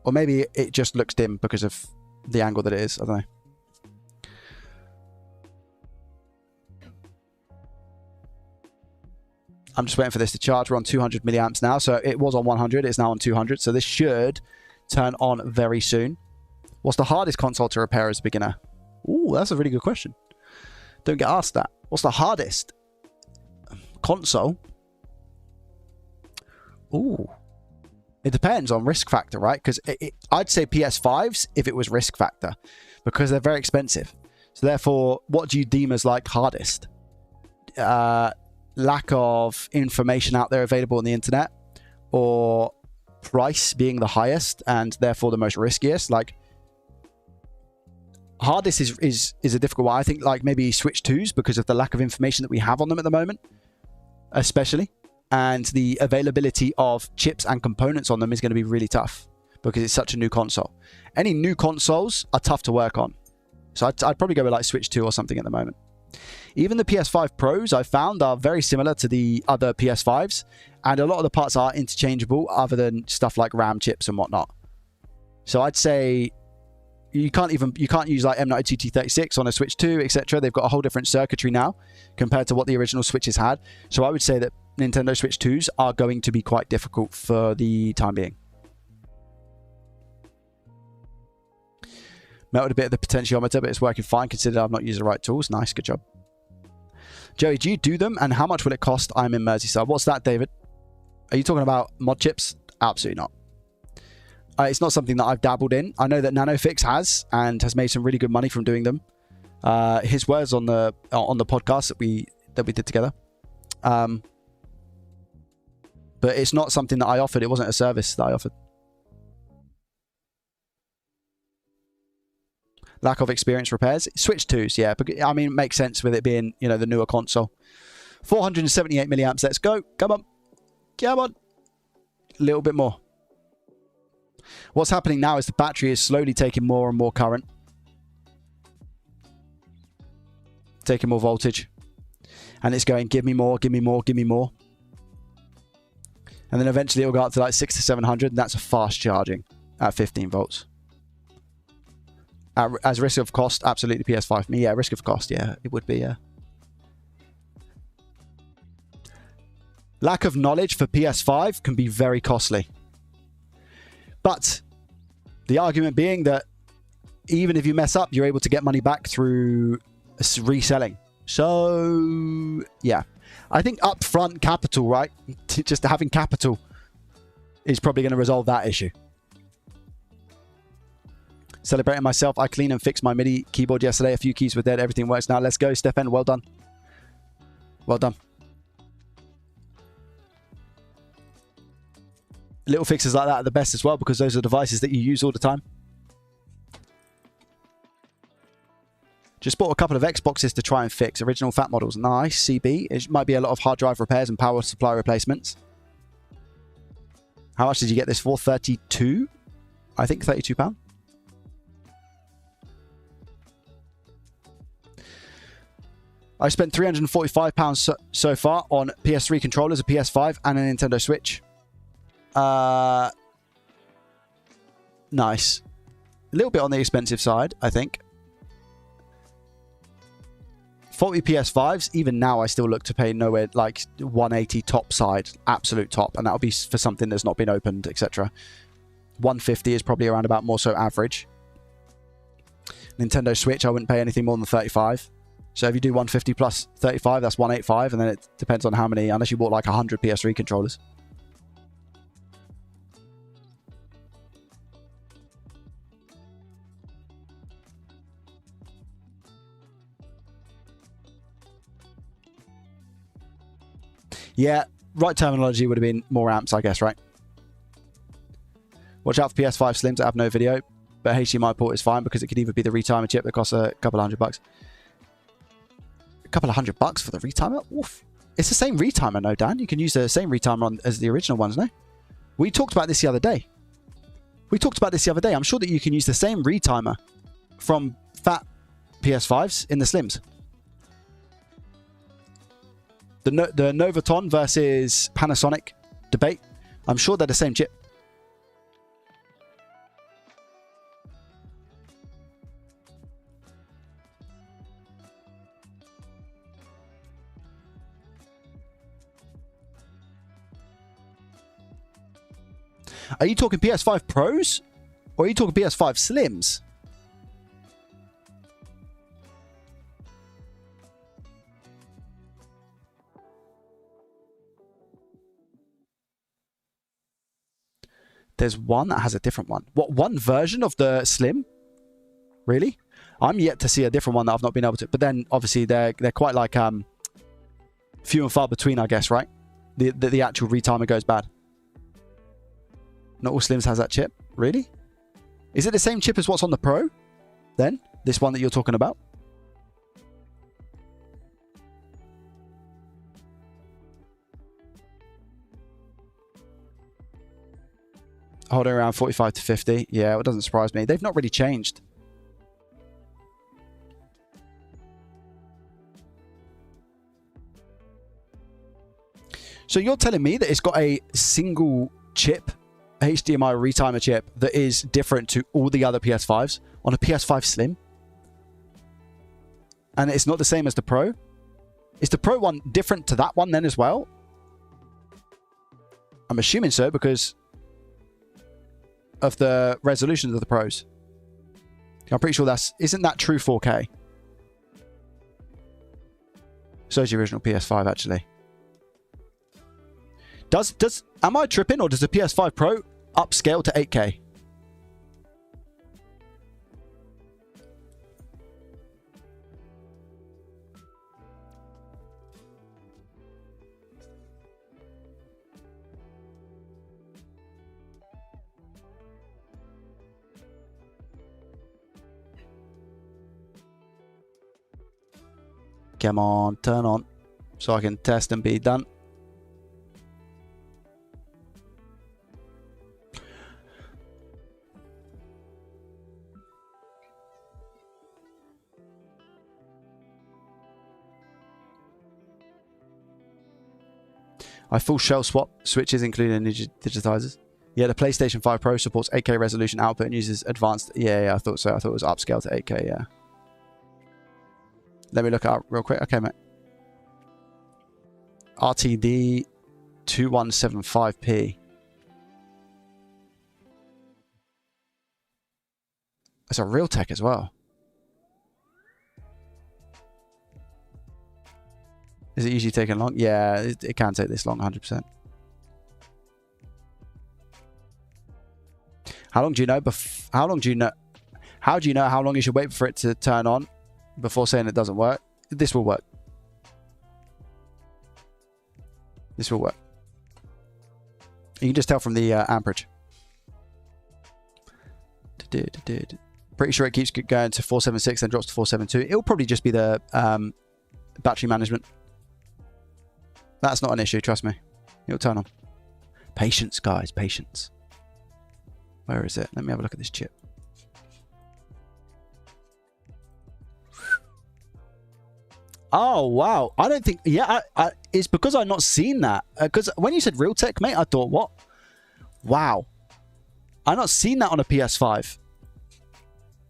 Or maybe it just looks dim because of the angle that it is. I don't know. I'm just waiting for this to charge. We're on 200 milliamps now. So it was on 100. It's now on 200. So this should turn on very soon. What's the hardest console to repair as a beginner? Ooh, that's a really good question. Don't get asked that. What's the hardest console? Ooh. It depends on risk factor, right? Because I'd say PS5s if it was risk factor, because they're very expensive. So therefore, what do you deem as like hardest? Lack of information out there available on the internet, or price being the highest and therefore the most riskiest? Like, hardest is a difficult one. I think like maybe Switch 2s because of the lack of information that we have on them at the moment, especially, and the availability of chips and components on them is going to be really tough because it's such a new console. Any new consoles are tough to work on, so I'd probably go with like Switch 2 or something at the moment. Even the PS5 Pros I've found are very similar to the other PS5s, and a lot of the parts are interchangeable other than stuff like RAM chips and whatnot. So I'd say you can't use like M92T36 on a Switch 2, etc. They've got a whole different circuitry now compared to what the original Switches had. So I would say that Nintendo Switch 2s are going to be quite difficult for the time being. Melted a bit of the potentiometer, but it's working fine considering I've not used the right tools. Nice, good job. Joey, do you do them? And how much will it cost? I'm in Merseyside. What's that, David? Are you talking about mod chips? Absolutely not. It's not something that I've dabbled in. I know that NanoFix has and has made some really good money from doing them. His words on the podcast that we did together. But it's not something that I offered. It wasn't a service that I offered. Lack of experience repairs. Switch 2s, yeah. But I mean, it makes sense with it being, you know, the newer console. 478 milliamps. Let's go. Come on. Come on. A little bit more. What's happening now is the battery is slowly taking more and more current. Taking more voltage. And it's going, give me more, give me more, give me more. And then eventually it'll go up to like 600 to 700. And that's a fast charging at 15 volts. As risk of cost, absolutely PS5 for me. Yeah, risk of cost, yeah, it would be, yeah. Lack of knowledge for PS5 can be very costly. But the argument being that even if you mess up, you're able to get money back through reselling. So, yeah. I think upfront capital, right? Just having capital is probably going to resolve that issue. Celebrating myself. I cleaned and fixed my MIDI keyboard yesterday. A few keys were dead. Everything works now. Let's go, Stefan. Well done. Well done. Little fixes like that are the best as well because those are devices that you use all the time. Just bought a couple of Xboxes to try and fix. Original fat models. Nice. CB. It might be a lot of hard drive repairs and power supply replacements. How much did you get this for? 32? I think £32. I spent £345 so far on PS3 controllers, a PS5, and a Nintendo Switch. Nice. A little bit on the expensive side, I think. Faulty PS5s, even now I still look to pay nowhere like 180 top side, absolute top, and that'll be for something that's not been opened, etc. 150 is probably around about more so average. Nintendo Switch, I wouldn't pay anything more than 35. So if you do 150 plus 35, that's 185, and then it depends on how many, unless you bought like 100 PS3 controllers. Yeah, right terminology would have been more amps, I guess, right? Watch out for PS5 Slims that have no video, but HDMI port is fine because it could either be the retimer chip that costs a couple of $100. Couple of $100 for the retimer. Oof. It's the same retimer, no, Dan. You can use the same retimer as the original ones, no? We talked about this the other day. I'm sure that you can use the same retimer from fat PS5s in the Slims. The Novaton versus Panasonic debate. I'm sure they're the same chip. Are you talking PS5 Pros? Or are you talking PS5 Slims? There's one that has a different one. What, one version of the Slim? Really? I'm yet to see a different one that I've not been able to. But then, obviously, they're quite like few and far between, I guess, right? The actual retimer goes bad. Not all Slims has that chip. Really? Is it the same chip as what's on the Pro? Then? This one that you're talking about? Holding around 45 to 50. Yeah, it doesn't surprise me. They've not really changed. So you're telling me that it's got a single chip, HDMI retimer chip that is different to all the other PS5s on a PS5 Slim? And it's not the same as the Pro? Is the Pro one different to that one then as well? I'm assuming so because of the resolutions of the Pros. I'm pretty sure isn't that true 4K? So is the original PS5 actually. Am I tripping, or does the PS5 Pro upscale to 8K? Come on, turn on so I can test and be done. I full shell swap switches including digitizers. Yeah, the PlayStation 5 Pro supports 8K resolution output and uses advanced... Yeah, I thought so. I thought it was upscale to 8K, yeah. Let me look it up real quick. Okay, mate. RTD 2175p. It's a Realtek as well. Is it usually taking long? Yeah, it can take this long, 100%. How long do you know? How do you know how long you should wait for it to turn on before saying it doesn't work? This will work. This will work. You can just tell from the amperage. Pretty sure it keeps going to 476, then drops to 472. It'll probably just be the battery management. That's not an issue, trust me. It'll turn on. Patience, guys, patience. Where is it? Let me have a look at this chip. Oh, wow. I don't think... Yeah, it's because I've not seen that. Because when you said Realtek, mate, I thought, what? Wow. I've not seen that on a PS5.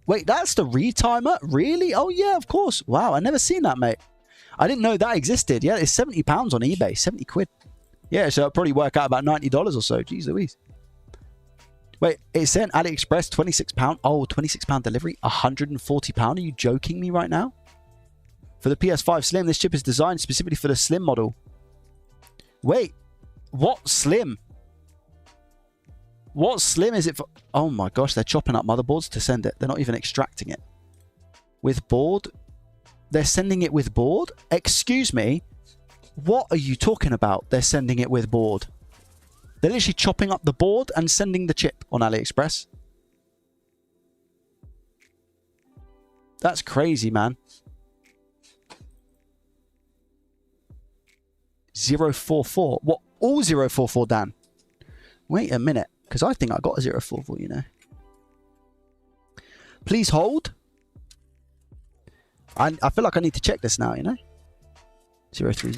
Wait, that's the retimer? Really? Oh, yeah, of course. Wow, I never seen that, mate. I didn't know that existed. Yeah, it's £70 on eBay. 70 quid. Yeah, so it'll probably work out about $90 or so. Jeez Louise. Wait, it said AliExpress, £26. Oh, £26 delivery? £140? Are you joking me right now? For the PS5 Slim, this chip is designed specifically for the Slim model. Wait, what Slim? What Slim is it for? Oh my gosh, they're chopping up motherboards to send it. They're not even extracting it. With board? They're sending it with board? Excuse me? What are you talking about? They're sending it with board. They're literally chopping up the board and sending the chip on AliExpress. That's crazy, man. 044. What? All 044, Dan? Wait a minute. Because I think I got a 044, you know. Please hold. I feel like I need to check this now, you know. 030.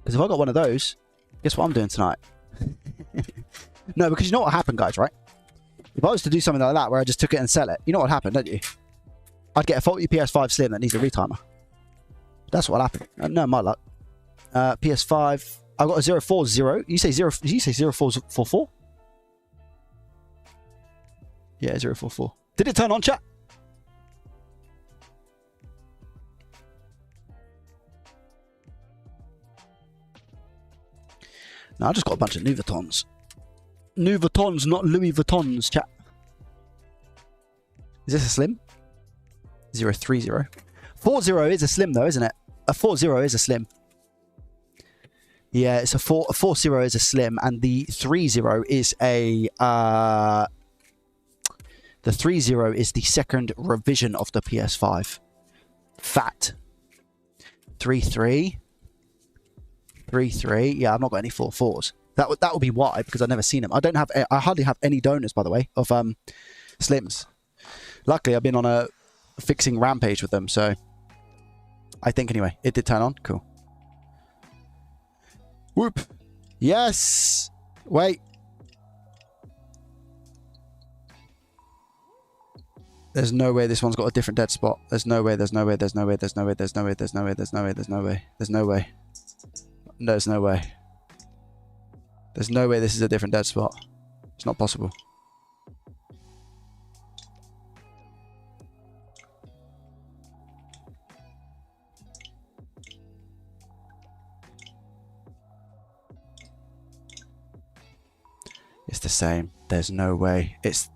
Because if I got one of those, guess what I'm doing tonight? No, because you know what happened, guys, right? If I was to do something like that, where I just took it and sell it, you know what happened, don't you? I'd get a faulty PS5 Slim that needs a retimer. That's what happened. No, my luck. PS5. I got a 040. You say 0. Did you say 0444? Yeah, 044. Did it turn on, chat? No, I just got a bunch of Louis Vuittons. Louis Vuittons, not Louis Vuittons, chat. Is this a Slim? 030. 40 is a Slim, though, isn't it? A 40 is a Slim. Yeah, it's a 40 is a Slim, and the 30 is a... the 30 is the second revision of the PS5. Fat. 33. 33. Yeah, I've not got any 44s. That would be why, because I've never seen them. I hardly have any donors, by the way, of Slims. Luckily, I've been on a fixing rampage with them, so I think anyway, it did turn on. Cool. Whoop. Yes. Wait. There's no way this one's got a different dead spot. There's no way, there's no way, there's no way, there's no way, there's no way, there's no way, there's no way, there's no way, there's no way. There's no way. There's no way this is a different dead spot. It's not possible. It's the same. There's no way. It's...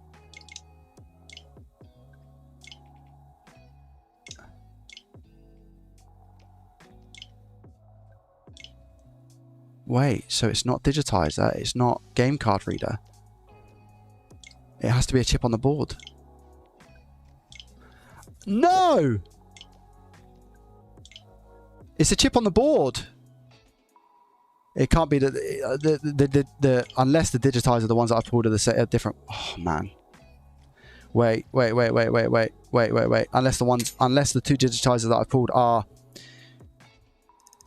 Wait, so it's not digitizer, it's not game card reader. It has to be a chip on the board. No! It's a chip on the board. It can't be the unless the digitizer, the ones that I've pulled are the same, are different. Oh man. Wait. Unless the two digitizers that I've pulled are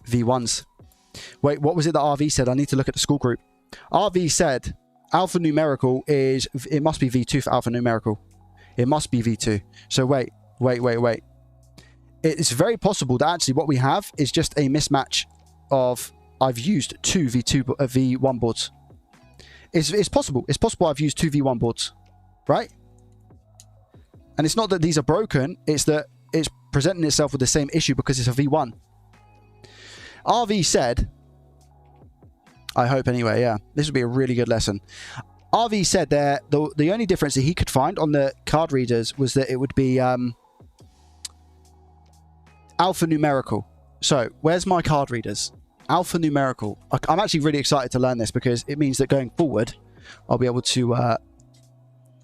V1s. Wait, what was it that RV said? I need to look at the school group. RV said alphanumerical is... It must be V2 for alphanumerical. It must be V2. So wait. It's very possible that actually what we have is just a mismatch of... I've used two V1 boards. It's possible. It's possible I've used two V1 boards. Right? And it's not that these are broken. It's that it's presenting itself with the same issue because it's a V1. RV said, I hope anyway, yeah, this would be a really good lesson. RV said that the only difference that he could find on the card readers was that it would be alphanumerical. So, where's my card readers? Alphanumerical. I'm actually really excited to learn this because it means that going forward, I'll be able to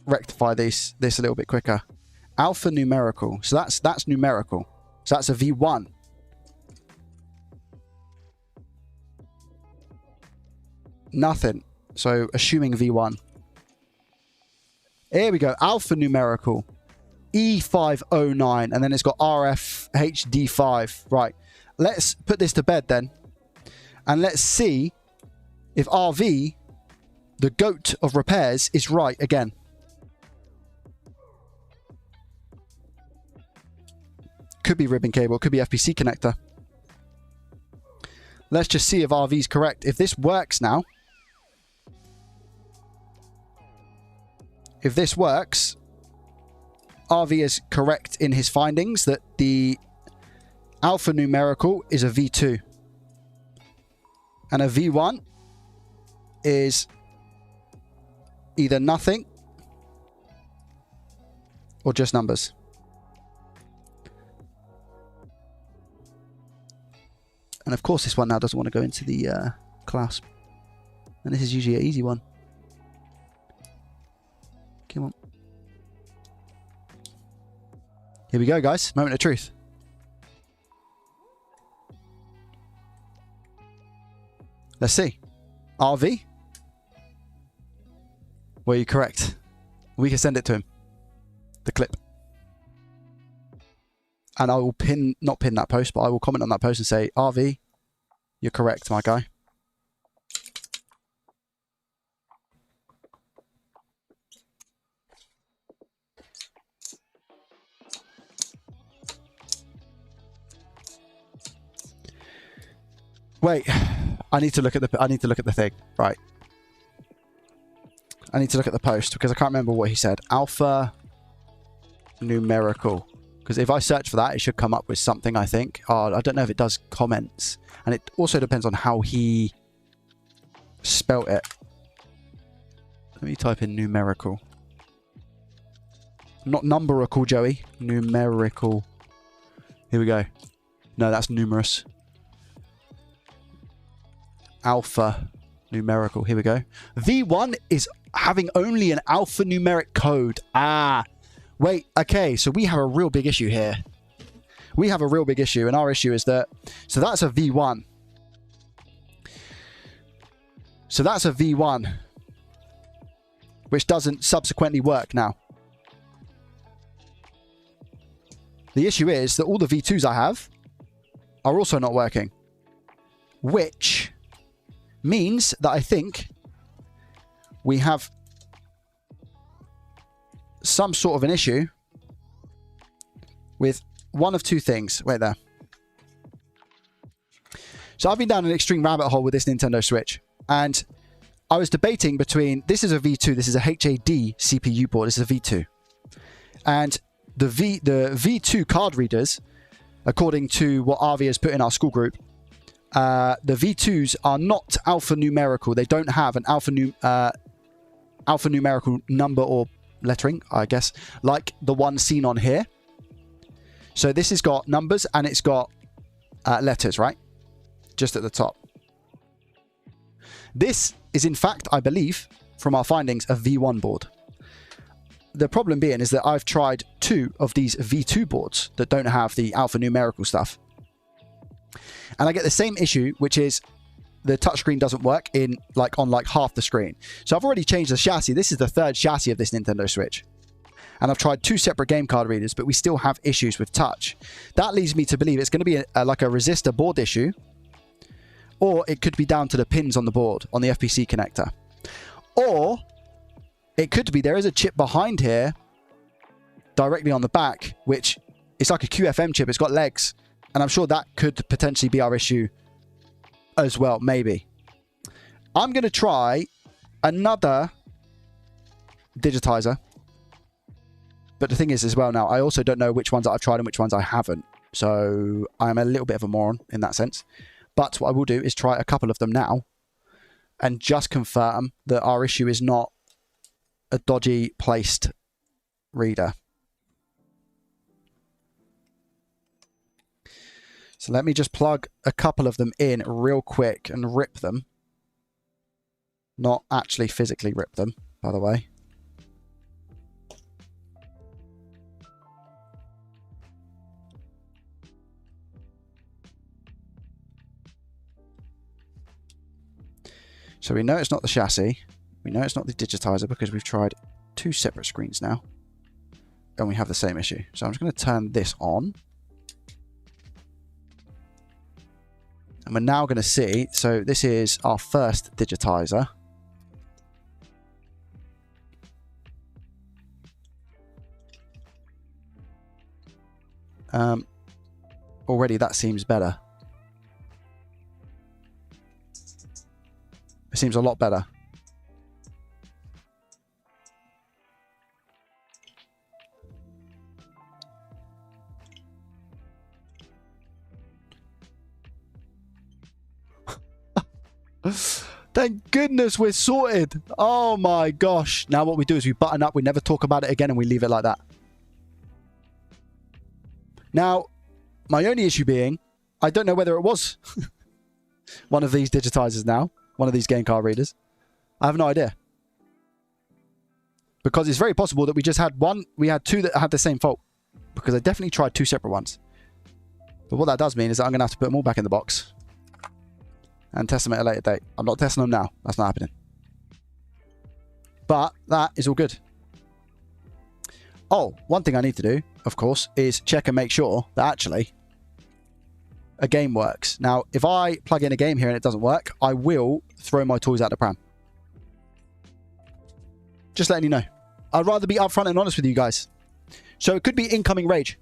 rectify this a little bit quicker. Alphanumerical. So that's numerical. So that's a V1. Nothing. So assuming V1. Here we go. Alphanumerical. E509. And then it's got RFHD5. Right. Let's put this to bed then. And let's see if RV, the goat of repairs, is right again. Could be ribbon cable. Could be FPC connector. Let's just see if RV's correct. If this works now. If this works, RV is correct in his findings that the alphanumerical is a V2. And a V1 is either nothing or just numbers. And of course this one now doesn't want to go into the clasp. And this is usually an easy one. Come on. Here we go, guys. Moment of truth. Let's see. RV? Were you correct? We can send it to him. The clip. And I will not pin that post, but I will comment on that post and say, RV, you're correct, my guy. Wait, I need to look at the thing. Right. I need to look at the post because I can't remember what he said. Alpha numerical. Because if I search for that, it should come up with something, I think. Oh, I don't know if it does comments. And it also depends on how he spelt it. Let me type in numerical. Not numberical, Joey. Numerical. Here we go. No, that's numerous. Alpha numerical. Here we go. V1 is having only an alphanumeric code. Ah. Wait, okay, so we have a real big issue here. We have a real big issue, and our issue is that... So that's a V1. So that's a V1. Which doesn't subsequently work now. The issue is that all the V2s I have are also not working. Which means that I think we have some sort of an issue with one of two things. Wait there. So I've been down an extreme rabbit hole with this Nintendo Switch, and I was debating between, this is a V2, this is a HAD CPU board, this is a V2. And the V2 card readers, according to what Avi has put in our school group, the V2s are not alphanumerical. They don't have an alphanumerical number or lettering, I guess, like the one seen on here. So this has got numbers and it's got letters, right? Just at the top. This is, in fact, I believe, from our findings, a V1 board. The problem being is that I've tried 2 of these V2 boards that don't have the alphanumerical stuff. And I get the same issue, which is the touchscreen doesn't work on half the screen. So I've already changed the chassis. This is the 3rd chassis of this Nintendo Switch. And I've tried 2 separate game card readers, but we still have issues with touch. That leads me to believe it's going to be like a resistor board issue, or it could be down to the pins on the board, on the FPC connector. Or it could be there is a chip behind here, directly on the back, which is like a QFM chip. It's got legs. And I'm sure that could potentially be our issue as well, maybe. I'm going to try another digitizer. But the thing is as well now, I also don't know which ones I've tried and which ones I haven't. So I'm a little bit of a moron in that sense. But what I will do is try a couple of them now and just confirm that our issue is not a dodgy placed reader. So let me just plug a couple of them in real quick and rip them. Not actually physically rip them, by the way. So we know it's not the chassis. We know it's not the digitizer because we've tried 2 separate screens now. And we have the same issue. So I'm just going to turn this on. And we're now going to see, so this is our first digitizer. Already that seems better. It seems a lot better. Thank goodness we're sorted. Oh my gosh. Now what we do is we button up, we never talk about it again, and we leave it like that. Now, my only issue being, I don't know whether it was one of these digitizers now, one of these game card readers. I have no idea. Because it's very possible that we just had one, we had 2 that had the same fault. Because I definitely tried 2 separate ones. But what that does mean is that I'm going to have to put them all back in the box. And test them at a later date. I'm not testing them now. That's not happening. But that is all good. Oh, one thing I need to do, of course, is check and make sure that actually a game works. Now, if I plug in a game here and it doesn't work, I will throw my toys out the pram. Just letting you know. I'd rather be upfront and honest with you guys. So it could be incoming rage.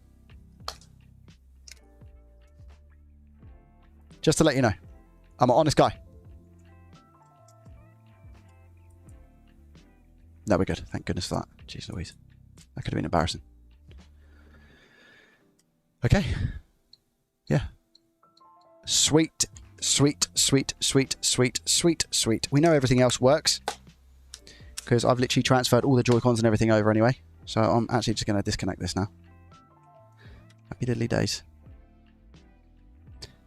Just to let you know. I'm an honest guy. No, we're good. Thank goodness for that. Jeez Louise. That could have been embarrassing. Okay. Yeah. Sweet, sweet, sweet, sweet, sweet, sweet, sweet. We know everything else works. Because I've literally transferred all the Joy-Cons and everything over anyway. So I'm actually just going to disconnect this now. Happy diddly days.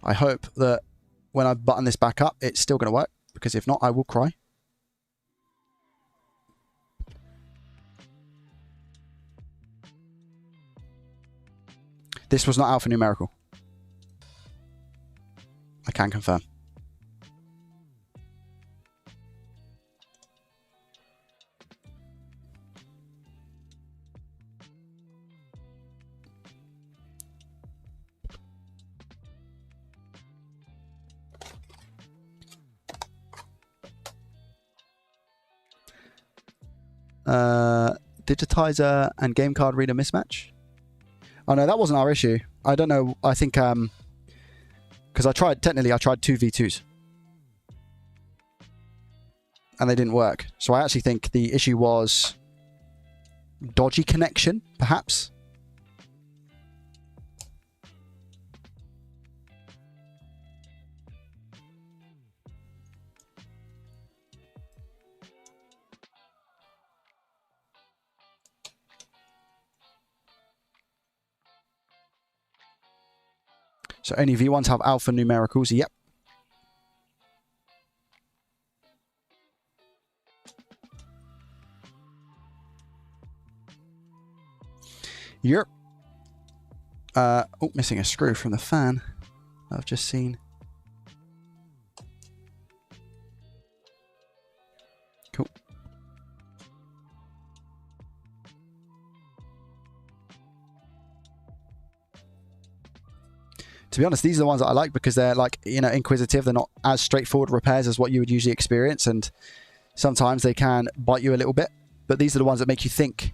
I hope that when I button this back up, it's still going to work. Because if not, I will cry. This was not alphanumerical. I can confirm. Digitizer and game card reader mismatch. Oh no, that wasn't our issue. I don't know. I think because I tried 2 V2s and they didn't work. So I actually think the issue was dodgy connection, perhaps. So only V1s have alpha numericals. Yep. Yep. Oh, missing a screw from the fan. I've just seen. Cool. To be honest, these are the ones that I like because they're like, you know, inquisitive. They're not as straightforward repairs as what you would usually experience. And sometimes they can bite you a little bit. But these are the ones that make you think.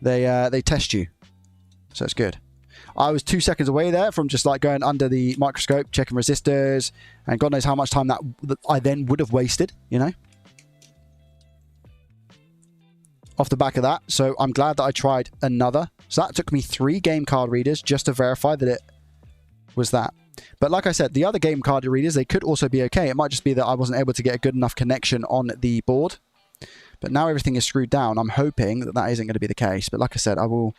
They test you. So it's good. I was 2 seconds away there from just like going under the microscope, checking resistors. And God knows how much time that I then would have wasted, you know. Off the back of that. So I'm glad that I tried another. So that took me 3 game card readers just to verify that it was that. But like I said, the other game card readers, they could also be okay. It might just be that I wasn't able to get a good enough connection on the board. But now everything is screwed down. I'm hoping that that isn't going to be the case. But like I said, I will,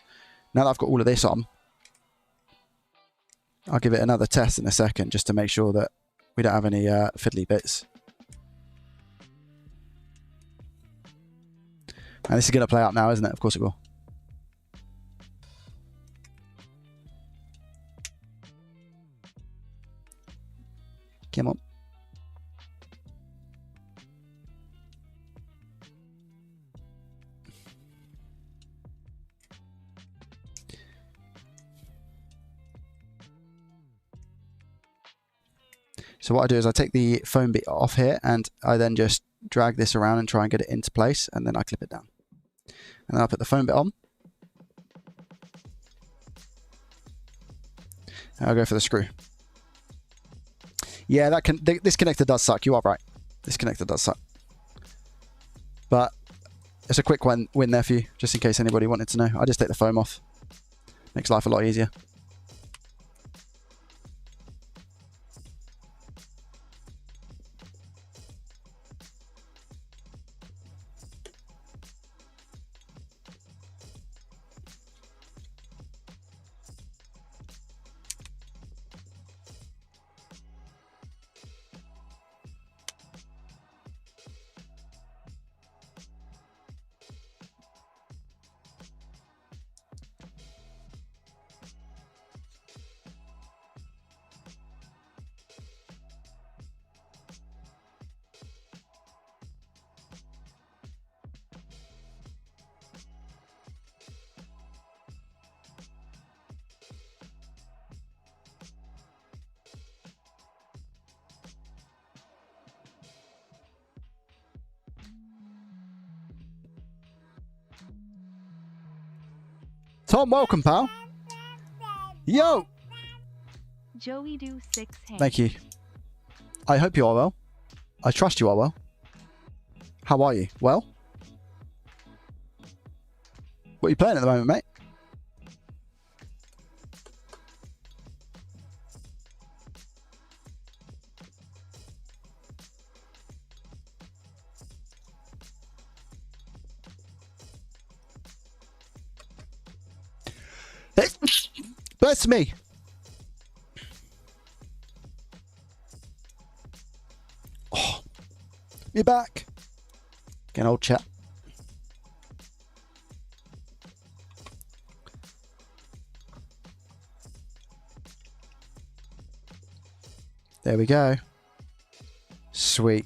now that I've got all of this on, I'll give it another test in a second just to make sure that we don't have any fiddly bits. And this is going to play out now, isn't it? Of course it will. Come on. So what I do is I take the foam bit off here and I then just drag this around and try and get it into place, and then I clip it down. And then I put the foam bit on. And I'll go for the screw. Yeah, this connector does suck. You are right. This connector does suck. But it's a quick win there for you, just in case anybody wanted to know. I just take the foam off. Makes life a lot easier. Tom, welcome, pal. Yo! Joey do 6 hands. Thank you. I hope you are well. I trust you are well. How are you? Well? What are you playing at the moment, mate? Bless me. Oh, you're back. Get an old chat. There we go. Sweet.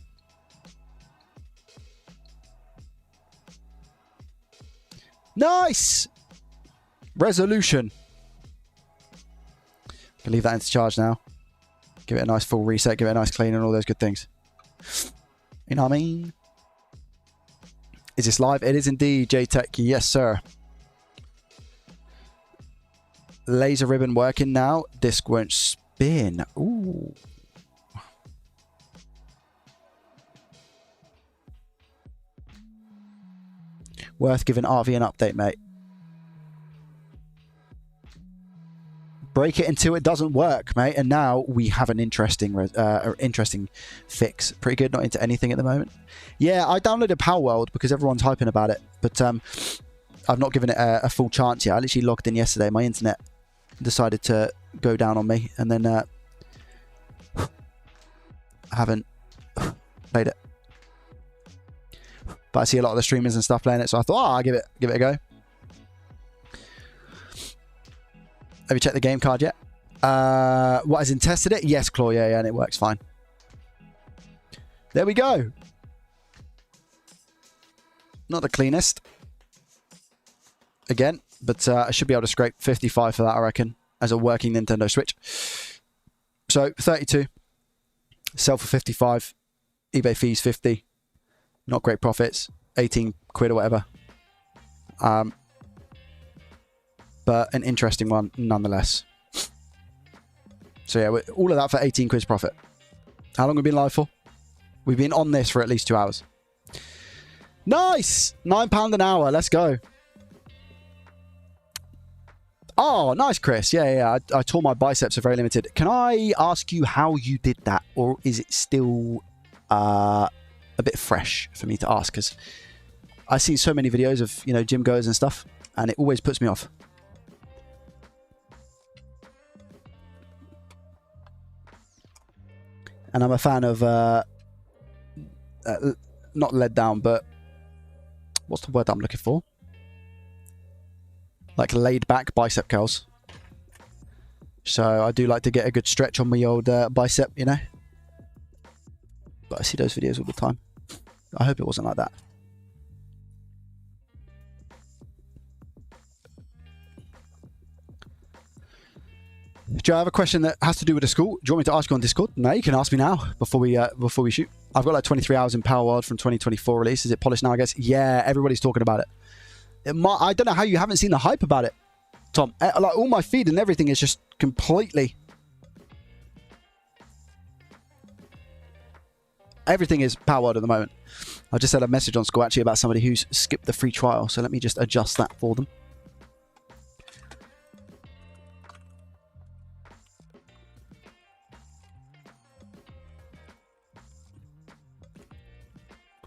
Nice. Resolution. Can leave that into charge now. Give it a nice full reset, give it a nice clean and all those good things. You know what I mean? Is this live? It is indeed, JTech. Yes, sir. Laser ribbon working now. Disc won't spin. Ooh. Worth giving RV an update, mate. Break it until it doesn't work, mate. And now we have an interesting fix. Pretty good. Not into anything at the moment. Yeah, I downloaded Power World because everyone's hyping about it. But I've not given it a full chance yet. I literally logged in yesterday. My internet decided to go down on me. And then I haven't played it. But I see a lot of the streamers and stuff playing it. So I thought, I'll give it a go. Have you checked the game card yet? What, has in tested it? Yes, Claw, yeah, and it works fine. There we go. Not the cleanest. Again, but I should be able to scrape 55 for that, I reckon, as a working Nintendo Switch. So, 32. Sell for 55. eBay fees, 50. Not great profits. 18 quid or whatever. But an interesting one nonetheless. So yeah, all of that for 18 quid's profit. How long have we been live for? We've been on this for at least 2 hours. Nice! £9 an hour. Let's go. Oh, nice, Chris. Yeah. I tore my biceps are very limited. Can I ask you how you did that? Or is it still a bit fresh for me to ask? Because I've seen so many videos of, you know, gym goers and stuff. And it always puts me off. And I'm a fan of, not led down, but what's the word I'm looking for? Like laid back bicep curls. So I do like to get a good stretch on my old bicep, you know. But I see those videos all the time. I hope it wasn't like that. Do you have a question that has to do with the school? Do you want me to ask you on Discord? No, you can ask me now before we shoot. I've got like 23 hours in Power World from 2024 release. Is it polished now, I guess? Yeah, everybody's talking about it. I don't know how you haven't seen the hype about it, Tom. Like all my feed and everything is just completely... Everything is Power World at the moment. I just had a message on school actually about somebody who's skipped the free trial. So let me just adjust that for them.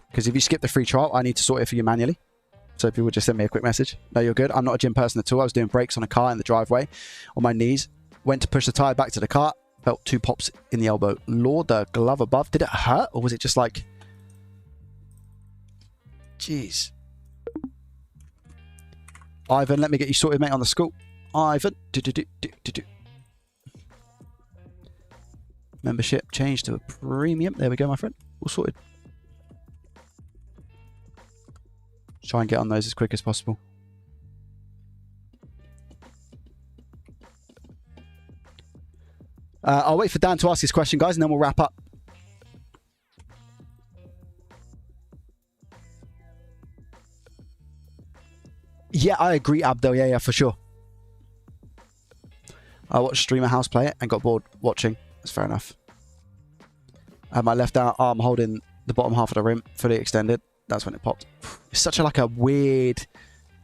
Because if you skip the free trial, I need to sort it for you manually. So if you would just send me a quick message. No, you're good. I'm not a gym person at all. I was doing brakes on a car in the driveway on my knees. Went to push the tyre back to the car. Felt 2 pops in the elbow. Lord, the glove above. Did it hurt? Or was it just like... Jeez. Ivan, let me get you sorted, mate, on the school. Ivan. Membership changed to a premium. There we go, my friend. All sorted. Try and get on those as quick as possible. I'll wait for Dan to ask his question, guys, and then we'll wrap up. Yeah, I agree, Abdo. Yeah, for sure. I watched Streamer House play it and got bored watching. That's fair enough. I had my left arm holding the bottom half of the rim, fully extended. That's when it popped. It's such a weird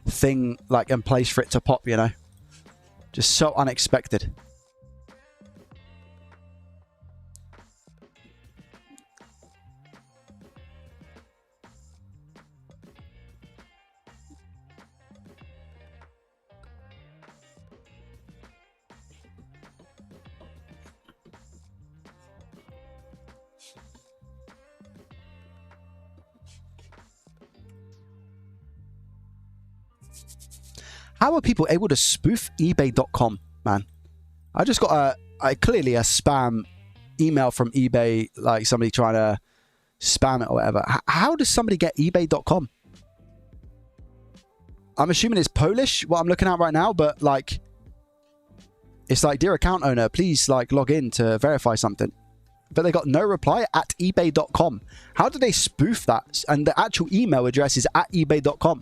thing, like, and place for it to pop, you know? Just so unexpected. How are people able to spoof eBay.com, man? I just got clearly a spam email from eBay, like somebody trying to spam it or whatever. How does somebody get eBay.com? I'm assuming it's Polish, what I'm looking at right now, but like, it's like, dear account owner, please like log in to verify something. but they got no reply at ebay.com. How do they spoof that? And the actual email address is at ebay.com.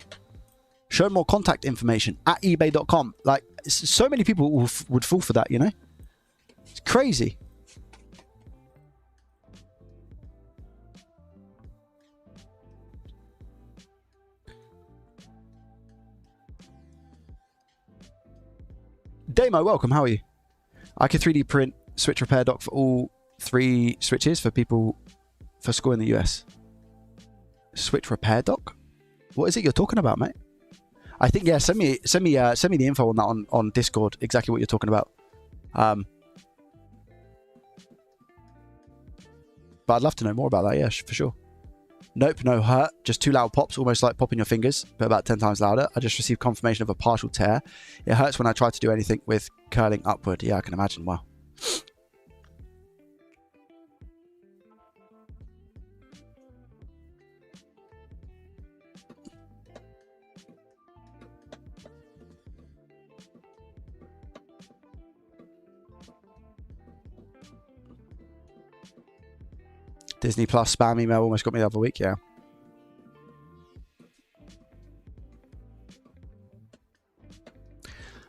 Show more contact information at ebay.com. Like, so many people would fall for that, you know? It's crazy. Damo, welcome. How are you? I can 3D print switch repair dock for all 3 switches for people for school in the US. Switch repair dock? What is it you're talking about, mate? I think, yeah, send me the info on that on Discord, exactly what you're talking about. But I'd love to know more about that, yeah, for sure. Nope, no hurt, just 2 loud pops, almost like popping your fingers, but about 10 times louder. I just received confirmation of a partial tear. It hurts when I try to do anything with curling upward. Yeah, I can imagine. Wow. Disney Plus spam email almost got me the other week, yeah.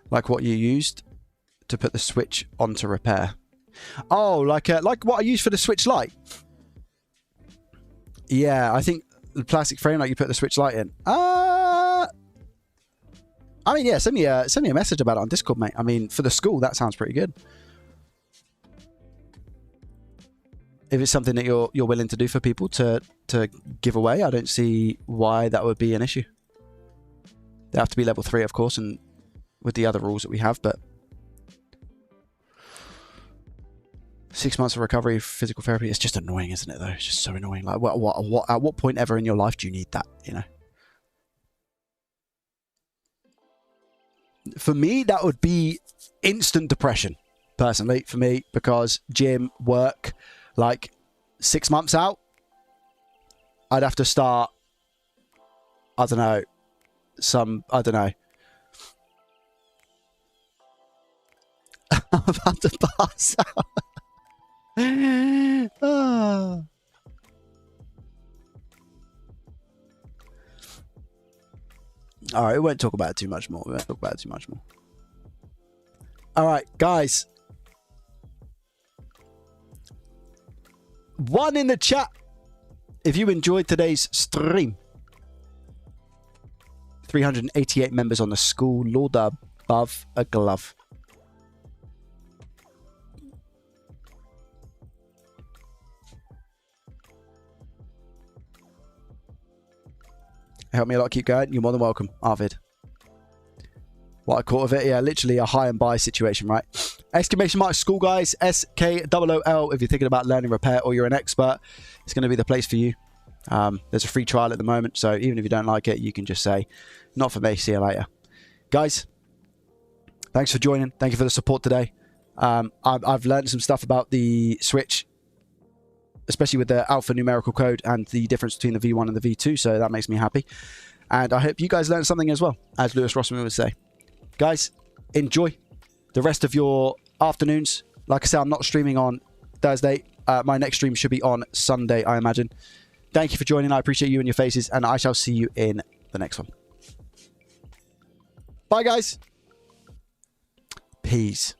Like what you used to put the switch onto repair. Oh, like what I used for the switch light. Yeah, I think the plastic frame, like you put the switch light in. I mean, yeah, send me a message about it on Discord, mate. I mean, for the school, that sounds pretty good. If it's something that you're willing to do for people to give away, I don't see why that would be an issue. They have to be level 3, of course, and with the other rules that we have, but 6 months of recovery, physical therapy, it's just annoying, isn't it, though? It's just so annoying. Like, what at what point ever in your life do you need that, you know? For me, that would be instant depression, personally, for me, because gym, work, like 6 months out, I'd have to start, I don't know. I'm about to pass out. Oh. All right, we won't talk about it too much more. All right, guys. 1 in the chat if you enjoyed today's stream. 388 members on the school. Lord above a glove. Help me a lot, keep going. You're more than welcome, Arvid. What I caught of it, yeah, literally a high and buy situation, right? Exclamation mark school, guys. SKOOL. If you're thinking about learning repair or you're an expert, it's going to be the place for you. There's a free trial at the moment, so even if you don't like it, you can just say, not for me, see you later. Guys, thanks for joining. Thank you for the support today. I've learned some stuff about the Switch, especially with the alphanumerical code and the difference between the V1 and the V2, so that makes me happy. And I hope you guys learned something as well, as Lewis Rossman would say. Guys, enjoy the rest of your afternoons. Like I said, I'm not streaming on Thursday. My next stream should be on Sunday, I imagine. Thank you for joining. I appreciate you and your faces, and I shall see you in the next one. Bye, guys. Peace.